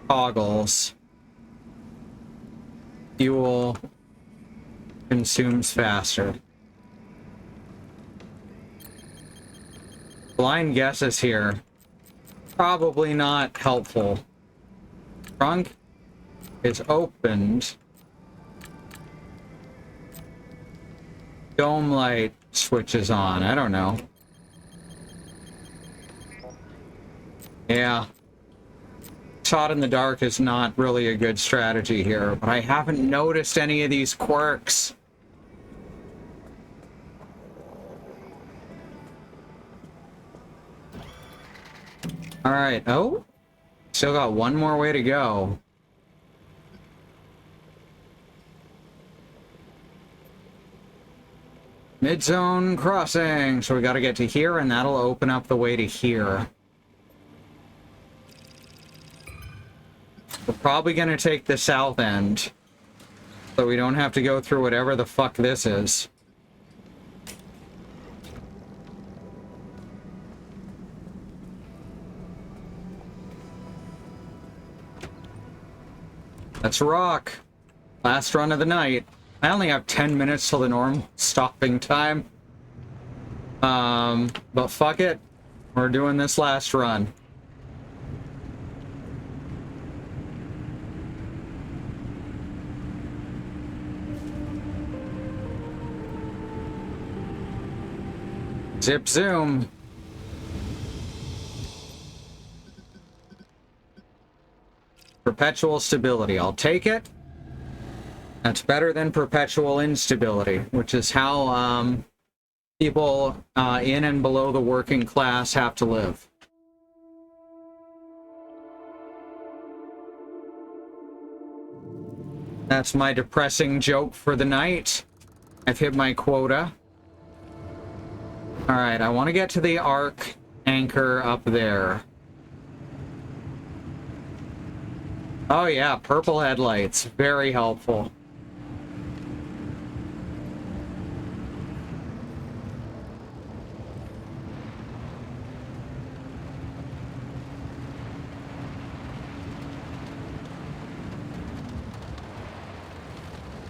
toggles. Fuel consumes faster. Blind guesses here. Probably not helpful. Trunk is opened. Dome light switches on. I don't know. Yeah. Shot in the dark is not really a good strategy here, but I haven't noticed any of these quirks. Alright, oh. Still got one more way to go. Mid-zone crossing. So we gotta get to here, and that'll open up the way to here. We're probably gonna take the south end, so we don't have to go through whatever the fuck this is. Let's rock. Last run of the night. I only have 10 minutes till the normal stopping time. But fuck it. We're doing this last run. Zip zoom. Perpetual stability. I'll take it. That's better than perpetual instability, which is how people in and below the working class have to live. That's my depressing joke for the night. I've hit my quota. Alright, I want to get to the arc anchor up there. Oh yeah, purple headlights. Very helpful.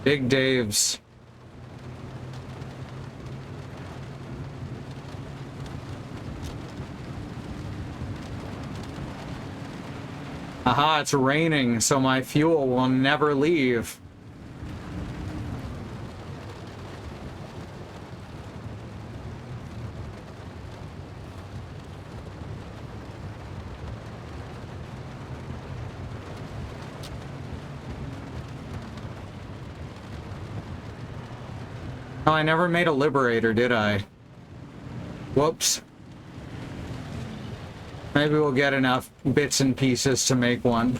Big Dave's. Aha, it's raining, so my fuel will never leave. Oh, I never made a Liberator, did I? Whoops. Maybe we'll get enough bits and pieces to make one.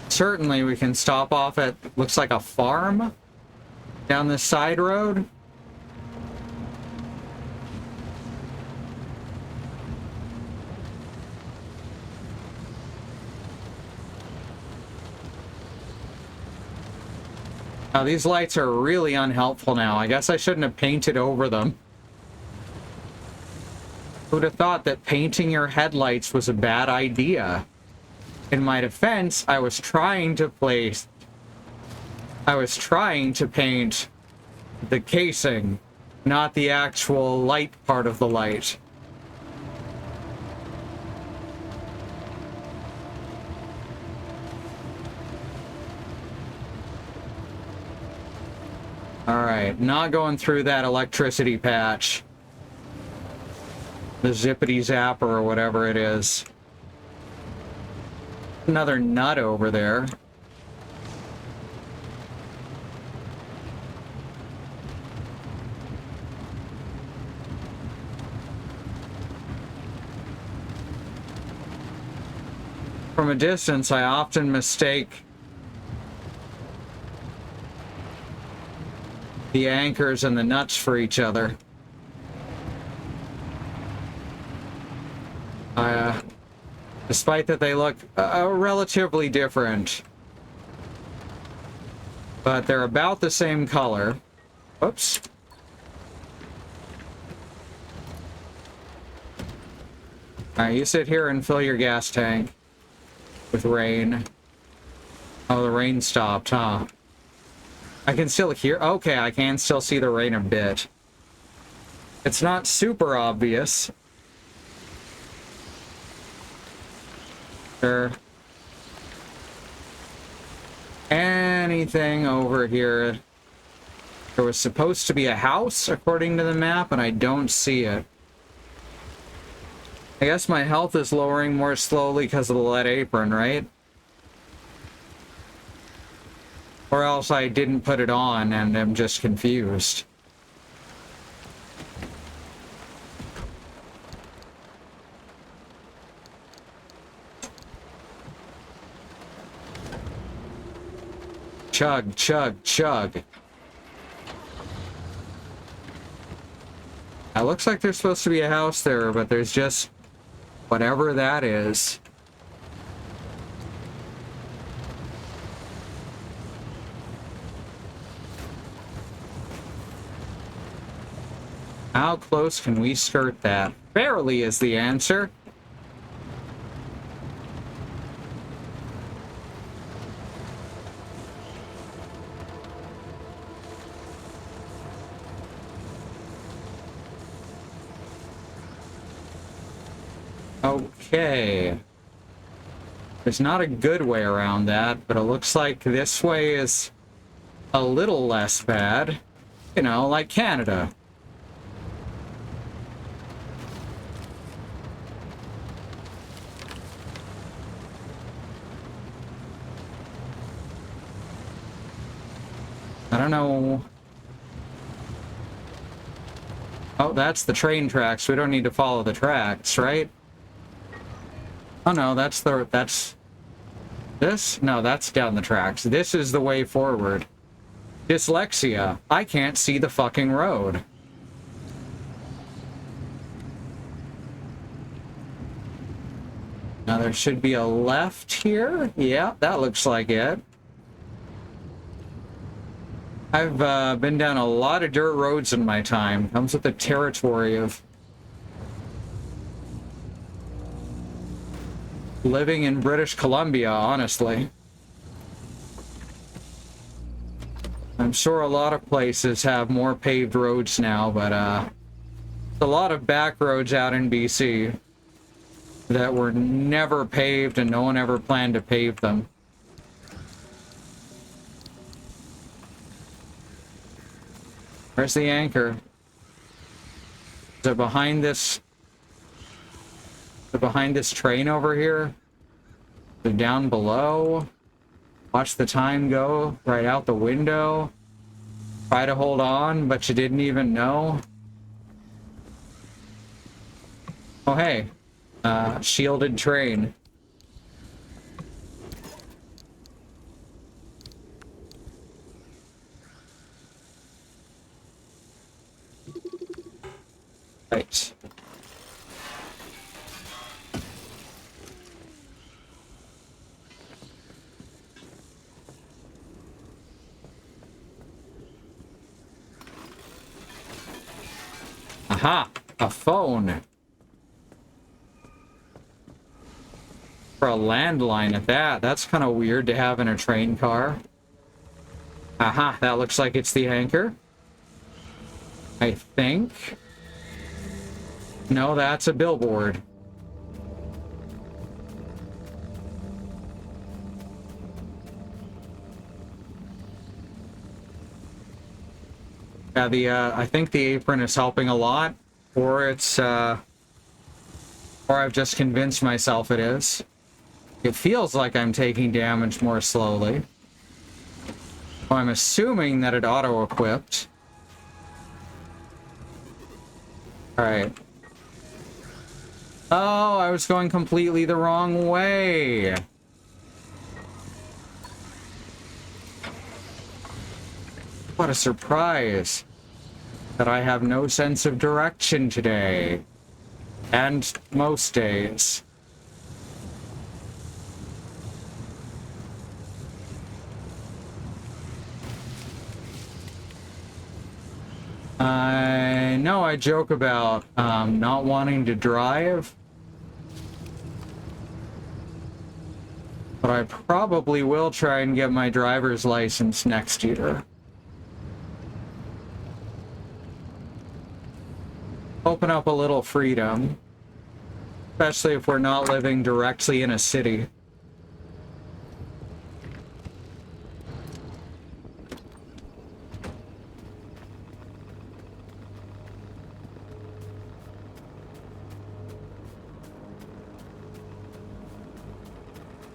Certainly we can stop off at, looks like a farm down this side road. Now these lights are really unhelpful now. I guess I shouldn't have painted over them. Who'd have thought that painting your headlights was a bad idea? In my defense, I was trying to paint the casing, not the actual light part of the light. Alright, not going through that electricity patch. The zippity zapper or whatever it is. Another nut over there. From a distance, I often mistake the anchors and the nuts for each other. Despite that they look relatively different. But they're about the same color. Whoops. Alright, you sit here and fill your gas tank with rain. Oh, the rain stopped, huh? I can still hear... Okay, I can still see the rain a bit. It's not super obvious. Sure. Anything over here? There was supposed to be a house, according to the map, and I don't see it. I guess my health is lowering more slowly because of the lead apron, right? Or else I didn't put it on and I'm just confused. Chug, chug, chug. It looks like there's supposed to be a house there, but there's just whatever that is. How close can we skirt that? Barely is the answer. Okay. There's not a good way around that, but it looks like this way is a little less bad. You know, like Canada. I don't know. Oh, that's the train tracks. We don't need to follow the tracks, right? Oh no, that's this? No, that's down the tracks. This is the way forward. Dyslexia. I can't see the fucking road. Now there should be a left here. Yeah, that looks like it. I've been down a lot of dirt roads in my time. Comes with the territory of living in British Columbia, honestly. I'm sure a lot of places have more paved roads now, but a lot of back roads out in BC. that were never paved and no one ever planned to pave them. Where's the anchor? Is it behind this? Is it behind this train over here? Is it down below? Watch the time go right out the window. Try to hold on, but you didn't even know. Oh, hey. Shielded train. Right. Aha! A phone. For a landline at that. That's kind of weird to have in a train car. Aha, that looks like it's the anchor. I think. No, that's a billboard. Yeah, I think the apron is helping a lot, or it's, or I've just convinced myself it is. It feels like I'm taking damage more slowly. Well, I'm assuming that it auto-equipped. Alright. Oh, I was going completely the wrong way. What a surprise. That I have no sense of direction today. And most days. I know I joke about not wanting to drive. But I probably will try and get my driver's license next year. Open up a little freedom. Especially if we're not living directly in a city.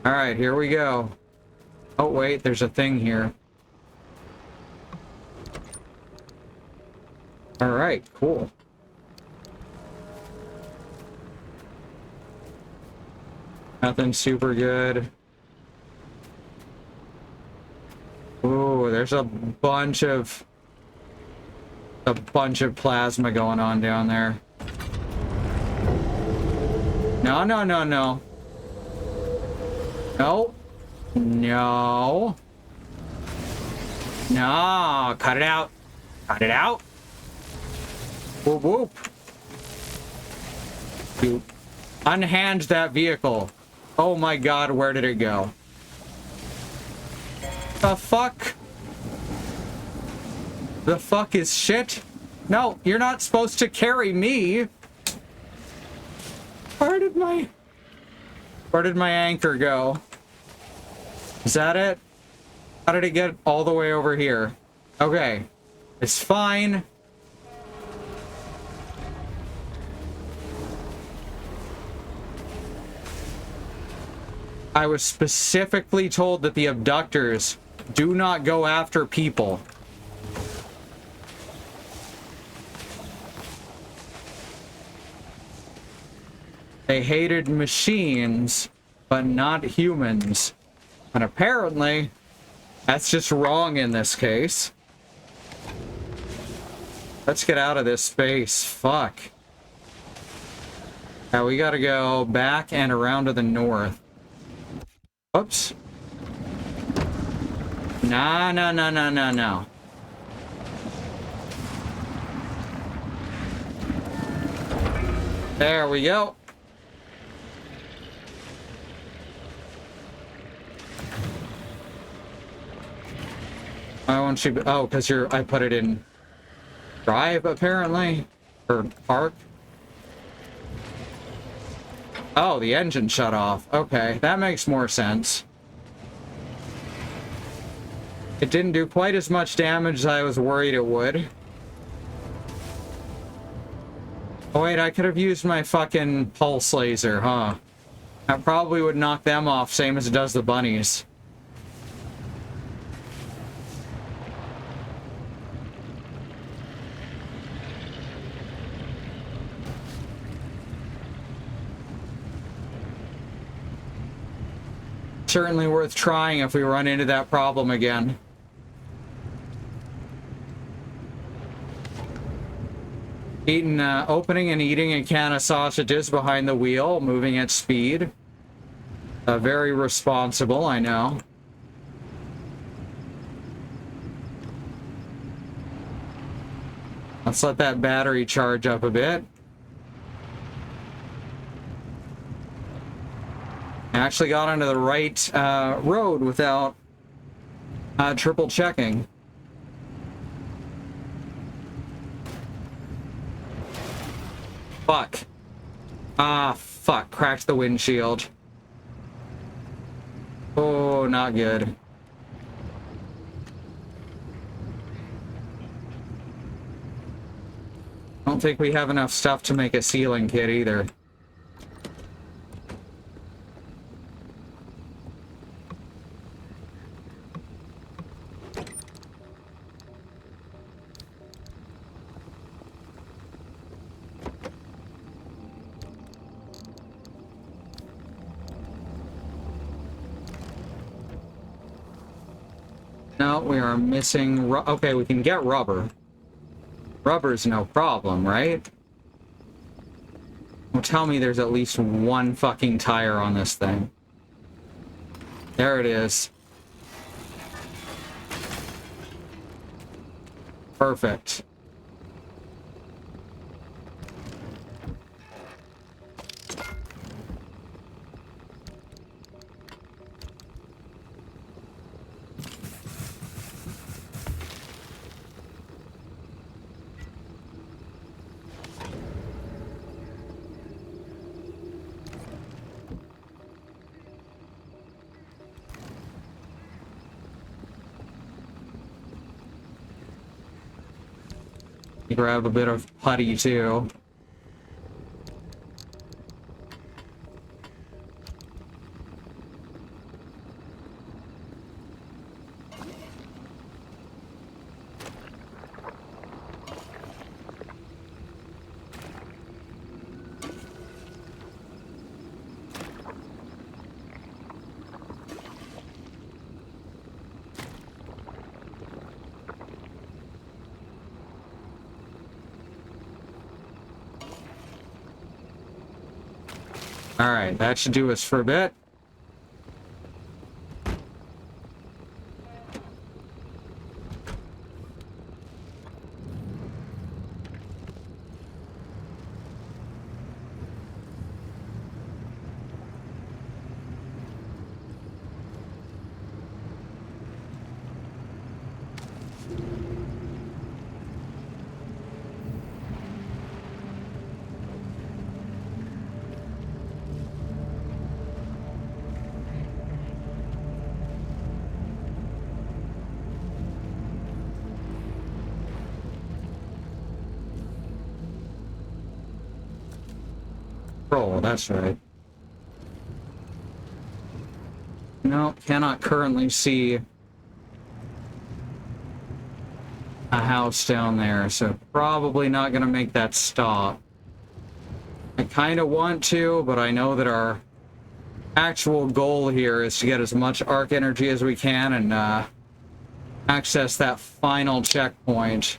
Alright, here we go. Oh wait, there's a thing here. Alright, cool. Nothing super good. Ooh, there's a bunch of plasma going on down there. No, no, no, no. No. No. No. Cut it out. Cut it out. Whoop, whoop. You unhand that vehicle. Oh my god, where did it go? The fuck? The fuck is shit? No, you're not supposed to carry me. Where did my anchor go? Is that it? How did it get all the way over here? Okay. It's fine. I was specifically told that the abductors do not go after people. They hated machines, but not humans. And apparently, that's just wrong in this case. Let's get out of this space. Fuck. Now we gotta go back and around to the north. Whoops. No, no, no, no, no, no. There we go. Why won't you? Oh, because I put it in drive apparently, or park. Oh, the engine shut off. Okay, that makes more sense. It didn't do quite as much damage as I was worried it would. Oh wait, I could have used my fucking pulse laser, huh? That probably would knock them off, same as it does the bunnies. Certainly worth trying if we run into that problem again. Opening and eating a can of sausages behind the wheel, moving at speed. Very responsible, I know. Let's let that battery charge up a bit. I actually got onto the right road without triple checking. Fuck. Ah, fuck. Cracked the windshield. Oh, not good. I don't think we have enough stuff to make a sealing kit either. No, we are missing okay, we can get rubber. Rubber's no problem, right? Well, tell me there's at least one fucking tire on this thing. There it is. Perfect. Grab a bit of putty too. Alright, that should do us for a bit. Oh, that's right. No, cannot currently see a house down there, so probably not going to make that stop. I kind of want to, but I know that our actual goal here is to get as much arc energy as we can and access that final checkpoint.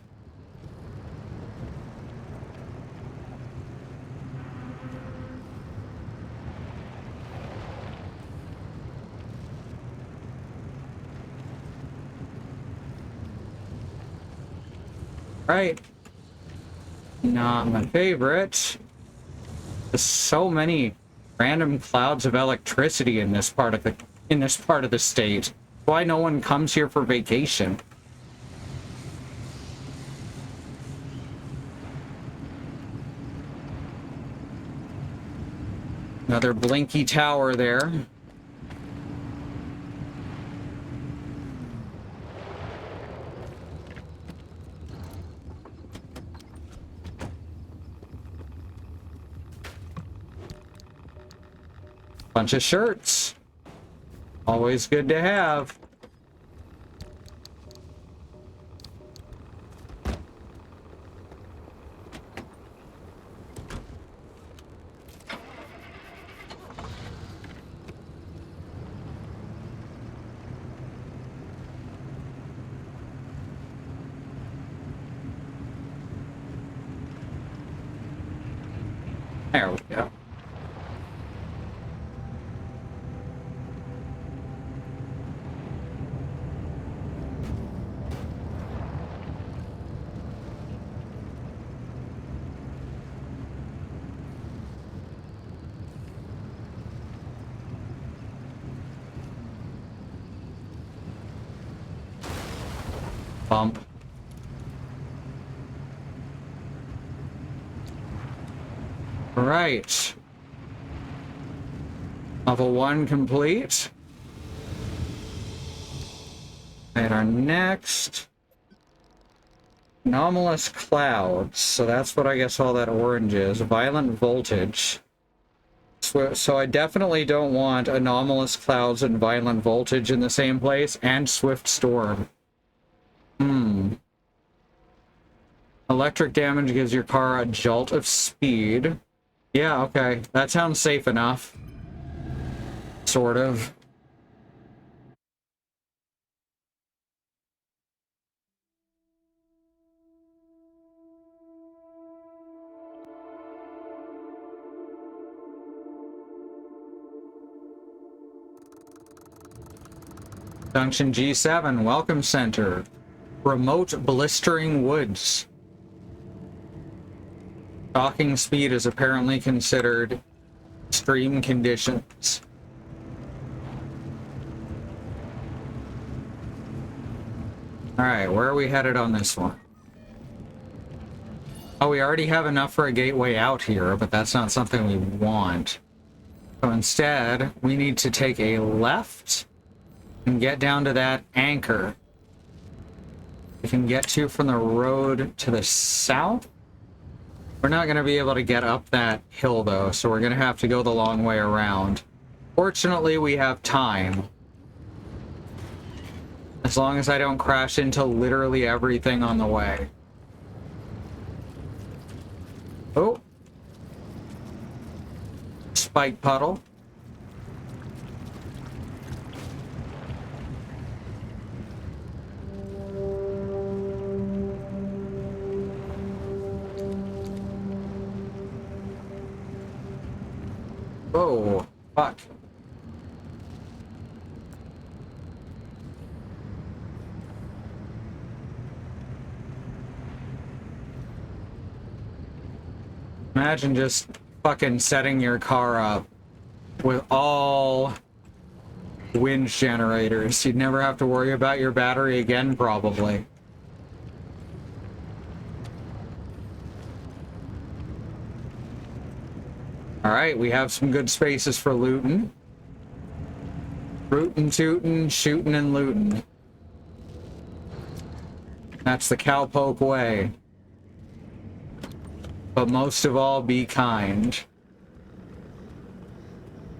Right. Not my favorite. There's so many random clouds of electricity in this part of the state. Why no one comes here for vacation? Another blinky tower there. Bunch of shirts. Always good to have. There we go. Bump. Right. Level 1 complete. And our next anomalous clouds. So that's what I guess all that orange is. Violent voltage. So I definitely don't want anomalous clouds and violent voltage in the same place, and swift storm. Electric damage gives your car a jolt of speed. Yeah, okay. That sounds safe enough. Sort of. Junction G7, Welcome Center. Remote blistering woods. Docking speed is apparently considered extreme conditions. Alright, where are we headed on this one? Oh, we already have enough for a gateway out here, but that's not something we want. So instead, we need to take a left and get down to that anchor. We can get to from the road to the south. We're not going to be able to get up that hill, though, so we're going to have to go the long way around. Fortunately, we have time. As long as I don't crash into literally everything on the way. Oh. Spike puddle. Oh, fuck. Imagine just fucking setting your car up with all wind generators. You'd never have to worry about your battery again, probably. Alright, we have some good spaces for looting. Rootin' tootin', shootin' and lootin'. That's the cowpoke way. But most of all, be kind.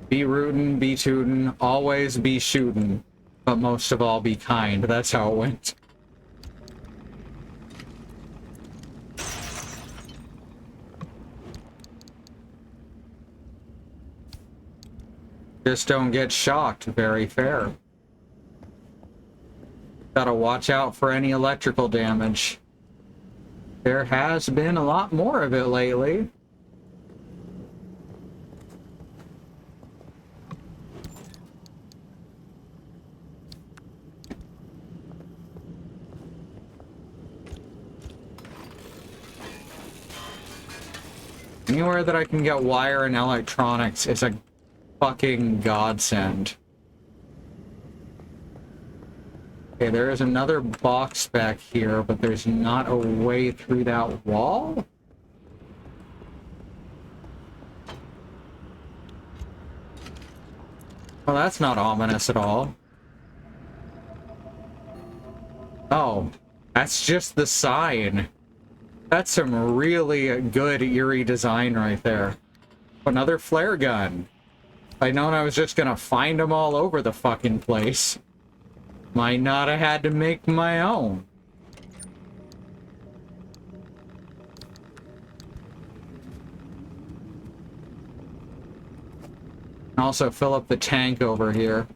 Be rootin', be tootin', always be shootin'. But most of all, be kind. That's how it went. Just don't get shocked. Very fair. Gotta watch out for any electrical damage. There has been a lot more of it lately. Anywhere that I can get wire and electronics is a fucking godsend. Okay, there is another box back here, but there's not a way through that wall? Well, that's not ominous at all. Oh, that's just the sign. That's some really good eerie design right there. Another flare gun. If I'd known I was just gonna find them all over the fucking place, might not have had to make my own. Also fill up the tank over here.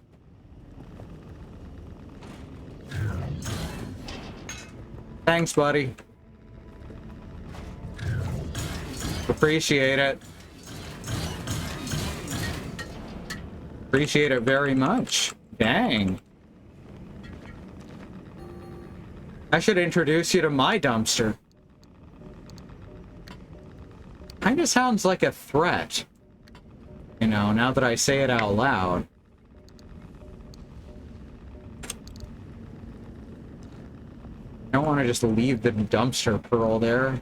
Thanks, buddy. Appreciate it. Appreciate it very much. Dang. I should introduce you to my dumpster. Kinda sounds like a threat. You know, now that I say it out loud. I don't want to just leave the dumpster pearl there.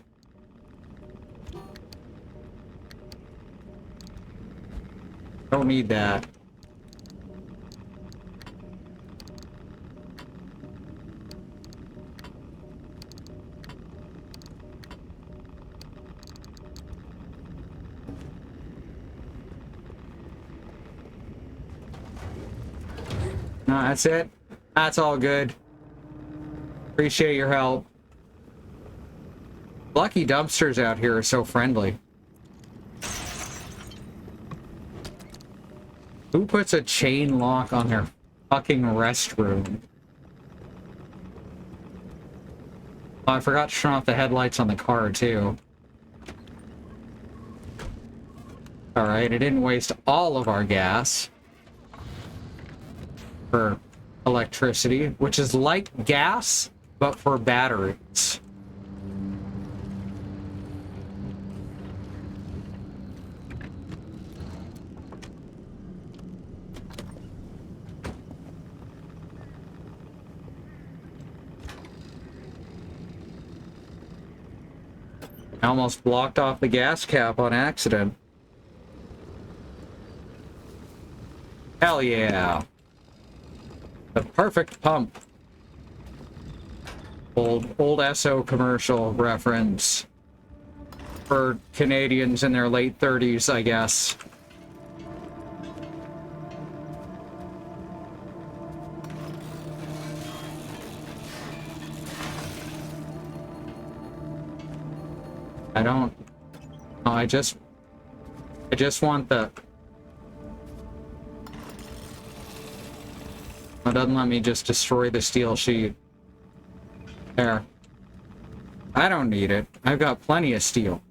Don't need that. No, that's it. That's all good. Appreciate your help. Lucky dumpsters out here are so friendly. Who puts a chain lock on their fucking restroom? Oh, I forgot to turn off the headlights on the car, too. Alright, it didn't waste all of our gas for electricity, which is like gas, but for batteries. I almost blocked off the gas cap on accident. Hell yeah. The perfect pump. Old SO commercial reference. For Canadians in their late 30s, I guess. I don't... Oh, I just want the... It doesn't let me just destroy the steel sheet. There. I don't need it. I've got plenty of steel.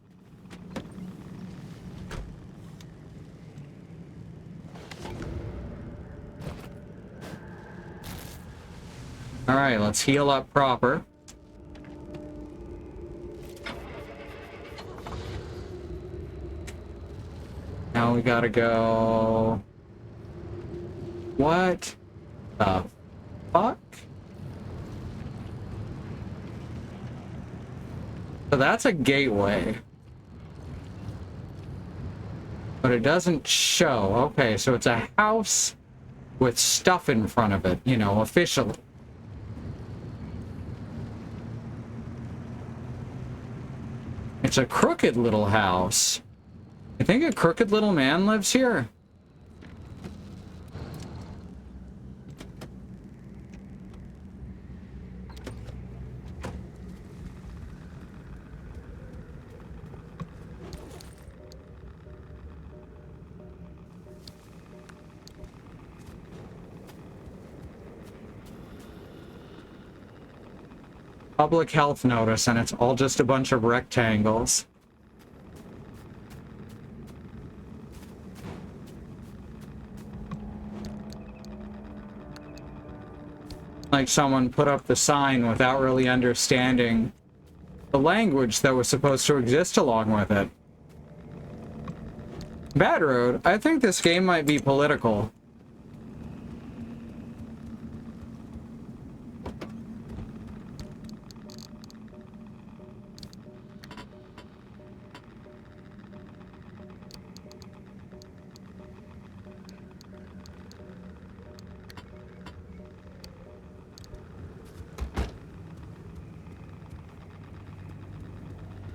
Alright, let's heal up proper. Now we gotta go... What the fuck? So that's a gateway. But it doesn't show. Okay, so it's a house with stuff in front of it, you know, officially. It's a crooked little house. I think a crooked little man lives here. Public health notice, and it's all just a bunch of rectangles. Like someone put up the sign without really understanding the language that was supposed to exist along with it. Bad Road, I think this game might be political.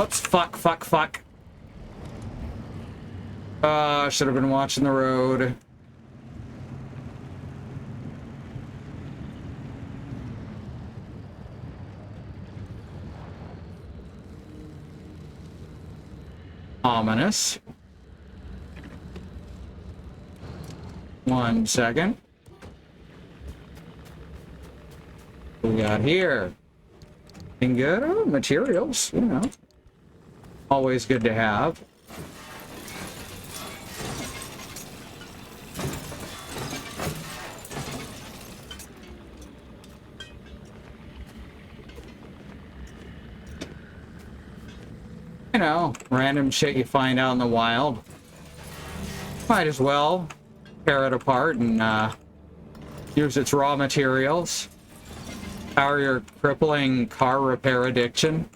Oops, fuck. Should have been watching the road. Ominous. 1 second. What we got here? Anything good? Oh, materials, you know. Always good to have. You know, random shit you find out in the wild. Might as well tear it apart and use its raw materials. Power your crippling car repair addiction.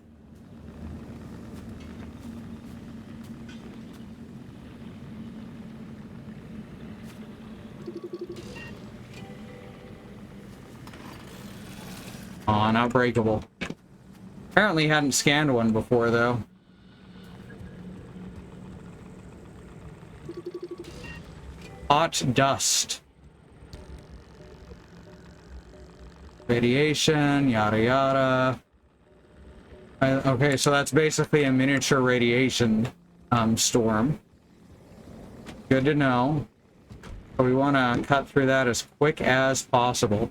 Aw, not breakable. Apparently hadn't scanned one before, though. Hot dust. Radiation, yada yada. Okay, so that's basically a miniature radiation storm. Good to know. So we want to cut through that as quick as possible.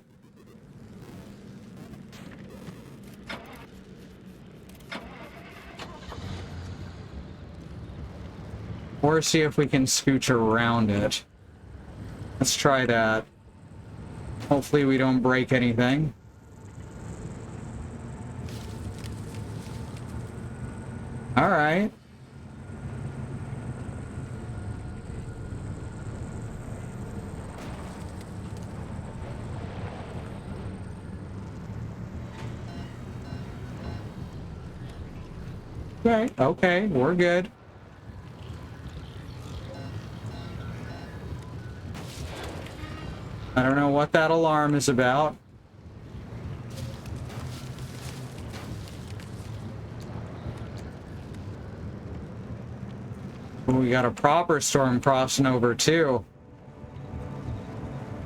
Or see if we can scooch around it. Let's try that. Hopefully we don't break anything. All right. Okay, we're good. I don't know what that alarm is about. We got a proper storm crossing over too.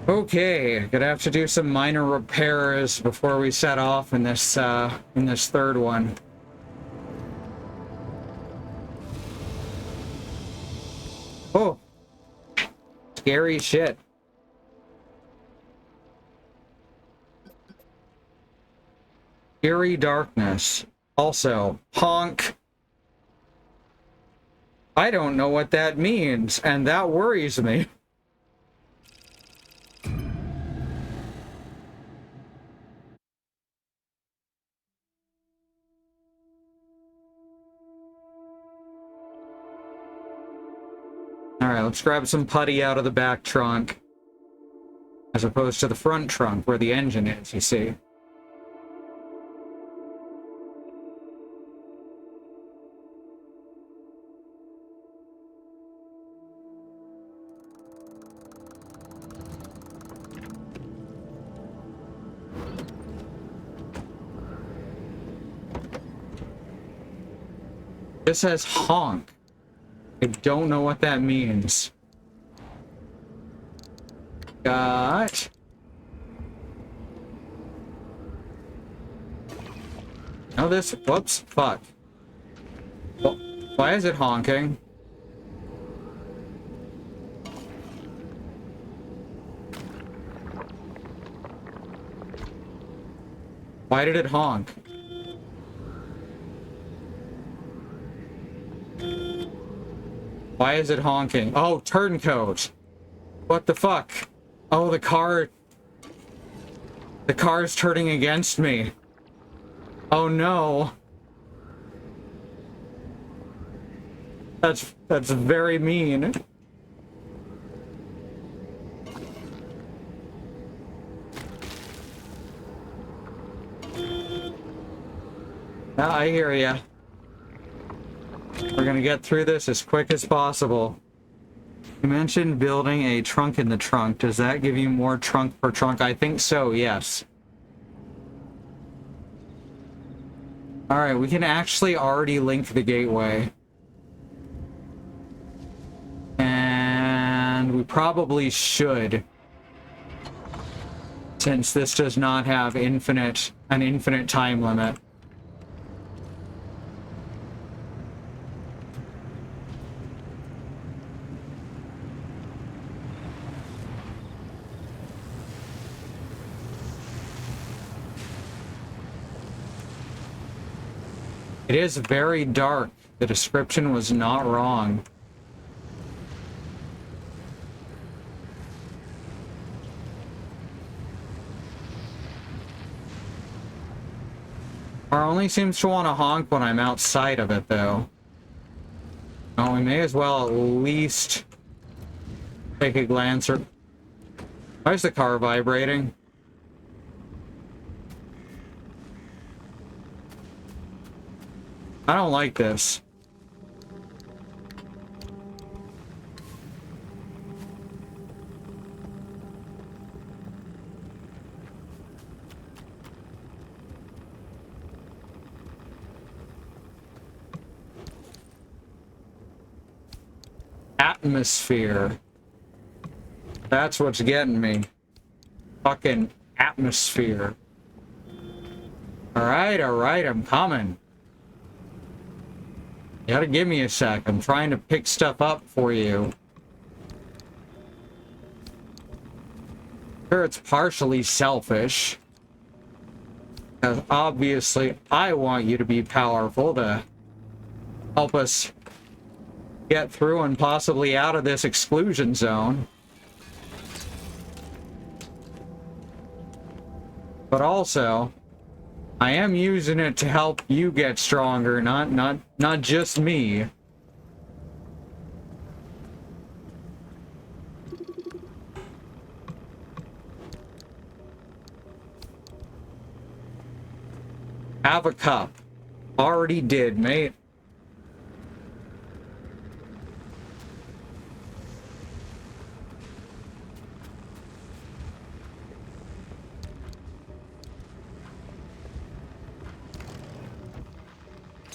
Okay, gonna have to do some minor repairs before we set off in this third one. Oh, scary shit. Eerie darkness. Also, honk. I don't know what that means, and that worries me. Alright, let's grab some putty out of the back trunk. As opposed to the front trunk, where the engine is, you see. This says honk. I don't know what that means. Got... Oh, this... Whoops. Fuck. Well, why is it honking? Why did it honk? Why is it honking? Oh, turncoat. What the fuck? Oh, the car... The car's turning against me. Oh no. That's very mean. I hear ya. We're gonna get through this as quick as possible. You mentioned building a trunk in the trunk. Does that give you more trunk per trunk? I think so, yes. Alright, we can actually already link the gateway. And we probably should. Since this does not have an infinite time limit. It is very dark. The description was not wrong. Car only seems to want to honk when I'm outside of it, though. Oh, we may as well at least take a glance. Or why is the car vibrating? I don't like this. Atmosphere. That's what's getting me. Fucking atmosphere. Alright, I'm coming. You gotta give me a sec. I'm trying to pick stuff up for you. Sure, it's partially selfish. Because obviously, I want you to be powerful to help us get through and possibly out of this exclusion zone. But also, I am using it to help you get stronger, not just me. Have a cup. Already did, mate.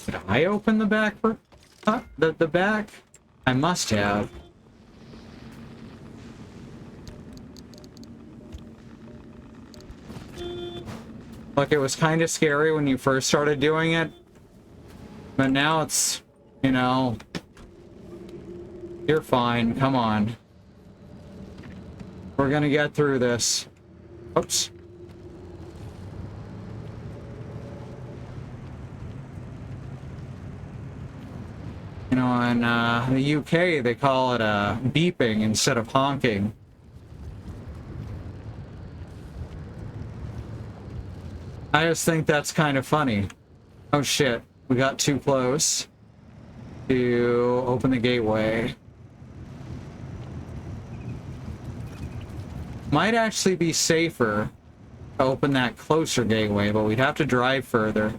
Did I open the back for the back? I must have. Look, it was kind of scary when you first started doing it, but now it's, you know, you're fine. Come on. We're gonna get through this. Oops. You know, in the UK, they call it beeping instead of honking. I just think that's kind of funny. Oh shit, we got too close to open the gateway. Might actually be safer to open that closer gateway, but we'd have to drive further.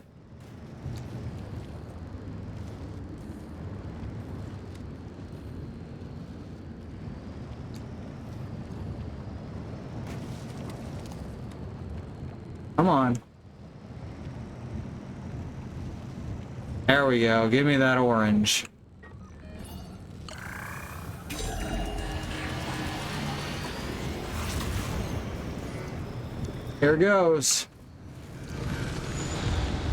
Come on. There we go. Give me that orange. Here goes.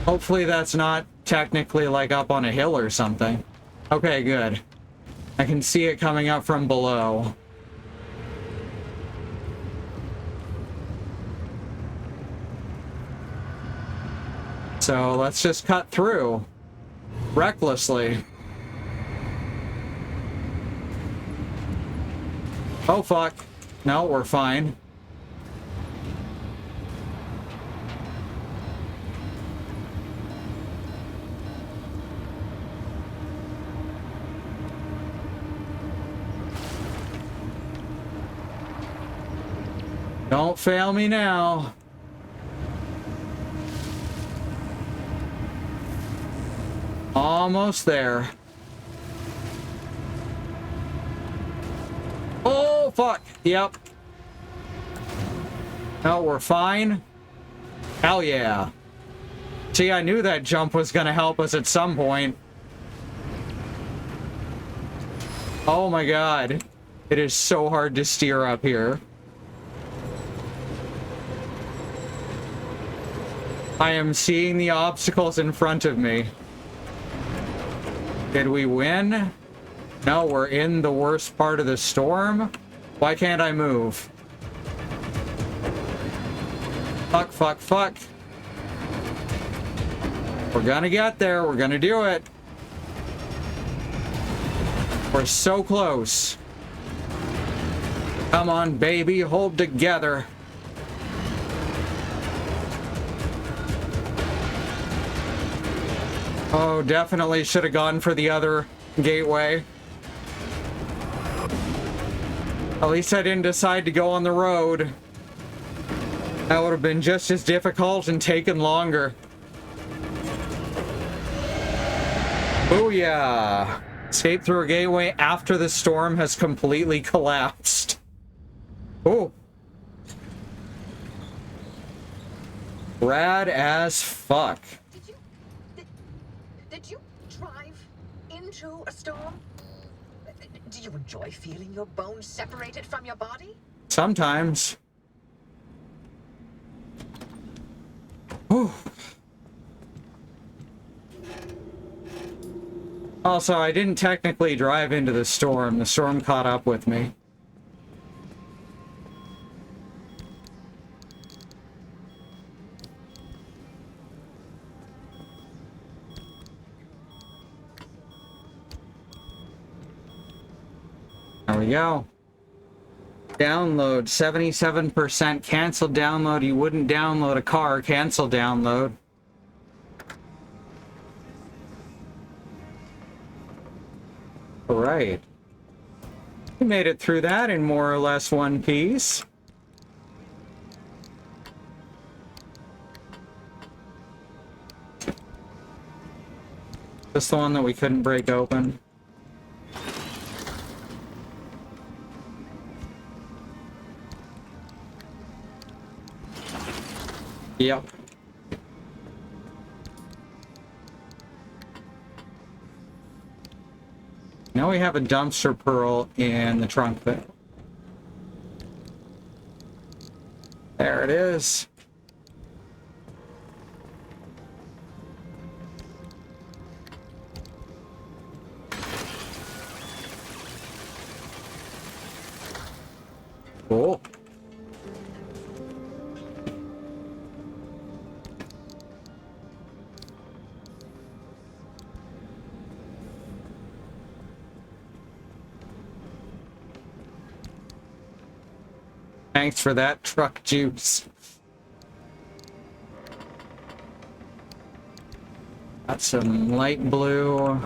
Hopefully that's not technically like up on a hill or something. Okay, good. I can see it coming up from below. So let's just cut through recklessly. Oh fuck. No, we're fine. Don't fail me now. Almost there. Oh, fuck. Yep. No, we're fine. Hell yeah. See, I knew that jump was gonna help us at some point. Oh my god. It is so hard to steer up here. I am seeing the obstacles in front of me. Did we win? No, we're in the worst part of the storm. Why can't I move? Fuck, fuck, fuck. We're gonna get there. We're gonna do it. We're so close. Come on, baby. Hold together. Oh, definitely should have gone for the other gateway. At least I didn't decide to go on the road. That would have been just as difficult and taken longer. Booyah! Escape through a gateway after the storm has completely collapsed. Oh. Rad as fuck. Did you drive into a storm? Do you enjoy feeling your bones separated from your body? Sometimes. Whew. Also, I didn't technically drive into the storm. The storm caught up with me. There we go. Download, 77% cancel download. You wouldn't download a car, cancel download. All right. We made it through that in more or less one piece. This the one that we couldn't break open. Yep. Now we have a dumpster pearl in the trunk there. There it is. Cool. Thanks for that, truck juice. Got some light blue.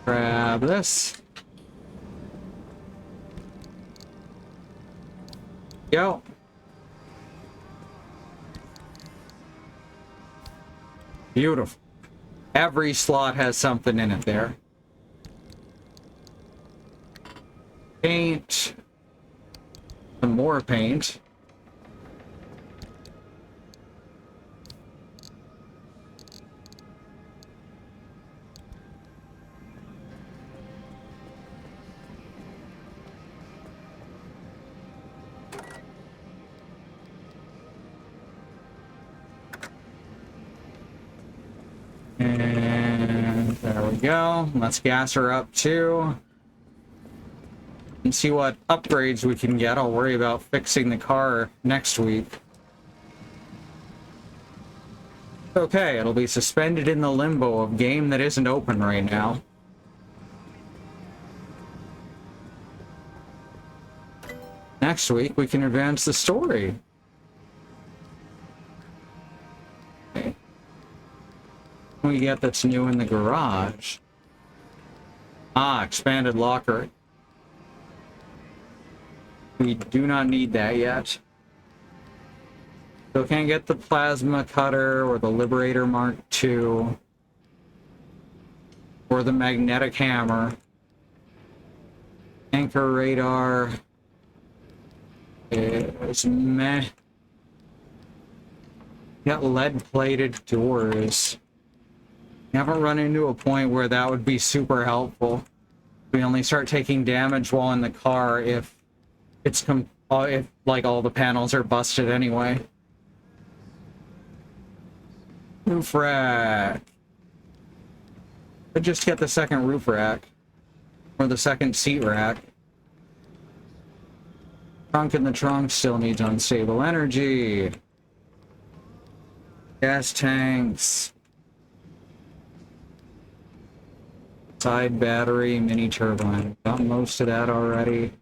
Grab this. Go. Beautiful. Every slot has something in it there. Paint. Some more paint. And there we go. Let's gas her up too. And see what upgrades we can get. I'll worry about fixing the car next week. Okay, it'll be suspended in the limbo of game that isn't open right now. Next week we can advance the story. Okay. What do we get that's new in the garage? Ah, expanded locker. We do not need that yet. Still can't get the plasma cutter or the Liberator Mark II or the magnetic hammer. Anchor radar is meh. Got lead-plated doors. You haven't run into a point where that would be super helpful. We only start taking damage while in the car if it's if like all the panels are busted anyway. Roof rack. Could just get the second roof rack. Or the second seat rack. Trunk in the trunk still needs unstable energy. Gas tanks. Side battery, mini turbine. Got most of that already.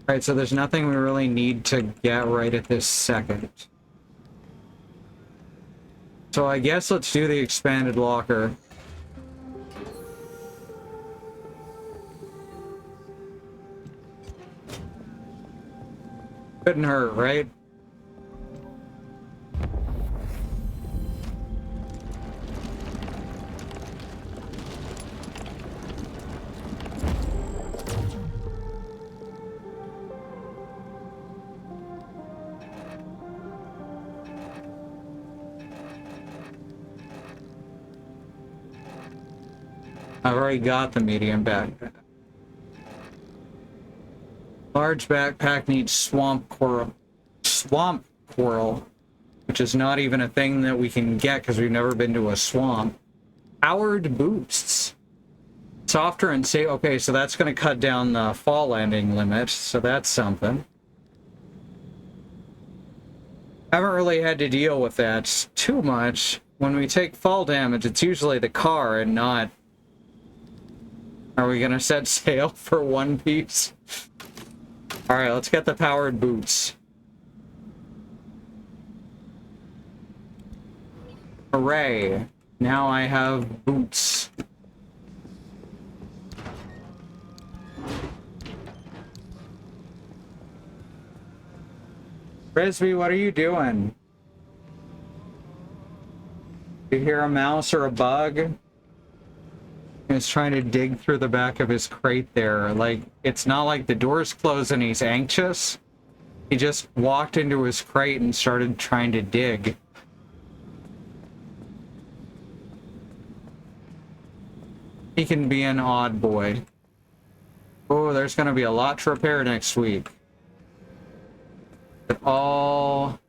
Alright, so there's nothing we really need to get right at this second. So I guess let's do the expanded locker. Couldn't hurt, right? I've already got the medium backpack. Large backpack needs swamp coral. Swamp coral, which is not even a thing that we can get because we've never been to a swamp. Powered boosts. Softer and safe. Okay, so that's going to cut down the fall landing limit, so that's something. Haven't really had to deal with that too much. When we take fall damage, it's usually the car and not... Are we gonna set sail for One Piece? Alright, let's get the powered boots. Hooray! Now I have boots. Frisbee, what are you doing? You hear a mouse or a bug? He's trying to dig through the back of his crate there. Like, it's not like the door's closed and he's anxious. He just walked into his crate and started trying to dig. He can be an odd boy. Oh, there's gonna be a lot to repair next week. But all...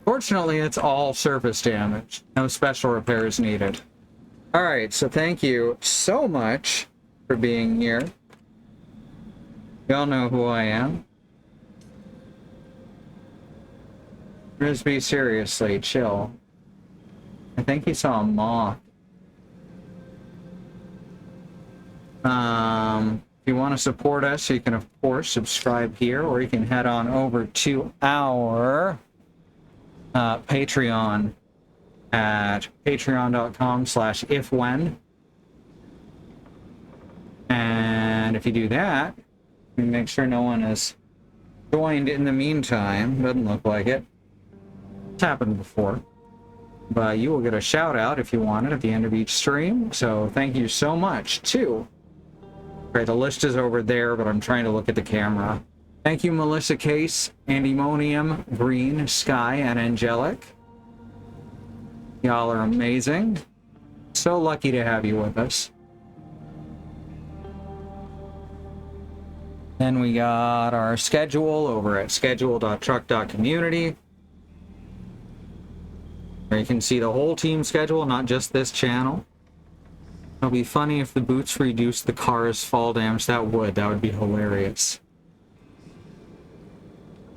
Fortunately, it's all surface damage. No special repairs needed. Alright, so thank you so much for being here. Y'all know who I am. Frisbee, seriously, chill. I think he saw a moth. If you want to support us, you can, of course, subscribe here, or you can head on over to our Patreon at patreon.com/ifwhen. And if you do that, you make sure no one has joined in the meantime. Doesn't look like it. It's happened before. But you will get a shout out if you want it at the end of each stream. So thank you so much too. Okay, the list is over there, but I'm trying to look at the camera. Thank you, Melissa Case, Andymonium, Green, Sky, and Angelic. Y'all are amazing. So lucky to have you with us. Then we got our schedule over at schedule.truck.community. Where you can see the whole team schedule, not just this channel. It'll be funny if the boots reduce the car's fall damage. That would be hilarious.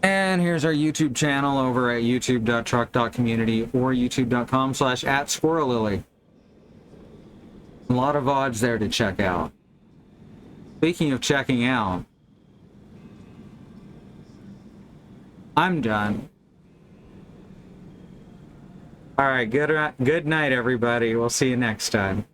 And here's our YouTube channel over at youtube.truck.community or youtube.com/@squirrellily. A lot of VODs there to check out. Speaking of checking out, I'm done. Alright, good night, everybody. We'll see you next time.